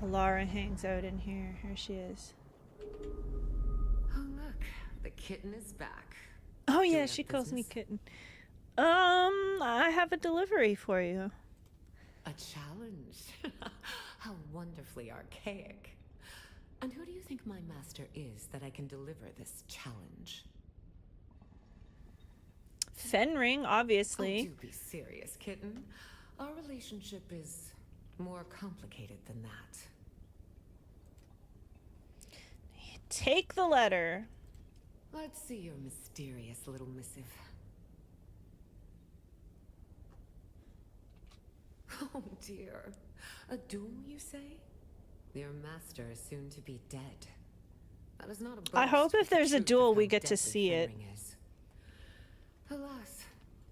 Speaker 1: Alara hangs out in here. Here she is.
Speaker 4: Oh, look.
Speaker 6: the kitten is back.
Speaker 1: Oh
Speaker 6: Do we
Speaker 1: yeah,
Speaker 6: have
Speaker 1: she calls me
Speaker 6: business?
Speaker 1: kitten. I have a delivery for you.
Speaker 6: A challenge? How wonderfully archaic. And who do you think my master is that I can deliver this challenge?
Speaker 1: Fenring,
Speaker 6: Oh,
Speaker 1: obviously.
Speaker 6: do be serious, kitten. Our relationship is more complicated than that.
Speaker 1: Take the letter.
Speaker 6: Let's see your mysterious little missive. Oh dear. A duel, you say? Your master is soon to be dead. That is not a boast,
Speaker 1: I hope
Speaker 6: but
Speaker 1: if
Speaker 6: the
Speaker 1: there's a
Speaker 6: truth
Speaker 1: duel,
Speaker 6: of
Speaker 1: we
Speaker 6: how
Speaker 1: get to
Speaker 6: deadly
Speaker 1: see it.
Speaker 6: Fenring is. Alas,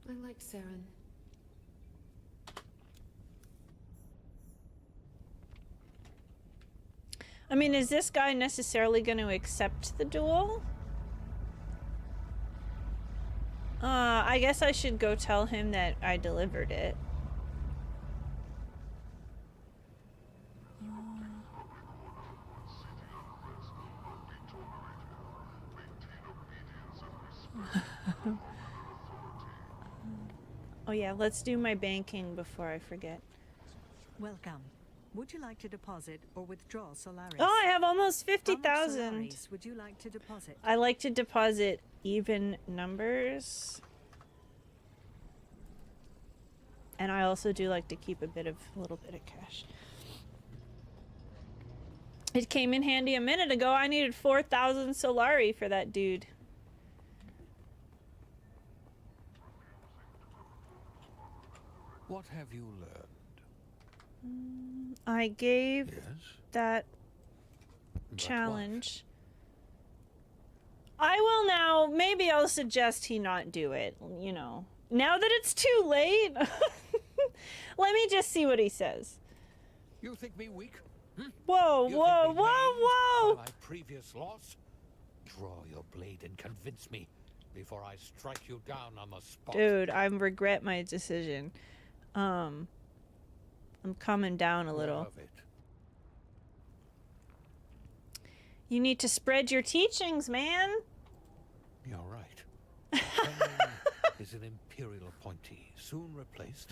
Speaker 6: I liked Saren.
Speaker 1: I mean, is this guy necessarily going to accept the duel? I guess I should go tell him that I delivered it. Oh yeah, let's do my banking before I forget.
Speaker 7: Welcome. Would you like to deposit or withdraw Solaris?
Speaker 1: Oh, I have almost
Speaker 7: How much
Speaker 1: 50,000.
Speaker 7: Solaris would you like to deposit?
Speaker 1: I like to deposit even numbers. And I also do like to keep a little bit of cash. It came in handy a minute ago. I needed 4,000 Solari for that dude.
Speaker 5: What have you learned?
Speaker 1: I gave
Speaker 5: Yes?
Speaker 1: that
Speaker 5: But
Speaker 1: challenge. I will now, maybe I'll suggest he not do it, you know. Now that it's too late, let me just see what he says.
Speaker 5: what? You think me weak? Hmm?
Speaker 1: Whoa,
Speaker 5: You
Speaker 1: whoa,
Speaker 5: think me
Speaker 1: whoa,
Speaker 5: maimed
Speaker 1: whoa!
Speaker 5: by my previous loss? Draw your blade and convince me before I strike you down on the spot.
Speaker 1: Dude, I regret my decision. I'm coming down a
Speaker 5: More
Speaker 1: little.
Speaker 5: of it.
Speaker 1: You need to spread your teachings, man.
Speaker 5: You're right. Fenring is an imperial appointee, soon replaced.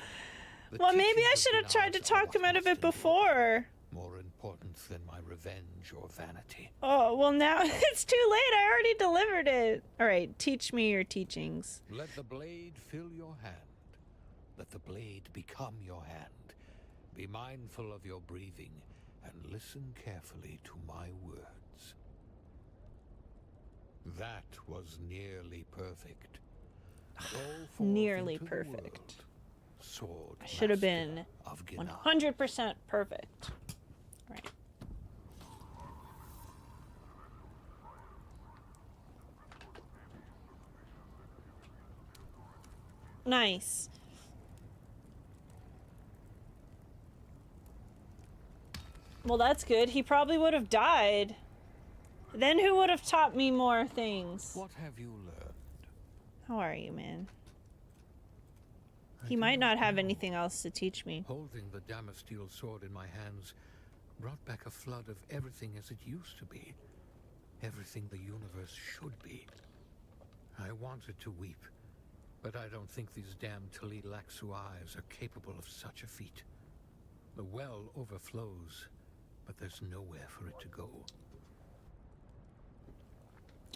Speaker 5: The
Speaker 1: Well, maybe
Speaker 5: teachings
Speaker 1: I
Speaker 5: of
Speaker 1: should have tried to
Speaker 5: Dinars are
Speaker 1: talk
Speaker 5: what
Speaker 1: him out of
Speaker 5: must
Speaker 1: it
Speaker 5: endure.
Speaker 1: before.
Speaker 5: More important than my revenge or vanity.
Speaker 1: Oh, well now it's too late. I already delivered it. All right, teach me your teachings.
Speaker 5: Let the blade fill your hand. Let the blade become your hand. Be mindful of your breathing and listen carefully to my words. That was nearly perfect. Go forth
Speaker 1: Nearly
Speaker 5: into the
Speaker 1: perfect.
Speaker 5: world, sword
Speaker 1: I should have
Speaker 5: master
Speaker 1: been
Speaker 5: of Gina.
Speaker 1: 100% perfect. Right. Nice. Well, that's good. He probably would have died. Then who would have taught me more things?
Speaker 5: What have you learned?
Speaker 1: How are you, man?
Speaker 5: I
Speaker 1: He
Speaker 5: do
Speaker 1: might not have
Speaker 5: know.
Speaker 1: anything else to teach me.
Speaker 5: Holding the Damasteel sword in my hands brought back a flood of everything as it used to be. Everything the universe should be. I wanted to weep, but I don't think these damn Tali-Laxu eyes are capable of such a feat. The well overflows, but there's nowhere for it to go.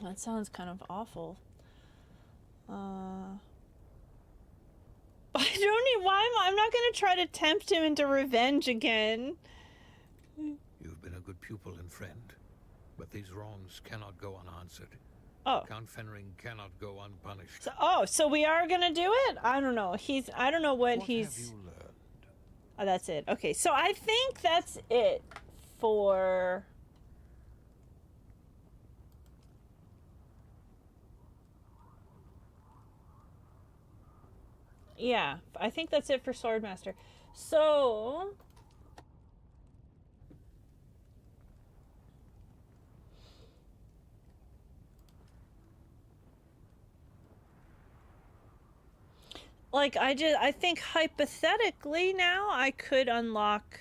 Speaker 1: That sounds kind of awful. I don't need. I'm not gonna try to tempt him into revenge again.
Speaker 5: You've been a good pupil and friend, but these wrongs cannot go unanswered.
Speaker 1: Oh.
Speaker 5: Count Fenring cannot go unpunished.
Speaker 1: So we are gonna do it? I don't know. I don't know what
Speaker 5: What
Speaker 1: he's.
Speaker 5: have you learned?
Speaker 1: Oh, that's it. Okay, so I think that's it for. Yeah, I think that's it for Swordmaster. So. Like, I think hypothetically now I could unlock.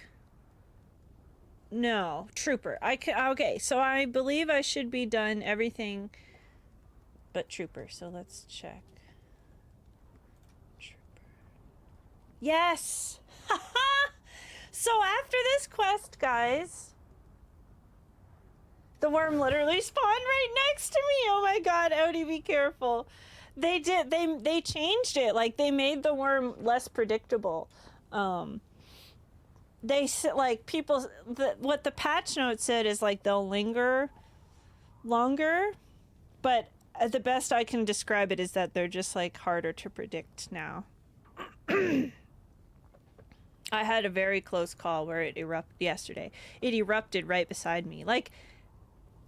Speaker 1: No, Trooper. Okay, so I believe I should be done everything but Trooper. So let's check. Trooper. Yes! So after this quest, guys, the worm literally spawned right next to me. Oh my god, Odie, be careful. They changed it. Like, they made the worm less predictable. They said, like, people, what the patch note said is, like, they'll linger longer, but the best I can describe it is that they're just, like, harder to predict now. I had a very close call where it erupted yesterday. It erupted right beside me. Like,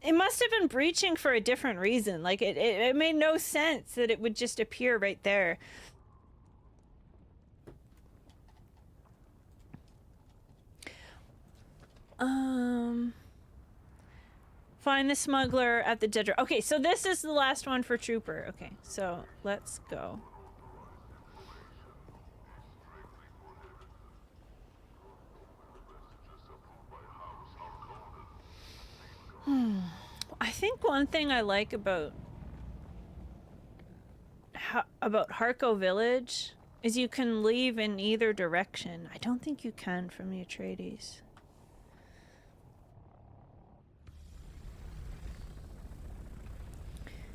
Speaker 1: it must have been breaching for a different reason. Like, it made no sense that it would just appear right there. Find the smuggler at the dead. Okay, so this is the last one for Trooper. Okay, so let's go. I think one thing I like about Harko Village is you can leave in either direction. I don't think you can from the Atreides.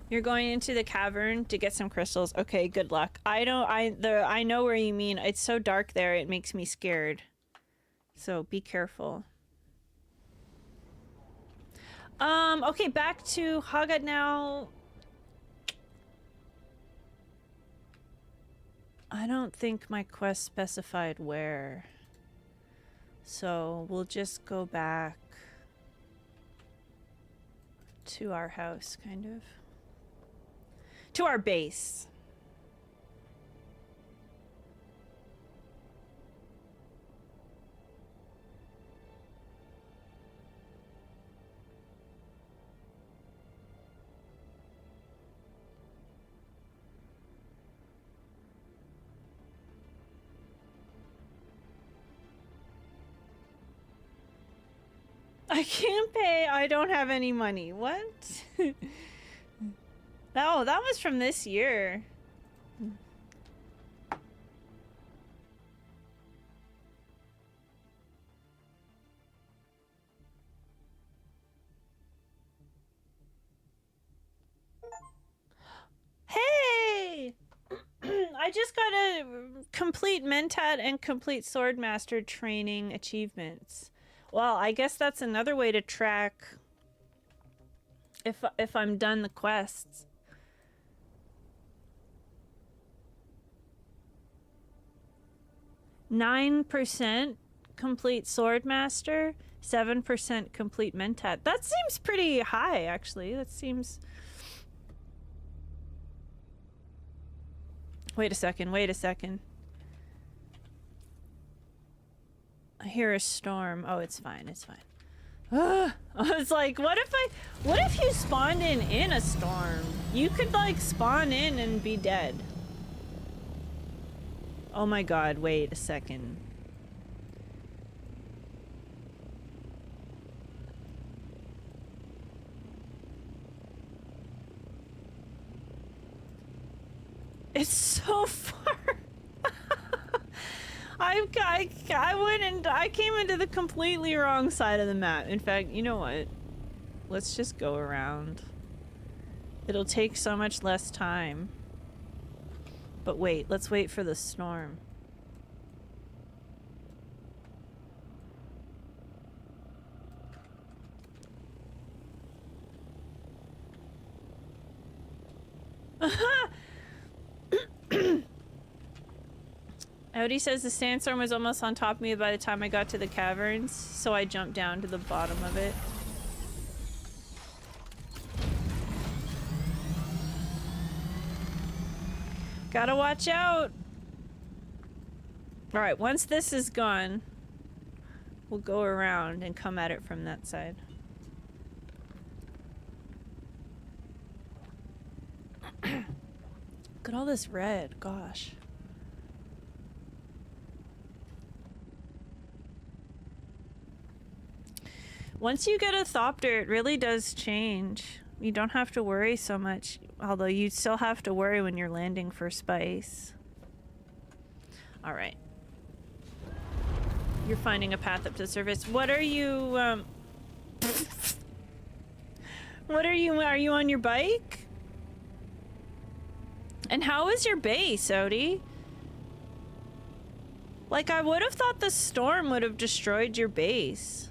Speaker 1: You're going into the cavern to get some crystals. Okay, good luck. I know where you mean. It's so dark there, it makes me scared. So be careful. Okay, back to Haga now. I don't think my quest specified where. So we'll just go back to our house, kind of. To our base. I can't pay. I don't have any money. What? Oh, that was from this year. Hey! I just got a complete Mentat and complete Swordmaster training achievements. Well, I guess that's another way to track if I'm done the quests. 9% complete Swordmaster, 7% complete Mentat. That seems pretty high, actually. That seems... Wait a second, wait a second. I hear a storm. Oh, it's fine, it's fine. I was like, what if you spawned in a storm? You could, like, spawn in and be dead. Oh my god, wait a second. It's so far. I came into the completely wrong side of the map. In fact, you know what? Let's just go around. It'll take so much less time. But wait, let's wait for the storm. Odie says the sandstorm was almost on top of me by the time I got to the caverns, so I jumped down to the bottom of it. Gotta watch out! Alright, once this is gone, we'll go around and come at it from that side. Look at all this red, gosh. Once you get a Thopter, it really does change. You don't have to worry so much, although you still have to worry when you're landing for spice. All right. You're finding a path up to the surface. What are you, what are you on your bike? And how is your base, Odie? Like, I would have thought the storm would have destroyed your base.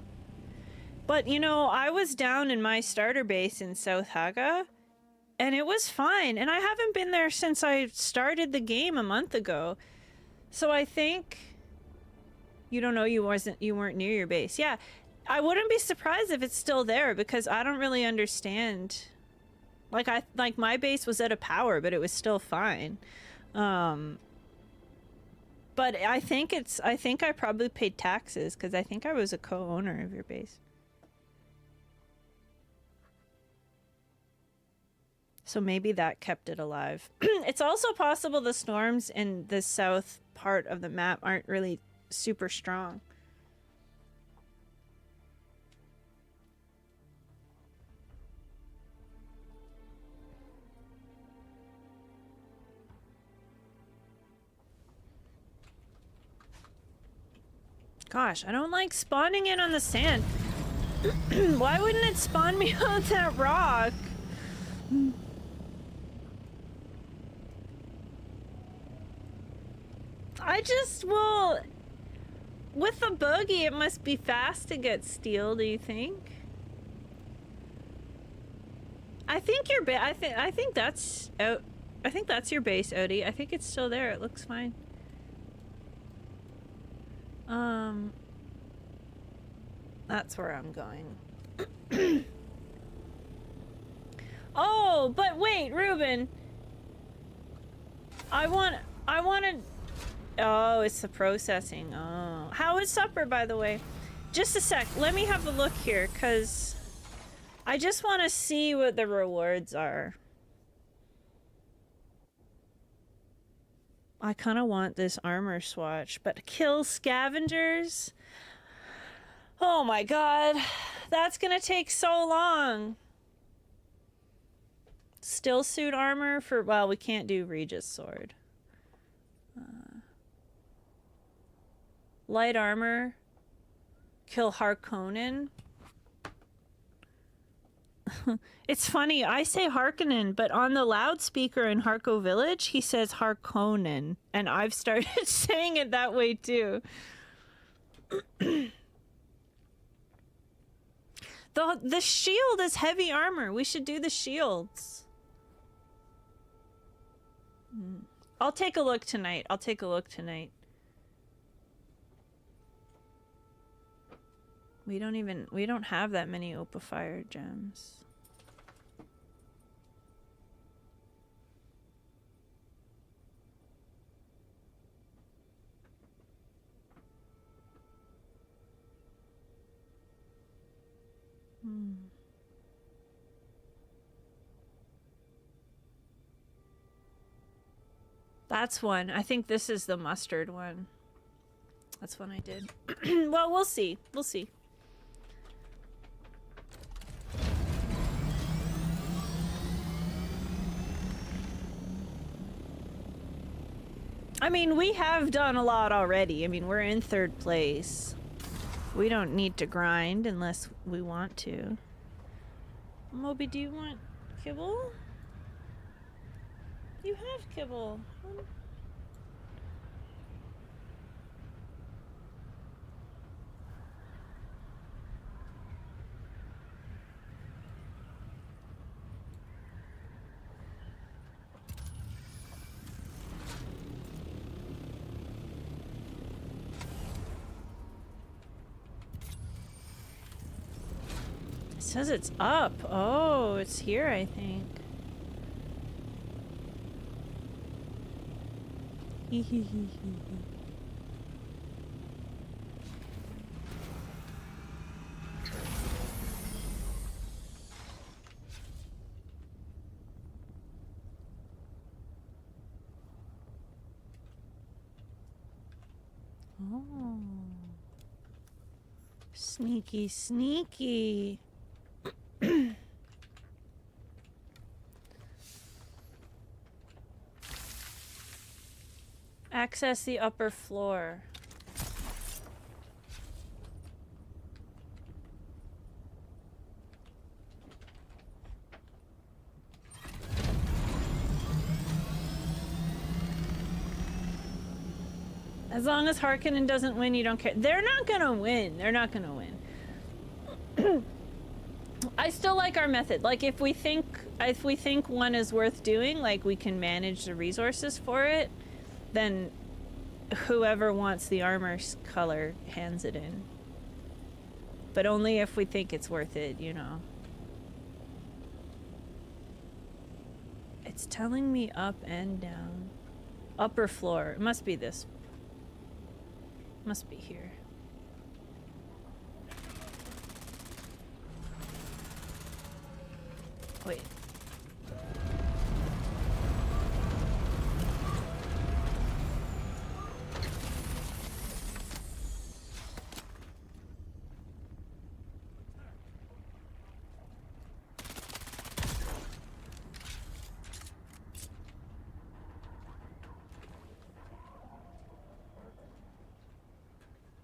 Speaker 1: But, you know, I was down in my starter base in South Haga, and it was fine. And I haven't been there since I started the game a month ago. So I think... You don't know, you weren't near your base. Yeah, I wouldn't be surprised if it's still there because I don't really understand. Like my base was at a power, but it was still fine. But I think I probably paid taxes because I think I was a co-owner of your base. So maybe that kept it alive. It's also possible the storms in the south part of the map aren't really super strong. Gosh, I don't like spawning in on the sand. Why wouldn't it spawn me on that rock? I just will... With the buggy, it must be fast to get steel, do you think? I think your I think that's out. I think that's your base, Odie. I think it's still there. It looks fine. That's where I'm going. Oh, but wait, Ruben. I want to... Oh, it's the processing. Oh. How is supper, by the way? Just a sec. Let me have a look here, because I just want to see what the rewards are. I kind of want this armor swatch, but kill scavengers? Oh my god. That's gonna take so long. Still suit armor for... Well, we can't do Regis sword. Light armor. Kill Harkonnen. It's funny, I say Harkonnen, but on the loudspeaker in Harko Village, he says Harkonnen. And I've started saying it that way too. The shield is heavy armor. We should do the shields. I'll take a look tonight. I'll take a look tonight. We don't have that many Opifire gems. That's one. I think this is the mustard one. That's one I did. Well, we'll see. We'll see. I mean, we have done a lot already. I mean, we're in 3rd place. We don't need to grind unless we want to. Moby, do you want kibble? You have kibble. It says it's up. Oh, it's here, I think. Oh. Sneaky, sneaky. Access the upper floor. As long as Harkonnen doesn't win, you don't care. They're not gonna win. They're not gonna win. I still like our method. Like if we think one is worth doing, like we can manage the resources for it, then whoever wants the armor color hands it in. But only if we think it's worth it, you know. It's telling me up and down. Upper floor. It must be this. Must be here. Wait.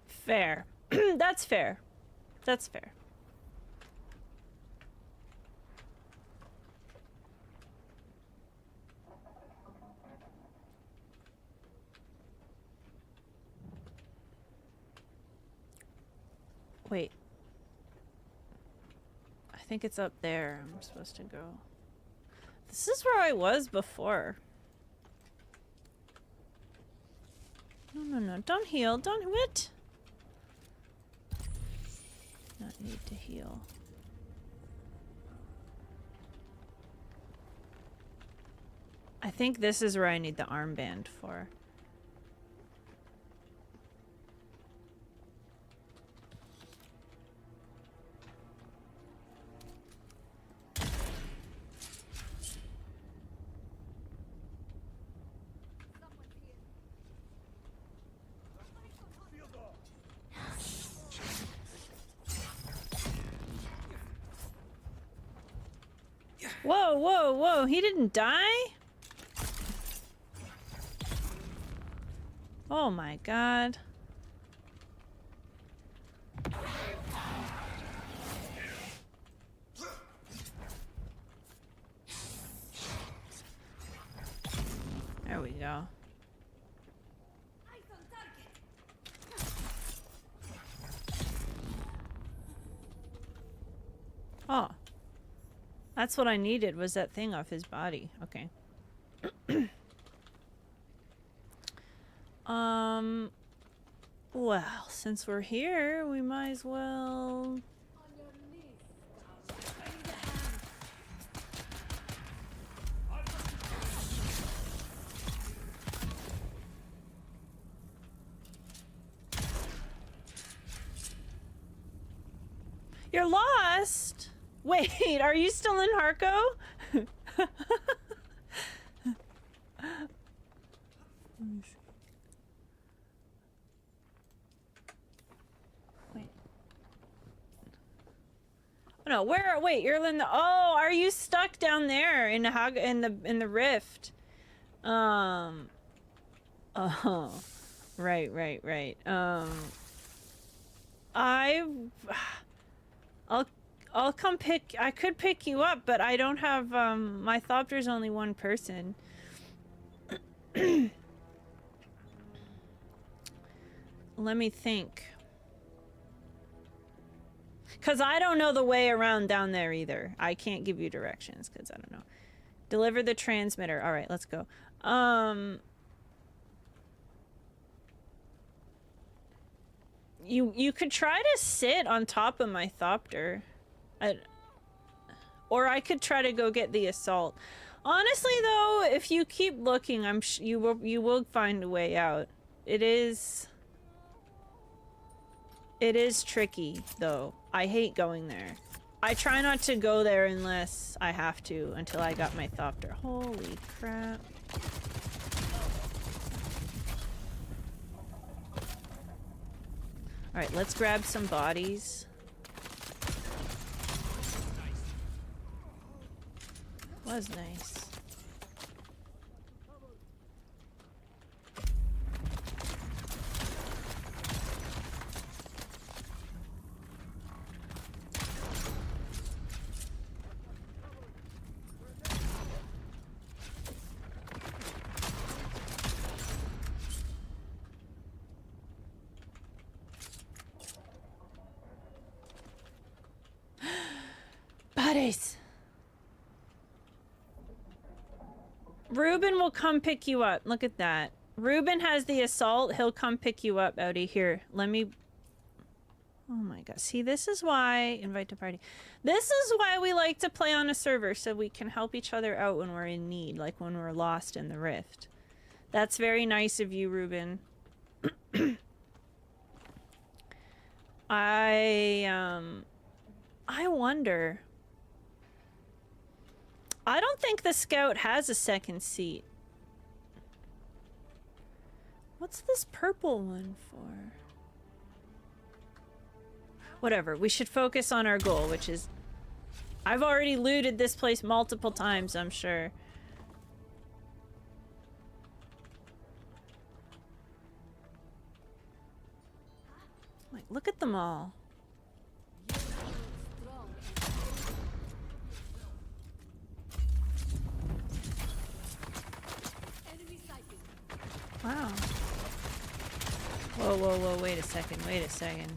Speaker 1: Fair. That's fair. That's fair. Wait. I think it's up there. I'm supposed to go. This is where I was before. No, no, no. Don't heal. Don't... What? Not need to heal. I think this is where I need the armband for. Whoa, whoa, whoa, he didn't die? Oh my god. There we go. Oh. That's what I needed, was that thing off his body. Okay. Well, since we're here, we might as well... You're lost? Wait, are you still in Harko? Let me see. Wait. Oh, no, where? Wait, you're in the. Oh, are you stuck down there in the rift? Oh, right. I'll come pick... I could pick you up, but I don't have, my Thopter's only one person. Let me think. Because I don't know the way around down there either. I can't give you directions, because I don't know. Deliver the transmitter. Alright, let's go. You could try to sit on top of my Thopter. Or I could try to go get the assault. Honestly, though, if you keep looking, you will find a way out. It is tricky, though. I hate going there. I try not to go there unless I have to, until I got my Thopter. Holy crap. Alright, let's grab some bodies. Was nice. Bodies. Ruben will come pick you up. Look at that. Ruben has the assault. He'll come pick you up, Outie. Here, let me... Oh my god. See, this is why... Invite to party. This is why we like to play on a server, so we can help each other out when we're in need, like when we're lost in the rift. That's very nice of you, Ruben. I wonder... I don't think the scout has a second seat. What's this purple one for? Whatever, we should focus on our goal, which is... I've already looted this place multiple times, I'm sure. Like, look at them all. Wow. Whoa, whoa, whoa, wait a second, wait a second.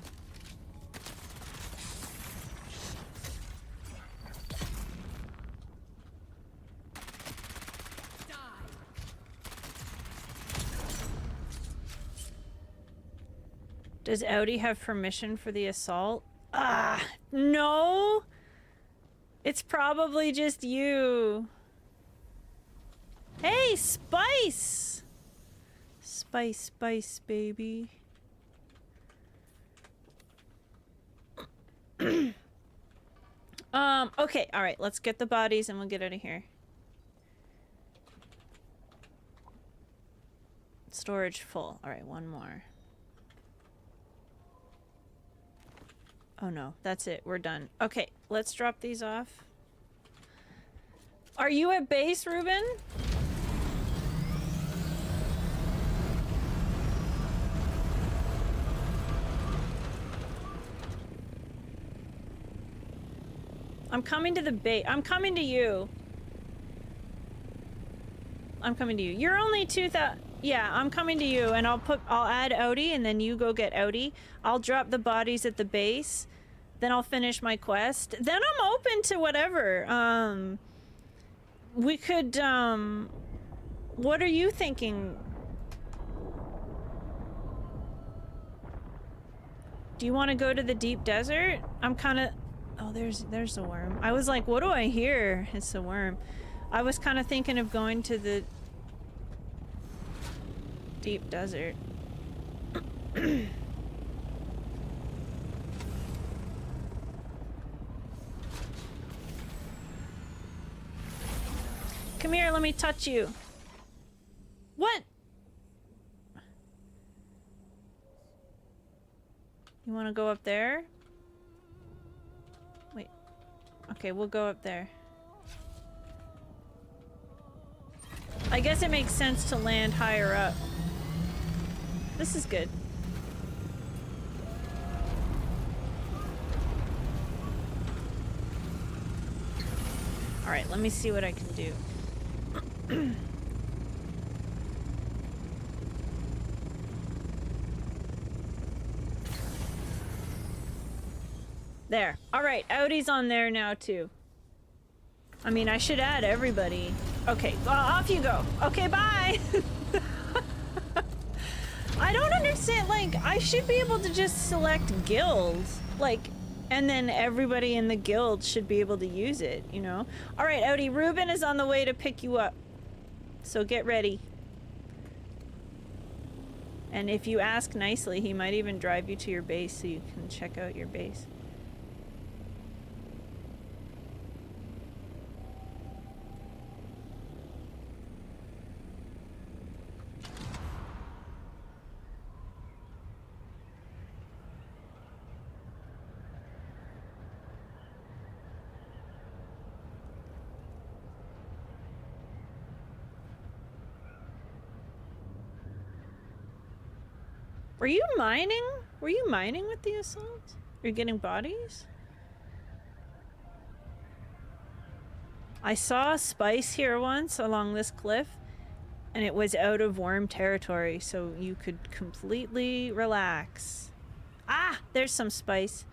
Speaker 1: Does Audi have permission for the assault? Ah, no! It's probably just you. Hey, Spice! Spice, spice, baby. Okay, alright, let's get the bodies and we'll get out of here. Storage full. Alright, one more. Oh no, that's it. We're done. Okay, let's drop these off. Are you at base, Ruben? I'm coming to the base. I'm coming to you. I'm coming to you. You're only 2,000. Yeah, I'm coming to you, and I'll add Audi, and then you go get Audi. I'll drop the bodies at the base. Then I'll finish my quest. Then I'm open to whatever. We could, what are you thinking? Do you want to go to the deep desert? I'm kind of... Oh, there's a worm. I was like, what do I hear? It's a worm. I was kind of thinking of going to the deep desert. Come here, let me touch you. What? You want to go up there? Wait. Okay, we'll go up there. I guess it makes sense to land higher up. This is good. Alright, let me see what I can do. There. Alright, Audi's on there now too. I mean, I should add everybody. Okay, well, off you go. Okay, bye! I don't understand, like, I should be able to just select guilds. Like, and then everybody in the guild should be able to use it, you know? Alright, Audi, Ruben is on the way to pick you up. So get ready. And if you ask nicely, he might even drive you to your base so you can check out your base. Were you mining? Were you mining with the assault? You're getting bodies? I saw a spice here once along this cliff, and it was out of worm territory, so you could completely relax. Ah! There's some spice.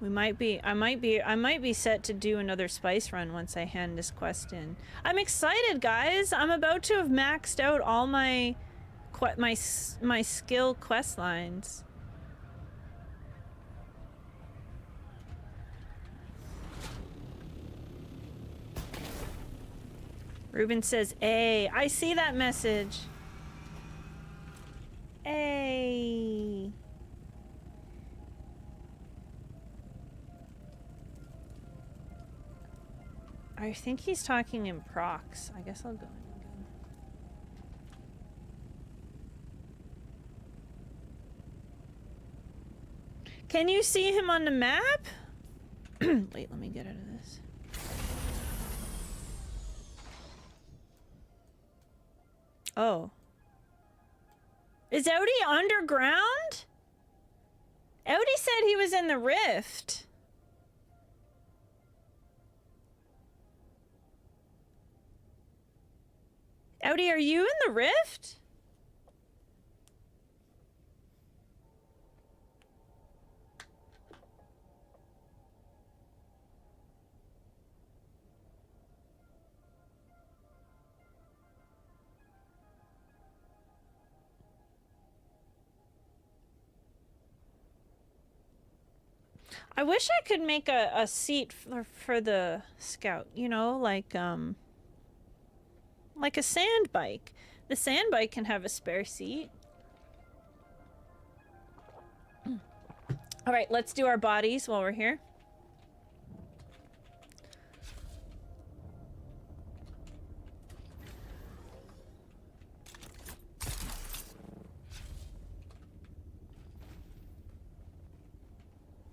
Speaker 1: I might be set to do another spice run once I hand this quest in. I'm excited, guys. I'm about to have maxed out all my skill quest lines. Ruben says, "Ay, I see that message." Ay. I think he's talking in procs. I guess I'll go in again. Can you see him on the map? Wait, let me get out of this. Oh. Is Audi underground? Audi said he was in the rift. Audi, are you in the rift? I wish I could make a seat for the scout, you know, like a sand bike. The sand bike can have a spare seat. All right, let's do our bodies while we're here.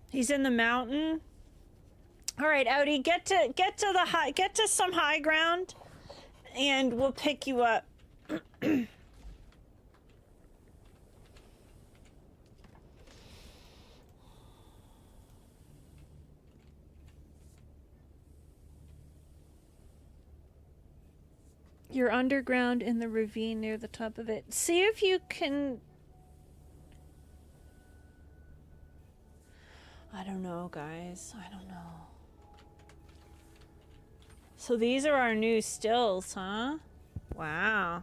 Speaker 1: He's in the mountain. All right, Audi, get to some high ground, and we'll pick you up. You're underground in the ravine near the top of it. See if you can... I don't know, guys. I don't know. So these are our new stills, huh? Wow.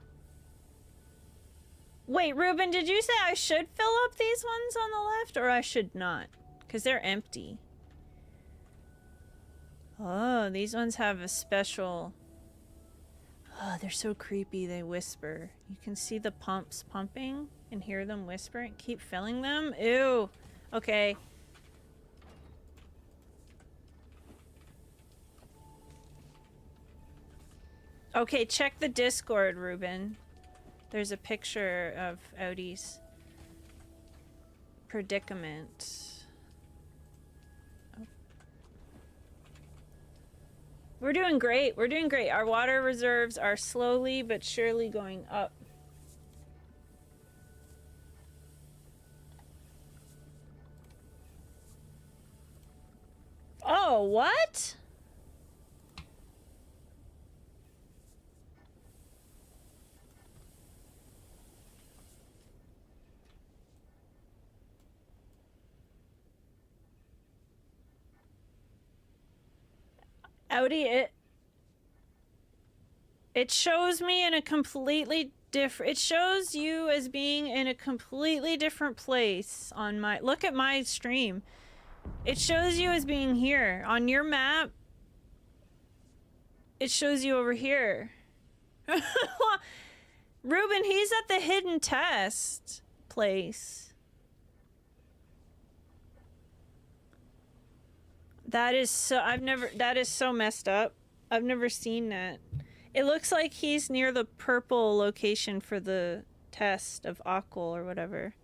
Speaker 1: Wait, Ruben, did you say I should fill up these ones on the left, or I should not? Because they're empty. Oh, these ones have a special... Oh, they're so creepy, they whisper. You can see the pumps pumping and hear them whisper. Keep filling them? Ew. Okay. Okay, check the Discord, Ruben. There's a picture of Audi's predicament. Oh. We're doing great. We're doing great. Our water reserves are slowly but surely going up. Oh, what? Audi, it shows me in a completely different... It shows you as being in a completely different place on my... Look at my stream. It shows you as being here. On your map, it shows you over here. Ruben, he's at the hidden test place. That is so... That is so messed up. I've never seen that. It looks like he's near the purple location for the test of Aquil or whatever.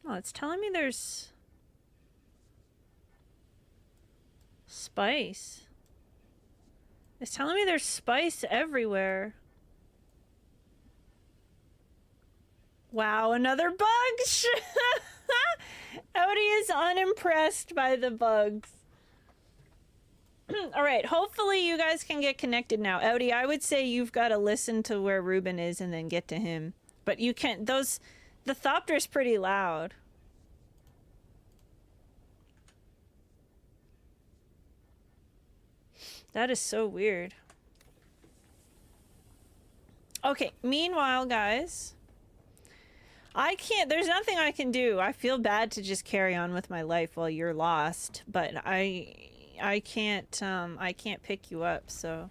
Speaker 1: Oh, it's telling me there's... spice. It's telling me there's spice everywhere. Wow, another bug! Audi is unimpressed by the bugs. All right, hopefully you guys can get connected now. Audi, I would say you've got to listen to where Ruben is and then get to him. But you can't, the Thopter's pretty loud. That is so weird. Okay, meanwhile, guys, I can't, there's nothing I can do. I feel bad to just carry on with my life while you're lost, but I can't pick you up, so.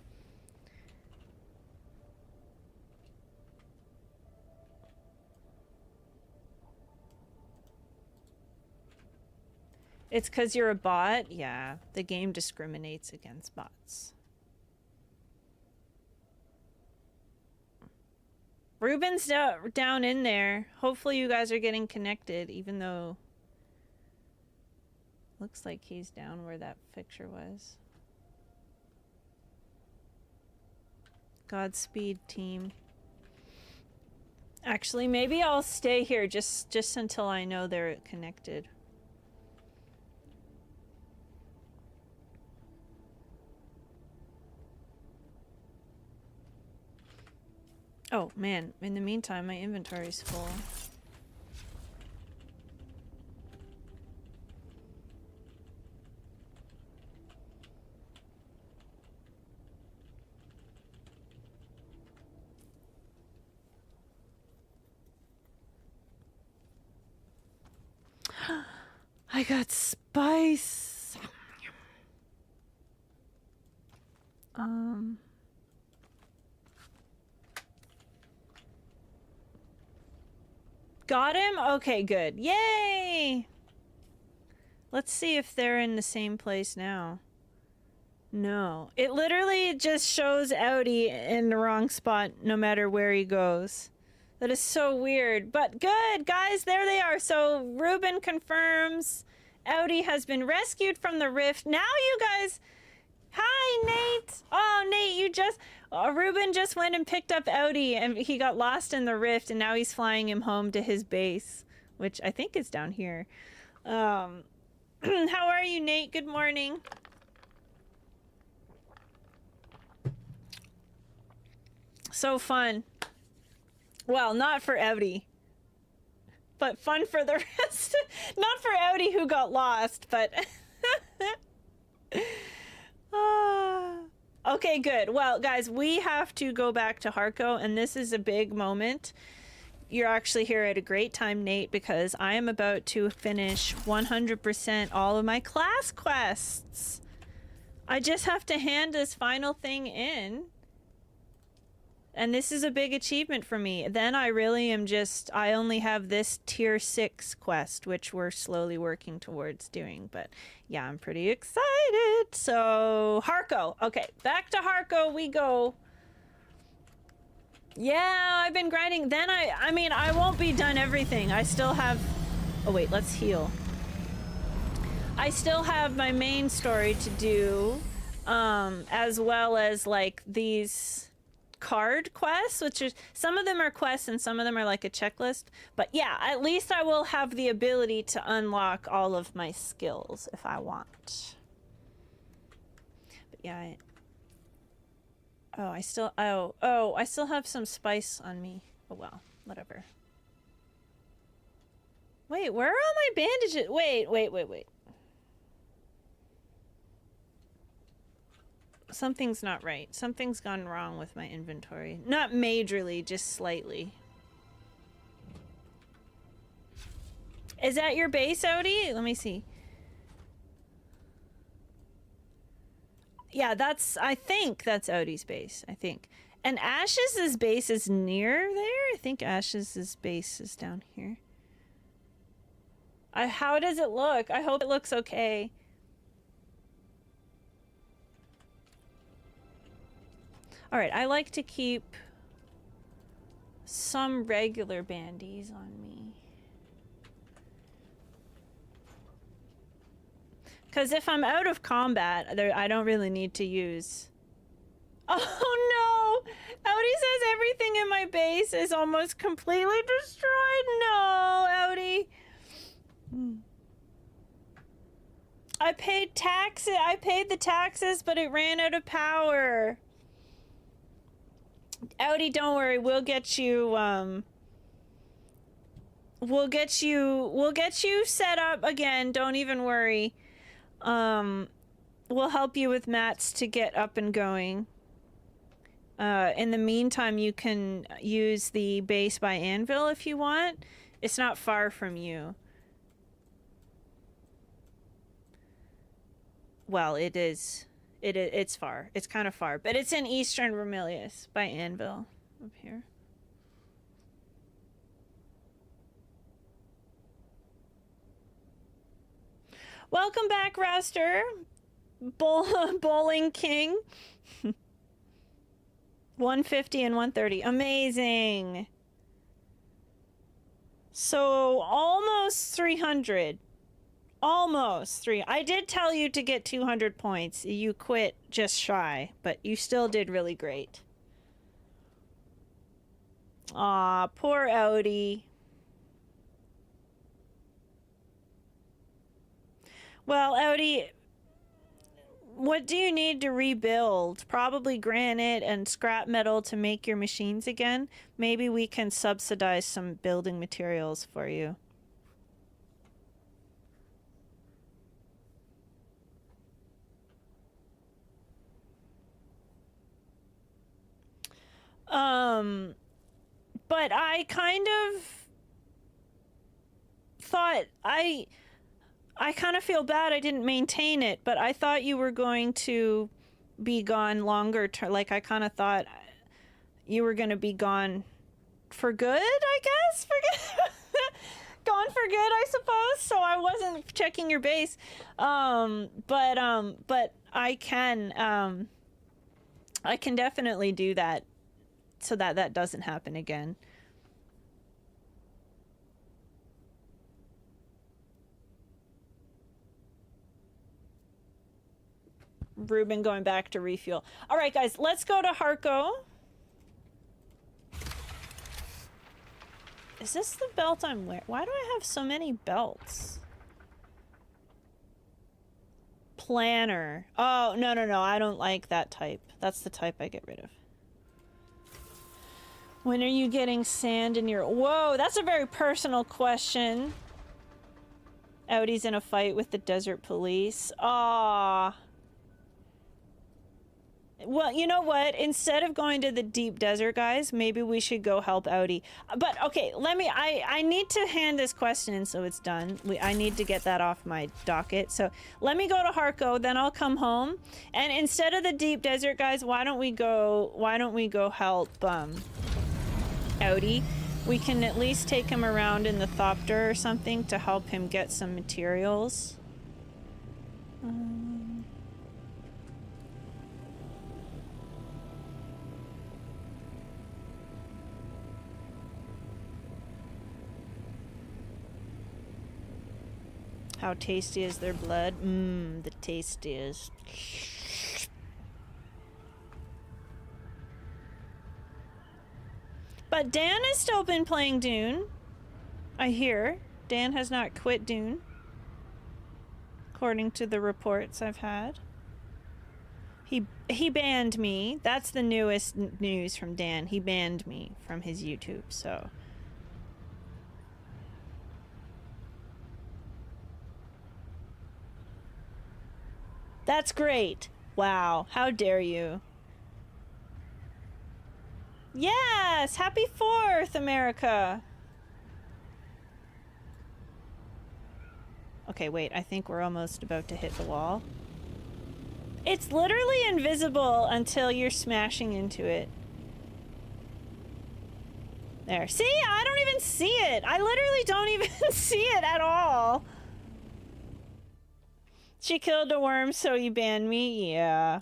Speaker 1: It's 'cause you're a bot? Yeah, the game discriminates against bots. Ruben's down in there. Hopefully you guys are getting connected, even though looks like he's down where that picture was. Godspeed, team. Actually, maybe I'll stay here just until I know they're connected. Oh, man. In the meantime, my inventory's full. I got spice. Got him? Okay, good. Yay! Let's see if they're in the same place now. No. It literally just shows Audi in the wrong spot no matter where he goes. That is so weird. But good, guys, there they are. So Ruben confirms Audi has been rescued from the rift. Now you guys... Hi, Nate! Oh, Nate, you just... Ruben just went and picked up Audi, and he got lost in the rift, and now he's flying him home to his base, which I think is down here. How are you, Nate? Good morning. So fun. Well, not for Audi, but fun for the rest. Not for Audi who got lost, but... Okay, good. Well, guys, we have to go back to Harco, and this is a big moment. You're actually here at a great time, Nate, because I am about to finish 100% all of my class quests. I just have to hand this final thing in. And this is a big achievement for me. Then I really am just... I only have this tier 6 quest, which we're slowly working towards doing. But yeah, I'm pretty excited. So, Harco. Okay, back to Harco we go. Yeah, I've been grinding. Then I mean, I won't be done everything. I still have... Oh, wait, let's heal. I still have my main story to do, as well as, like, these... card quests, which is some of them are quests and some of them are like a checklist, but yeah, at least I will have the ability to unlock all of my skills if I want. But yeah, I still have some spice on me. Oh well, whatever. Wait, where are all my bandages? Wait. Something's not right. Something's gone wrong with my inventory. Not majorly, just slightly. Is that your base, Odie? Let me see. Yeah, I think that's Odie's base, I think. And Ash's base is near there? I think Ash's base is down here. How does it look? I hope it looks okay. All right, I like to keep some regular bandies on me. Because if I'm out of combat, I don't really need to use... Oh no! Audi says everything in my base is almost completely destroyed. No, Audi. I paid taxes. I paid the taxes, but it ran out of power. Audi, don't worry. We'll get you. We'll get you set up again. Don't even worry. We'll help you with mats to get up and going. In the meantime, you can use the base by Anvil if you want. It's not far from you. Well, it is. It's far. It's kind of far, but it's in Eastern Vermilius by Anvil up here. Welcome back, Raster. Bowling King. 150 and 130. Amazing. So almost 300. Almost 3. I did tell you to get 200 points. You quit just shy, but you still did really great. Aw, poor Audi. Well, Audi, what do you need to rebuild? Probably granite and scrap metal to make your machines again. Maybe we can subsidize some building materials for you. But I kind of thought I kind of feel bad I didn't maintain it, but I thought you were going to be gone longer term. Like, I kind of thought you were going to be gone for good, I guess? Gone for good, I suppose. So I wasn't checking your base. But I can definitely do that so that doesn't happen again. Ruben going back to refuel. All right, guys, let's go to Harko. Is this the belt I'm wearing? Why do I have so many belts? Planner. Oh, no. I don't like that type. That's the type I get rid of. When are you getting sand in your... Whoa, that's a very personal question. Audi's in a fight with the desert police. Aww. Well, you know what? Instead of going to the deep desert, guys, maybe we should go help Audi. But, okay, I need to hand this question in so it's done. I need to get that off my docket. So, let me go to Harko, then I'll come home. And instead of the deep desert, guys, why don't we go help, Audi? We can at least take him around in the Thopter or something to help him get some materials. How tasty is their blood? The tastiest. But Dan has still been playing Dune. I hear. Dan has not quit Dune. According to the reports I've had. He banned me. That's the newest news from Dan. He banned me from his YouTube, so... That's great. Wow. How dare you? Yes! Happy 4th, America! Okay, wait. I think we're almost about to hit the wall. It's literally invisible until you're smashing into it. There. See? I don't even see it. I literally don't even see it at all. She killed a worm, so you banned me? Yeah.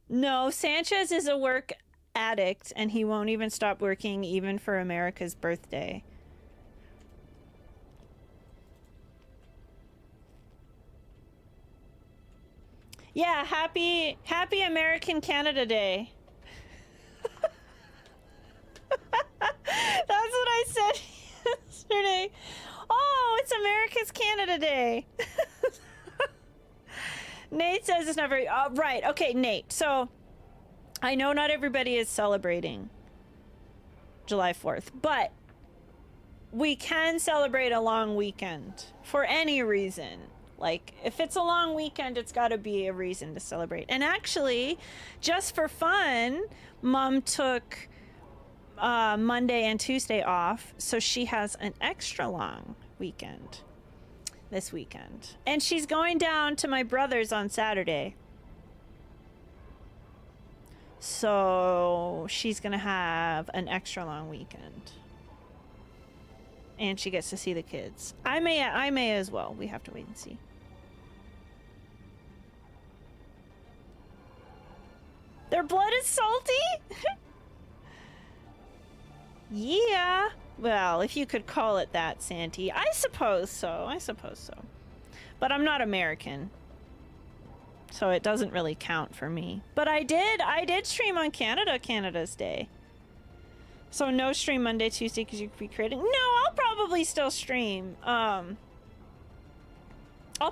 Speaker 1: No, Sanchez is a work addict, and he won't even stop working even for America's birthday. Yeah, happy American Canada Day. That's what I said yesterday. Oh, it's America's Canada Day. Nate says it's not very... right. Okay, Nate. So, I know not everybody is celebrating July 4th, but we can celebrate a long weekend for any reason. Like, if it's a long weekend, it's got to be a reason to celebrate. And actually, just for fun, Mom took Monday and Tuesday off, so she has an extra long weekend this weekend. And she's going down to my brother's on Saturday. So she's going to have an extra long weekend. And she gets to see the kids. I may as well. We have to wait and see. Their blood is salty? Yeah. Well, if you could call it that, Santy. I suppose so. I suppose so. But I'm not American. So it doesn't really count for me. But I did stream on Canada's Day. So no stream Monday, Tuesday, because you could be creating. No, I'll probably still stream. I'll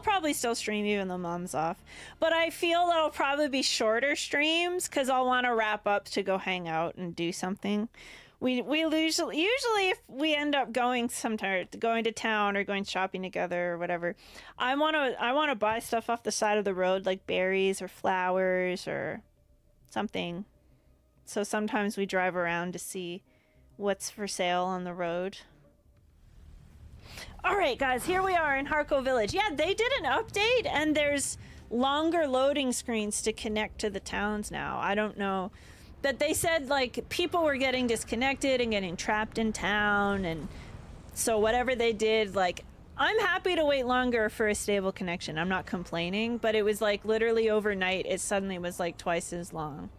Speaker 1: probably still stream even though Mom's off. But I feel that it'll probably be shorter streams because I'll want to wrap up to go hang out and do something. We usually if we end up going to town or going shopping together or whatever, I want to buy stuff off the side of the road like berries or flowers or something. So sometimes we drive around to see what's for sale on the road. All right, guys, here we are in Harco Village. Yeah, they did an update and there's longer loading screens to connect to the towns now. I don't know. But they said, like, people were getting disconnected and getting trapped in town. And so whatever they did, like, I'm happy to wait longer for a stable connection. I'm not complaining. But it was, like, literally overnight, it suddenly was, like, twice as long.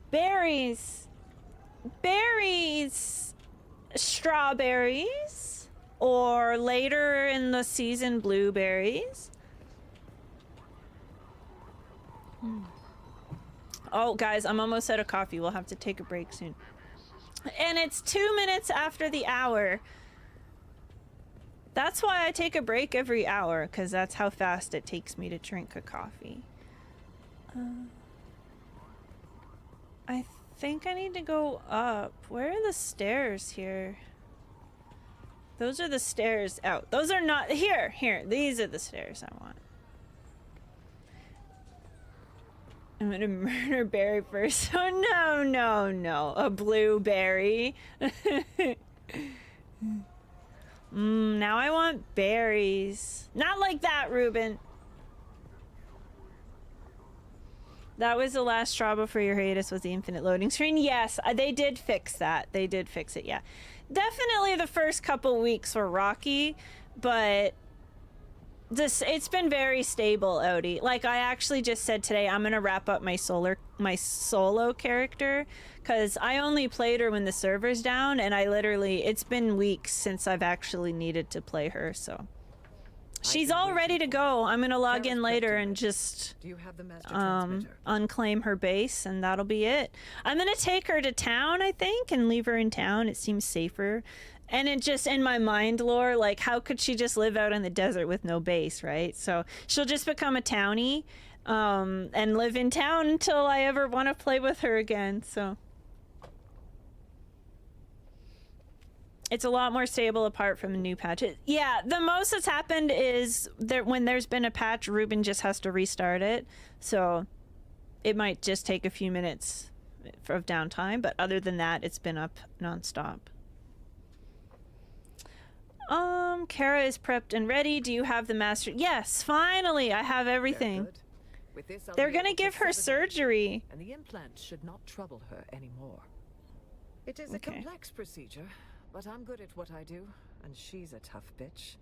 Speaker 1: Berries. Berries. Strawberries. Or later in the season, blueberries. Oh, guys, I'm almost out of coffee. We'll have to take a break soon. And it's 2 minutes after the hour. That's why I take a break every hour, because that's how fast it takes me to drink a coffee. I think I need to go up. Where are the stairs here? Those are the stairs out. Those are not... Here. These are the stairs I want. I'm gonna murder Barry first. Oh, no. A blueberry. Now I want berries. Not like that, Ruben. That was the last straw before your hiatus was the infinite loading screen. Yes, they did fix that. They did fix it, yeah. Definitely the first couple weeks were rocky, but... it's been very stable, Odie. Like, I actually just said today I'm gonna wrap up my solo character because I only played her when the server's down, and it's been weeks since I've actually needed to play her, so she's all ready to go. I'm gonna log in later and just unclaim her base, and that'll be it. I'm gonna take her to town, I think, and leave her in town. It seems safer. And it just, in my mind lore, like, how could she just live out in the desert with no base, right? So she'll just become a townie and live in town until I ever want to play with her again, so. It's a lot more stable apart from the new patch. Yeah, the most that's happened is when there's been a patch, Ruben just has to restart it. So it might just take a few minutes of downtime, but other than that, it's been up nonstop. Kara is prepped and ready. Do you have the master? Yes, finally, I have everything.
Speaker 8: With this,
Speaker 1: They're gonna give her surgery.
Speaker 8: And the implant should not trouble her anymore. It is a complex procedure, but I'm good at what I do, and she's a tough bitch.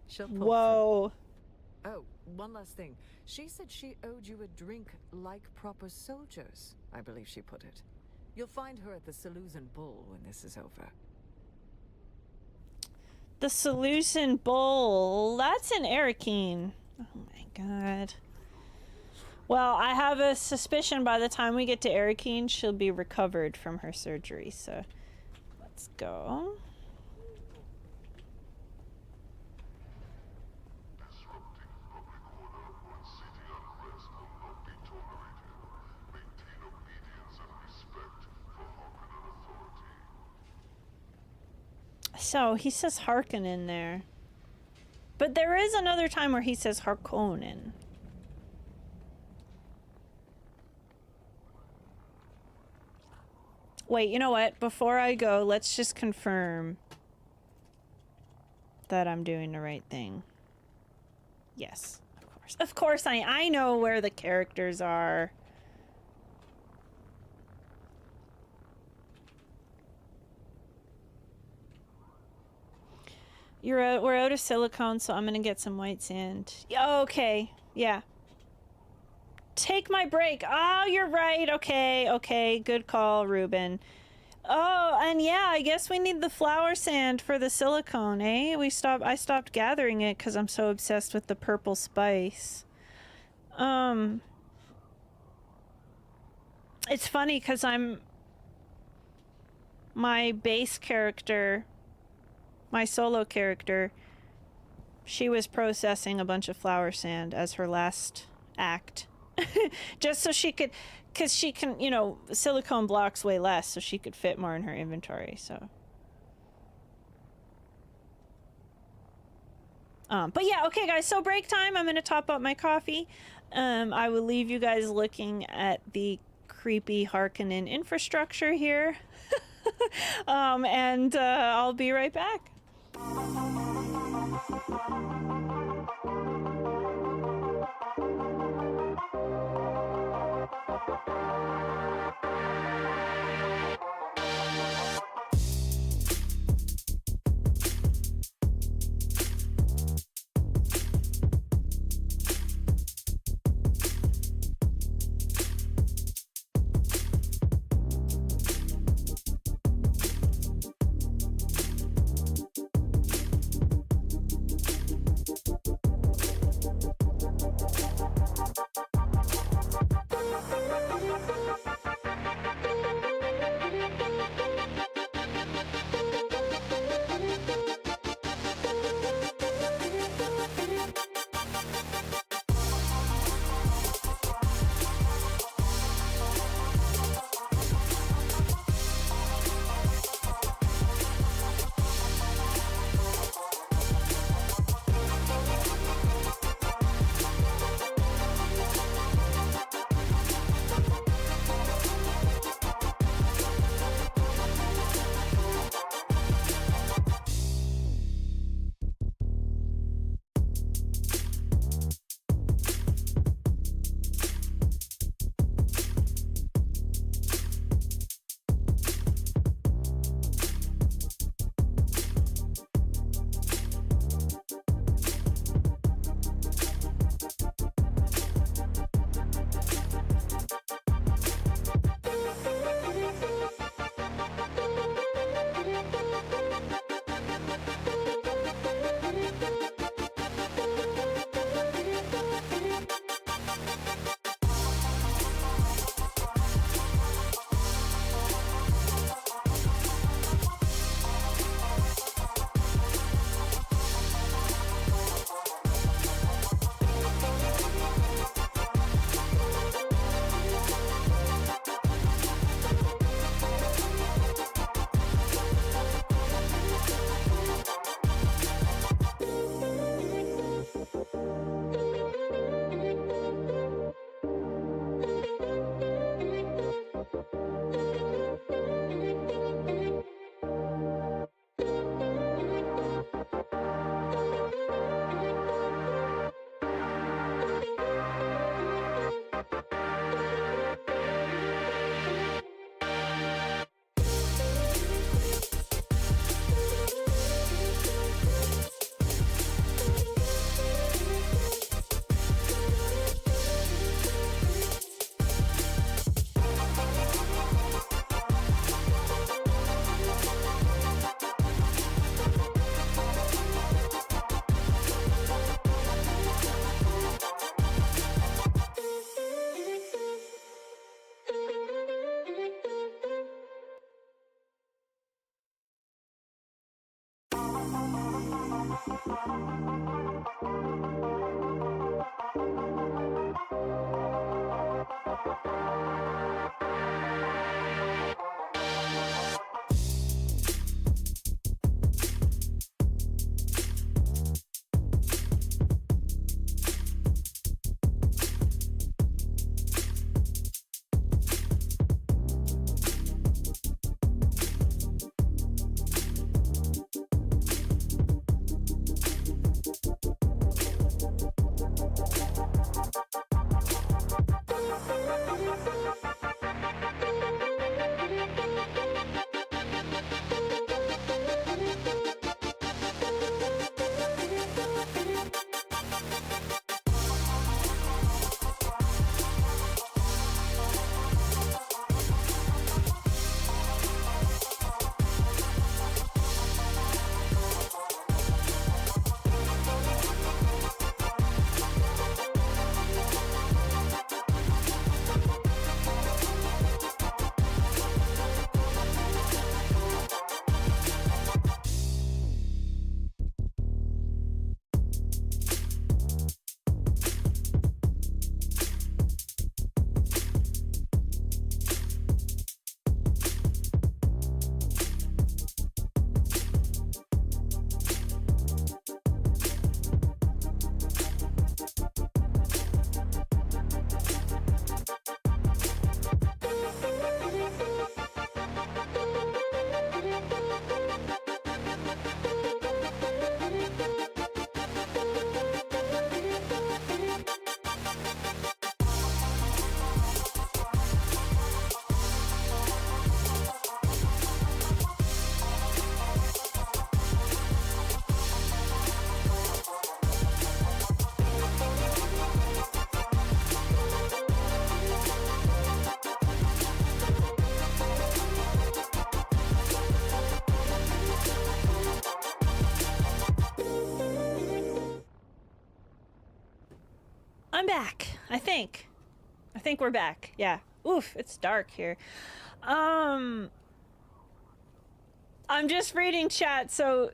Speaker 8: She'll pull
Speaker 1: Whoa.
Speaker 8: through. Oh, one last thing. She said she owed you a drink like proper soldiers, I believe she put it. You'll find her at the Saloon Bull when this is over.
Speaker 1: The Saloon Bowl. That's in Arakeen. Oh my god. Well, I have a suspicion by the time we get to Arakeen, she'll be recovered from her surgery. So, let's go. So he says Harkonnen there. But there is another time where he says Harkonnen. Wait, you know what? Before I go, let's just confirm that I'm doing the right thing. Yes, of course. Of course, I know where the characters are. We're out of silicone, so I'm gonna get some white sand. Okay, yeah. Take my break. Oh, you're right. Okay, okay. Good call, Ruben. Oh, and yeah, I guess we need the flower sand for the silicone, eh? I stopped gathering it because I'm so obsessed with the purple spice. It's funny because my base character, my solo character, she was processing a bunch of flower sand as her last act. Just so she could, because she can, you know, silicone blocks way less, so she could fit more in her inventory, so. But yeah, okay guys, so break time. I'm gonna top up my coffee. I will leave you guys looking at the creepy Harkonnen infrastructure here. And I'll be right back. I'm back, I think. I think we're back. Yeah. Oof, it's dark here. I'm just reading chat, so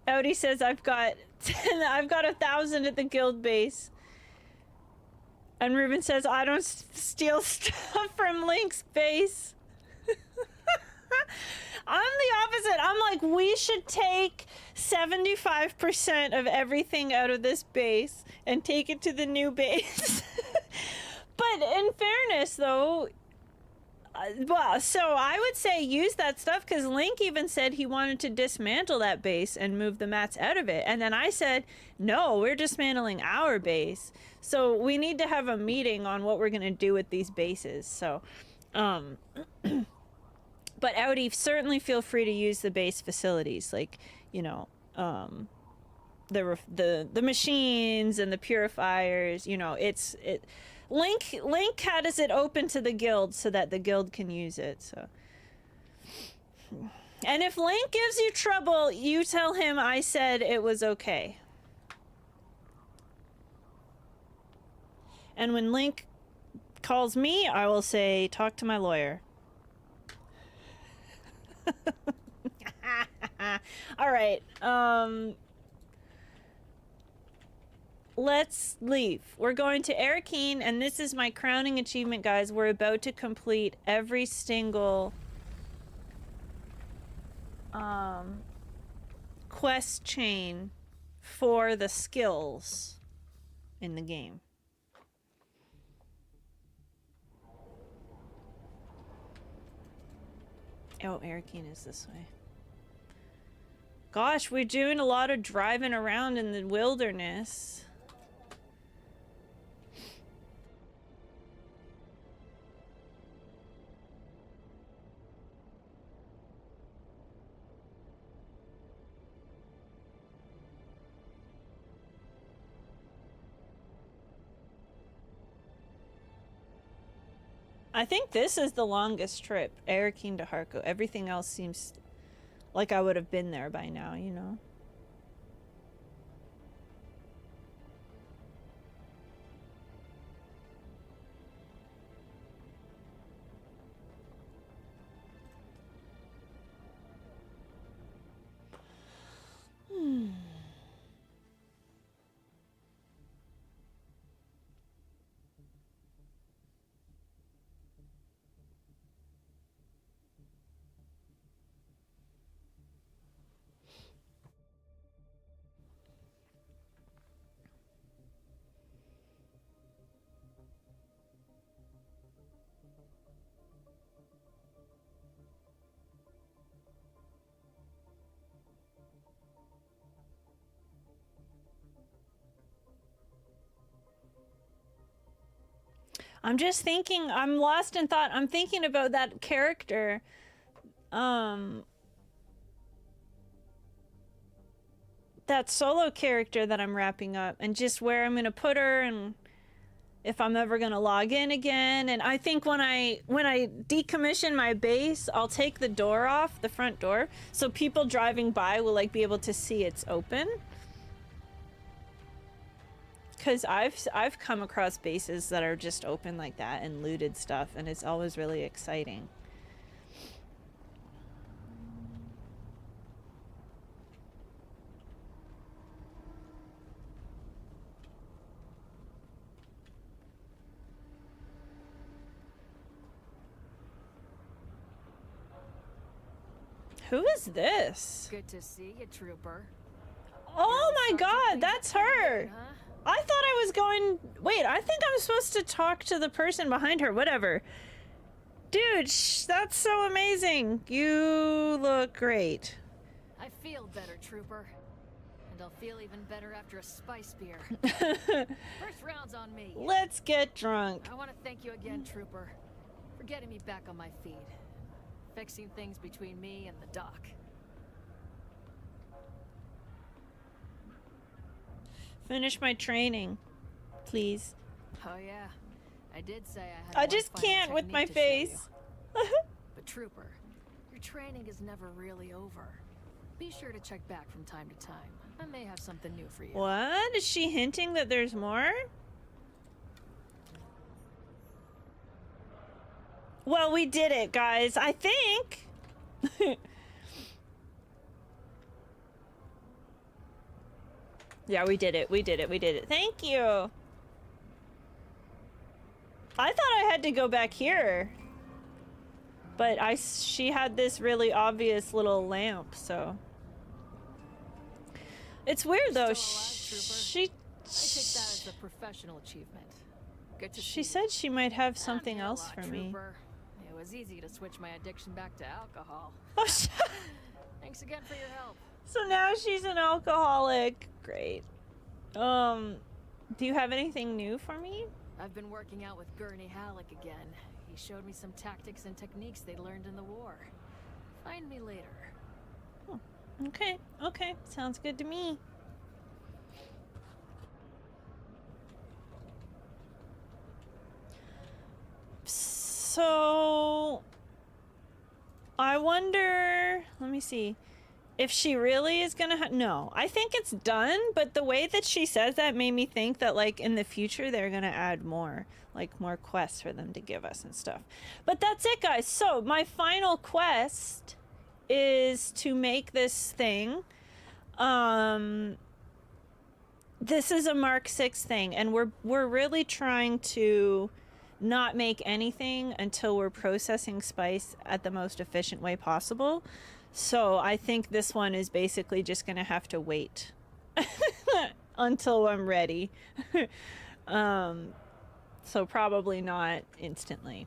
Speaker 1: Audi says I've got 1,000 at the guild base. And Ruben says I don't steal stuff from Link's base. I'm the opposite. I'm like, we should take 75% of everything out of this base and take it to the new base. But in fairness, though, well, so I would say use that stuff, because Link even said he wanted to dismantle that base and move the mats out of it. And then I said, no, we're dismantling our base. So we need to have a meeting on what we're going to do with these bases. So, but Audi, certainly feel free to use the base facilities, like, you know, the machines and the purifiers. You know, Link has it open to the guild so that the guild can use it. So, and if Link gives you trouble, you tell him I said it was okay. And when Link calls me, I will say, talk to my lawyer. All right. Let's leave. We're going to Arakeen, and this is my crowning achievement, guys. We're about to complete every single quest chain for the skills in the game. Oh, Arakeen is this way. Gosh, we're doing a lot of driving around in the wilderness. I think this is the longest trip, Arakeen to Harco. Everything else seems like I would have been there by now, you know? I'm just thinking, I'm lost in thought. I'm thinking about that character. That solo character that I'm wrapping up, and just where I'm gonna put her, and if I'm ever gonna log in again. And I think when I decommission my base, I'll take the door off, the front door, so people driving by will like be able to see it's open. Because I've come across bases that are just open like that and looted stuff, and it's always really exciting. Who is this?
Speaker 4: Good to see you, Trooper.
Speaker 1: Oh my god, that's her!
Speaker 4: Huh?
Speaker 1: I thought I was going... Wait, I think I'm supposed to talk to the person behind her. Whatever. Dude, that's so amazing. You look great.
Speaker 4: I feel better, Trooper. And I'll feel even better after a spice beer. First round's on me.
Speaker 1: Let's get drunk.
Speaker 4: I want to thank you again, Trooper, for getting me back on my feet. Fixing things between me and the dock.
Speaker 1: Finish my training, please.
Speaker 4: Oh yeah, I did say I had.
Speaker 1: I just can't with my face.
Speaker 4: But Trooper, your training is never really over. Be sure to check back from time to time. I may have something new for you.
Speaker 1: What? Is she hinting that there's more? Well, we did it, guys. I think. Yeah, we did it. We did it. We did it. Thank you. I thought I had to go back here. But she had this really obvious little lamp, so. It's weird though.
Speaker 4: I take that as a professional achievement. Good to
Speaker 1: She
Speaker 4: see
Speaker 1: said she might have something
Speaker 4: you. I'm
Speaker 1: else
Speaker 4: here a
Speaker 1: for
Speaker 4: lot,
Speaker 1: me.
Speaker 4: Trooper. It was easy to switch my addiction back to alcohol.
Speaker 1: Oh,
Speaker 4: Thanks again for your help.
Speaker 1: so now she's an alcoholic. Great. Do you have anything new for me?
Speaker 4: I've been working out with Gurney Halleck again. He showed me some tactics and techniques they learned in the war. Find me later.
Speaker 1: Oh, okay, okay. Sounds good to me. So, I wonder, let me see, if she really is gonna no, I think it's done, but the way that she says that made me think that, like, in the future they're gonna add more, like, more quests for them to give us and stuff. But that's it, guys. So, my final quest is to make this thing. This is a Mark 6 thing, and we're really trying to not make anything until we're processing spice at the most efficient way possible. So I think this one is basically just gonna have to wait until I'm ready. So probably not instantly.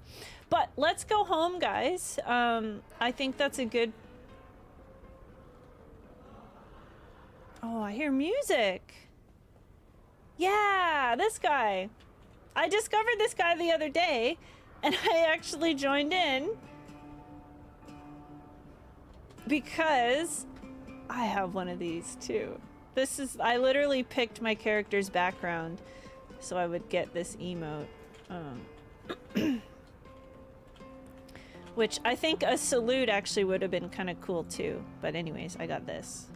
Speaker 1: But let's go home, guys. I think that's a good... Oh, I hear music. Yeah, this guy. I discovered this guy the other day, and I actually joined in because I have one of these too. I literally picked my character's background so I would get this emote. Which I think a salute actually would have been kind of cool too. But anyways, I got this.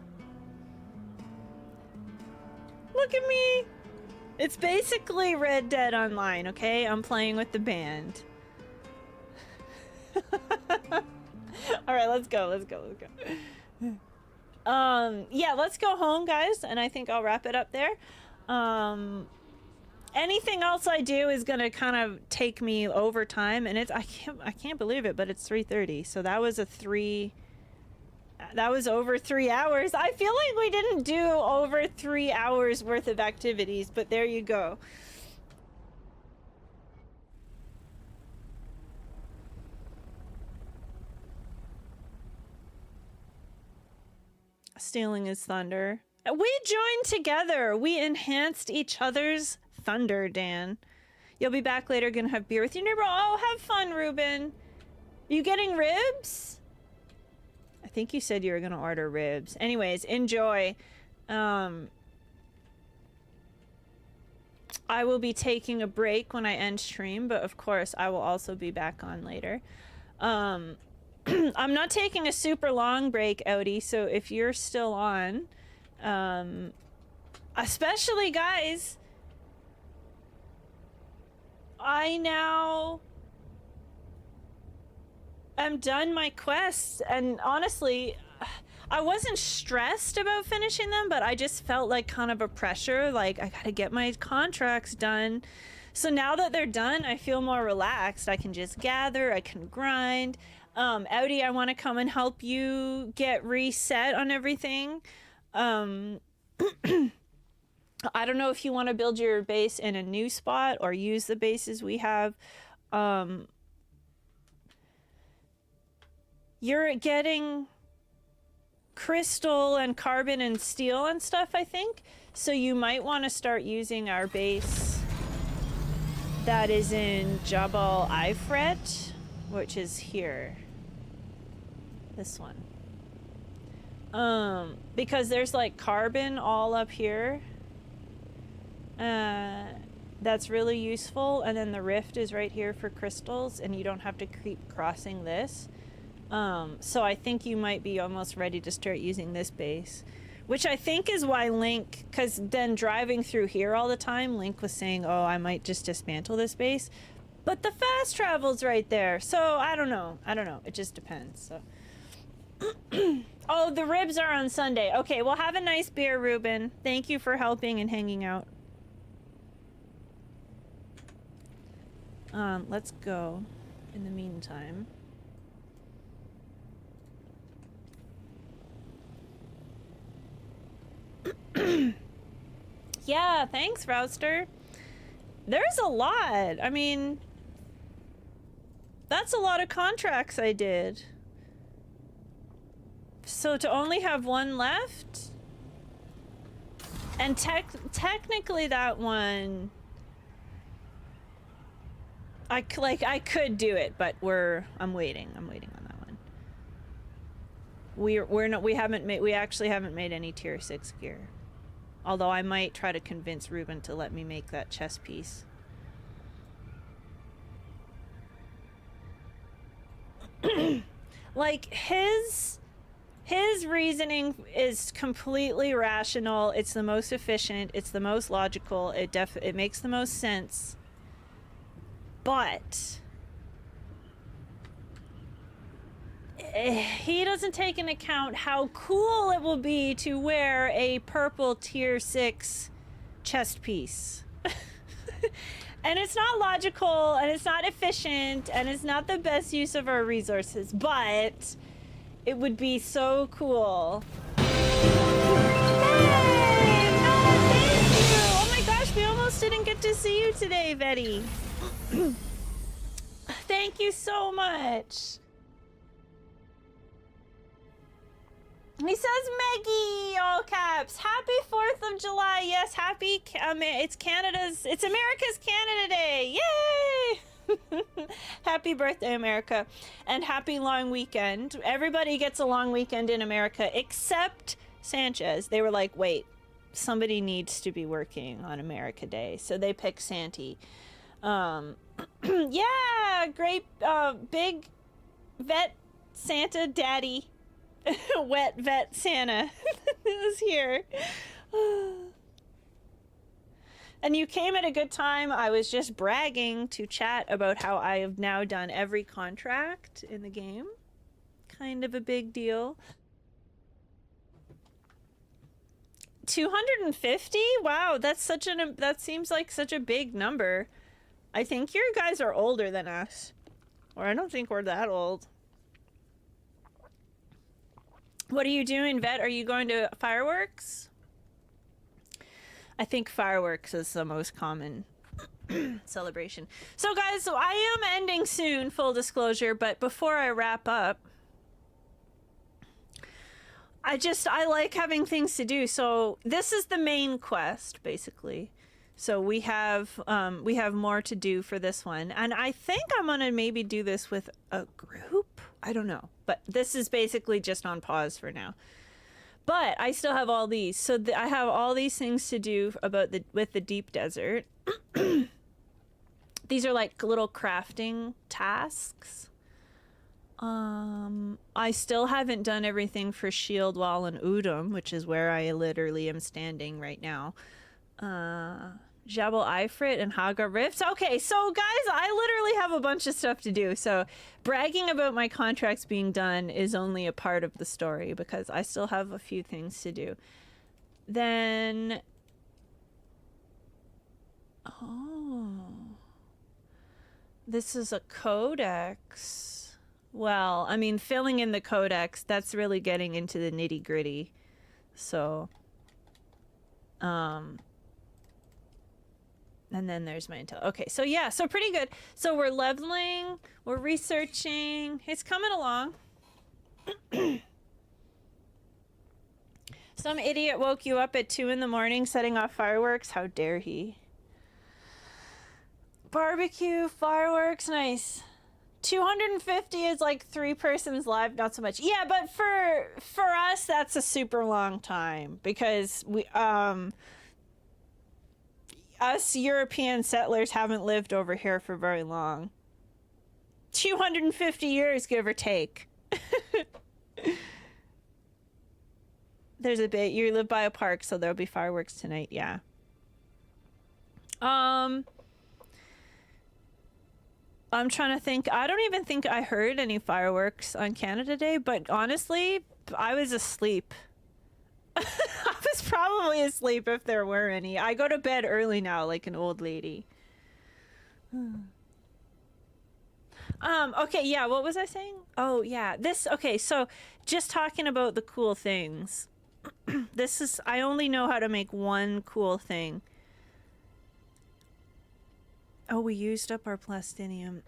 Speaker 1: Look at me! It's basically Red Dead Online, okay? I'm playing with the band. Alright, let's go. Yeah, let's go home, guys, and I think I'll wrap it up there. Anything else I do is gonna kind of take me over time, and I can't believe it, but it's 3:30, so that was over 3 hours. I feel like we didn't do over 3 hours worth of activities, but there you go. Stealing is thunder. We joined together. We enhanced each other's thunder, Dan. You'll be back later, gonna have beer with your neighbor. Oh, have fun, Ruben. You getting ribs? I think you said you were gonna order ribs. Anyways, enjoy. I will be taking a break when I end stream, but of course I will also be back on later. I'm not taking a super long break, Audi, so if you're still on, especially guys, I now am done my quests, and honestly, I wasn't stressed about finishing them, but I just felt like kind of a pressure, like I gotta get my contracts done. So now that they're done, I feel more relaxed. I can just gather, I can grind. Audi, I want to come and help you get reset on everything. I don't know if you want to build your base in a new spot or use the bases we have. You're getting crystal and carbon and steel and stuff, I think. So you might want to start using our base that is in Jabal Ifrit, which is here. This one. Because there's like carbon all up here. That's really useful. And then the rift is right here for crystals, and you don't have to keep crossing this. So I think you might be almost ready to start using this base, which I think is why Link, because then driving through here all the time, Link was saying, oh, I might just dismantle this base. But the fast travel's right there. So I don't know. It just depends. So. Oh, the ribs are on Sunday. Okay, well, have a nice beer, Ruben. Thank you for helping and hanging out. Let's go in the meantime. Yeah, thanks, Rouster. There's a lot. I mean, that's a lot of contracts I did. So to only have one left? And technically that one... I could do it, but I'm waiting on that one. We actually haven't made any tier 6 gear. Although I might try to convince Ruben to let me make that chess piece. Like his reasoning is completely rational. It's the most efficient. It's the most logical. It makes the most sense. But he doesn't take into account how cool it will be to wear a purple tier 6 chest piece. And it's not logical, and it's not efficient, and it's not the best use of our resources, but it would be so cool. Hey! No, thank you! Oh my gosh, we almost didn't get to see you today, Vetty. Thank you so much. He says Meggie, all caps. Happy 4th of July. Yes, happy. It's America's Canada Day. Yay! Happy birthday, America. And happy long weekend. Everybody gets a long weekend in America except Sanchez. They were like, wait, somebody needs to be working on America Day. So they picked Santi. Yeah, great, big vet Santa daddy. Wet vet Santa is here. And you came at a good time. I was just bragging to chat about how I have now done every contract in the game. Kind of a big deal. 250? Wow, that seems like such a big number. I think your guys are older than us. Or I don't think we're that old. What are you doing, Vet? Are you going to fireworks? I think fireworks is the most common celebration. So guys, I am ending soon, full disclosure, but before I wrap up, I like having things to do. So this is the main quest, basically. So we have more to do for this one. And I think I'm gonna maybe do this with a group. I don't know. But this is basically just on pause for now. But I still have all these. So I have all these things to do with the deep desert. These are like little crafting tasks. I still haven't done everything for Shield Wall and Udum, which is where I literally am standing right now. Jabal Ifrit and Haga Rifts. Okay, so guys, I literally have a bunch of stuff to do. So bragging about my contracts being done is only a part of the story because I still have a few things to do. Then... Oh. This is a codex. Well, I mean, filling in the codex, that's really getting into the nitty-gritty. So... And then there's my intel. Okay, so yeah, so pretty good. So we're leveling, we're researching. It's coming along. Some idiot woke you up at 2 in the morning setting off fireworks. How dare he? Barbecue, fireworks, nice. 250 is like 3 persons live, not so much. Yeah, but for us, that's a super long time because we us European settlers haven't lived over here for very long. 250 years, give or take. There's a bit. You live by a park, so there'll be fireworks tonight, yeah. I'm trying to think. I don't even think I heard any fireworks on Canada Day, but honestly, I was asleep. I was probably asleep if there were any. I go to bed early now, like an old lady. Okay, yeah, what was I saying? Oh, yeah. Okay, so just talking about the cool things. I only know how to make one cool thing. Oh, we used up our plastinium.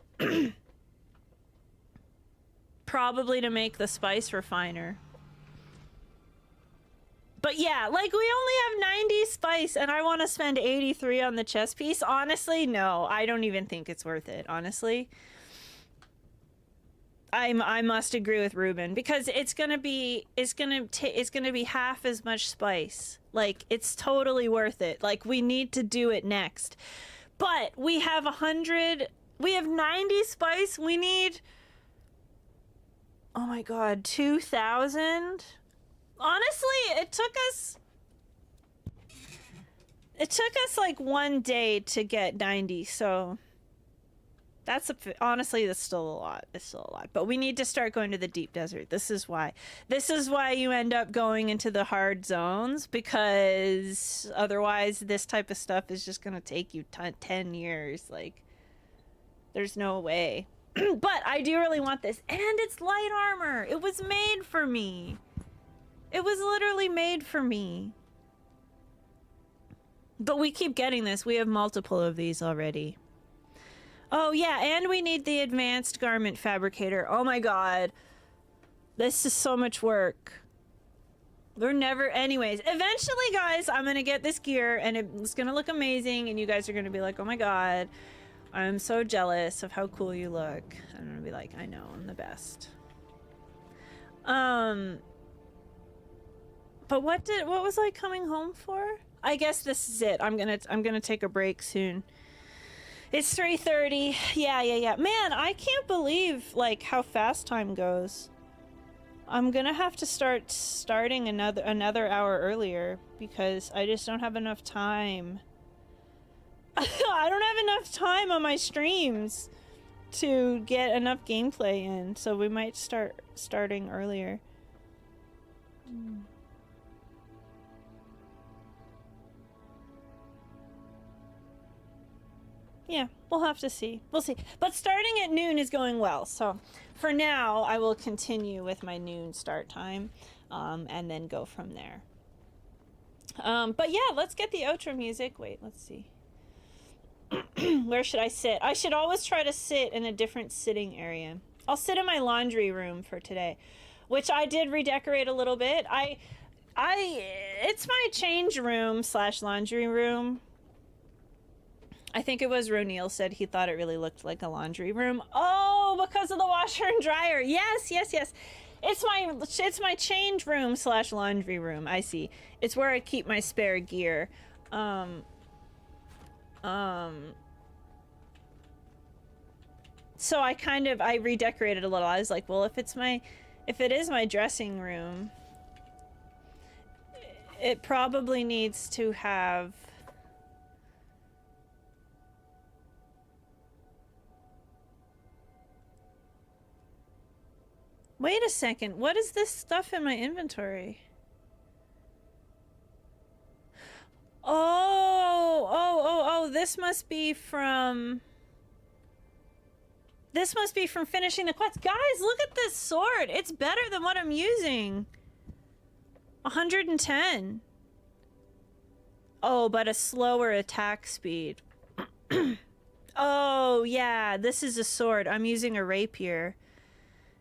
Speaker 1: Probably to make the spice refiner. But yeah, like we only have 90 spice and I want to spend 83 on the chess piece. Honestly, no, I don't even think it's worth it, honestly. I must agree with Ruben because it's gonna be half as much spice. Like it's totally worth it. Like we need to do it next. But we have 100. We have 90 spice. We need. Oh my god, 2,000. Honestly, it took us like 1 day to get 90. So. Honestly, that's still a lot. It's still a lot. But we need to start going to the deep desert. This is why. This is why you end up going into the hard zones, because otherwise this type of stuff is just going to take you 10 years. Like, there's no way. But I do really want this. And it's light armor. It was made for me. It was literally made for me. But we keep getting this. We have multiple of these already. Oh, yeah, and we need the advanced garment fabricator. Oh, my God. This is so much work. We're never... Anyways, eventually, guys, I'm going to get this gear, and it's going to look amazing, and you guys are going to be like, oh, my God, I'm so jealous of how cool you look. I'm going to be like, I know, I'm the best. But what was I coming home for? I guess this is it. I'm gonna take a break soon. It's 3:30. Yeah. Man, I can't believe like how fast time goes. I'm gonna have to starting another hour earlier because I just don't have enough time. I don't have enough time on my streams to get enough gameplay in, so we might starting earlier. Yeah, we'll have to see. We'll see. But starting at noon is going well. So for now, I will continue with my noon start time and then go from there. But yeah, let's get the outro music. Wait, let's see. Where should I sit? I should always try to sit in a different sitting area. I'll sit in my laundry room for today, which I did redecorate a little bit. It's my change room / laundry room. I think it was Ronil said he thought it really looked like a laundry room. Oh, because of the washer and dryer. Yes. It's my change room / laundry room. I see. It's where I keep my spare gear. So I redecorated a little. I was like, well, if it is my dressing room, it probably needs to have Wait a second, what is this stuff in my inventory? Oh, this must be from finishing the quest. Guys, look at this sword. It's better than what I'm using. 110. Oh, but a slower attack speed. Oh, yeah, this is a sword. I'm using a rapier.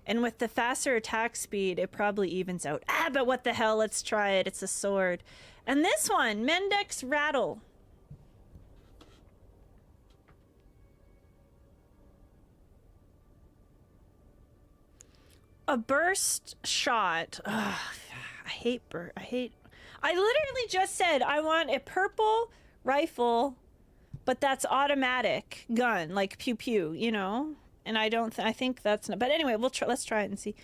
Speaker 1: And with the faster attack speed, it probably evens out. But what the hell? Let's try it. It's a sword. And this one, Mendex Rattle. A burst shot. Ugh, I literally just said I want a purple rifle, but that's automatic gun, like pew pew, you know? And I think that's not, but anyway, let's try it and see.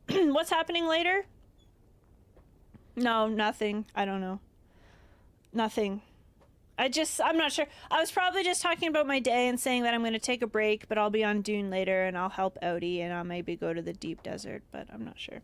Speaker 1: What's happening later? No, nothing. I don't know. Nothing. I'm not sure. I was probably just talking about my day and saying that I'm going to take a break, but I'll be on Dune later and I'll help Odie and I'll maybe go to the deep desert, but I'm not sure.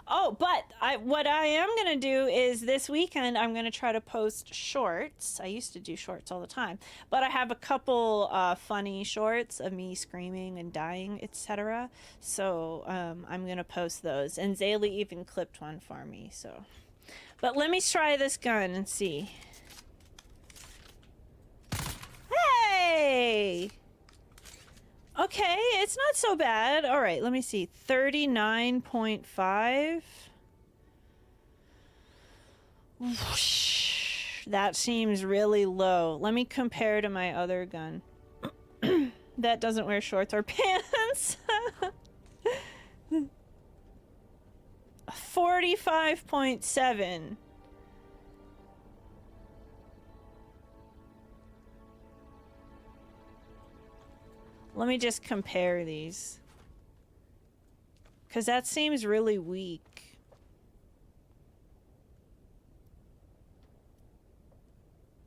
Speaker 1: Oh, but what I am going to do is this weekend I'm going to try to post shorts. I used to do shorts all the time, but I have a couple funny shorts of me screaming and dying, etc. So I'm going to post those. And Zaylee even clipped one for me, so. But let me try this gun and see. Hey! Okay, it's not so bad. All right, let me see. 39.5. Whoosh. That seems really low. Let me compare to my other gun. That doesn't wear shorts or pants. 45.7. Let me just compare these. Because that seems really weak.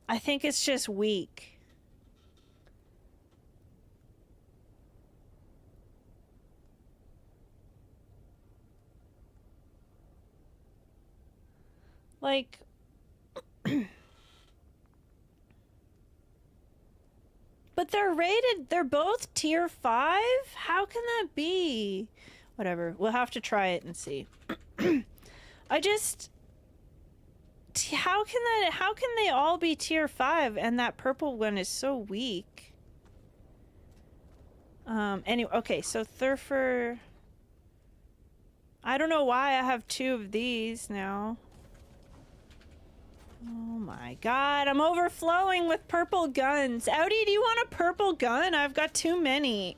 Speaker 1: I think it's just weak. Like... But they're rated, they're both tier 5? How can that be? Whatever, we'll have to try it and see. I just... How can they all be tier 5 and that purple one is so weak? Anyway, okay, so Thurfer... I don't know why I have 2 of these now. Oh my god, I'm overflowing with purple guns. Audi, do you want a purple gun? I've got too many.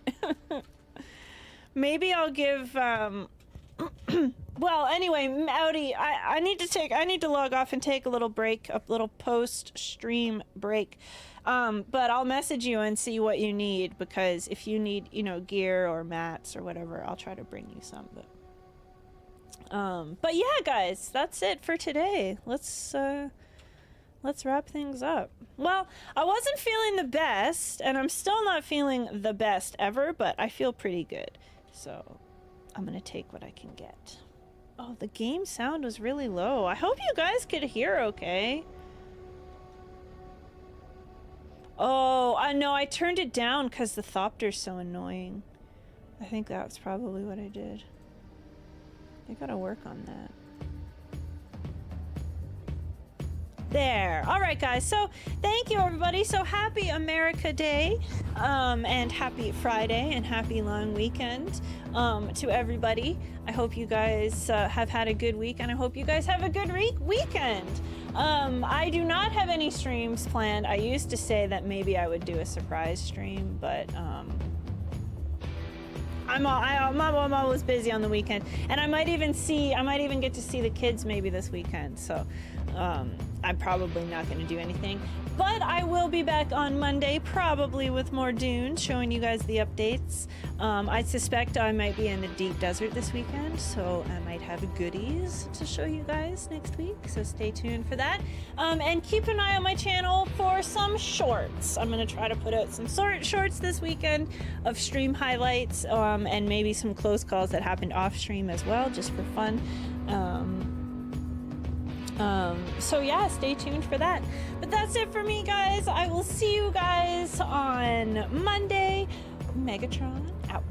Speaker 1: Maybe I'll give, well, anyway, Audi, I need to log off and take a little break, a little post-stream break. But I'll message you and see what you need, because if you need, you know, gear or mats or whatever, I'll try to bring you some, but yeah, guys, that's it for today. Let's wrap things up. Well, I wasn't feeling the best, and I'm still not feeling the best ever, but I feel pretty good. So, I'm gonna take what I can get. Oh, the game sound was really low. I hope you guys could hear okay. Oh, I know, I turned it down because the Thopter's so annoying. I think that was probably what I did. I gotta work on that. There. All right, guys. So thank you, everybody. So happy America Day, and happy Friday, and happy long weekend to everybody. I hope you guys have had a good week, and I hope you guys have a good weekend. I do not have any streams planned. I used to say that maybe I would do a surprise stream, but I'm always busy on the weekend, and I might even get to see the kids maybe this weekend. So I'm probably not going to do anything, but I will be back on Monday, probably with more Dune, showing you guys the updates. I suspect I might be in the deep desert this weekend, so I might have goodies to show you guys next week, so stay tuned for that. And keep an eye on my channel for some shorts. I'm going to try to put out some shorts this weekend of stream highlights, and maybe some close calls that happened off stream as well, just for fun. So yeah, stay tuned for that. But that's it for me, guys. I will see you guys on Monday. Megatron out.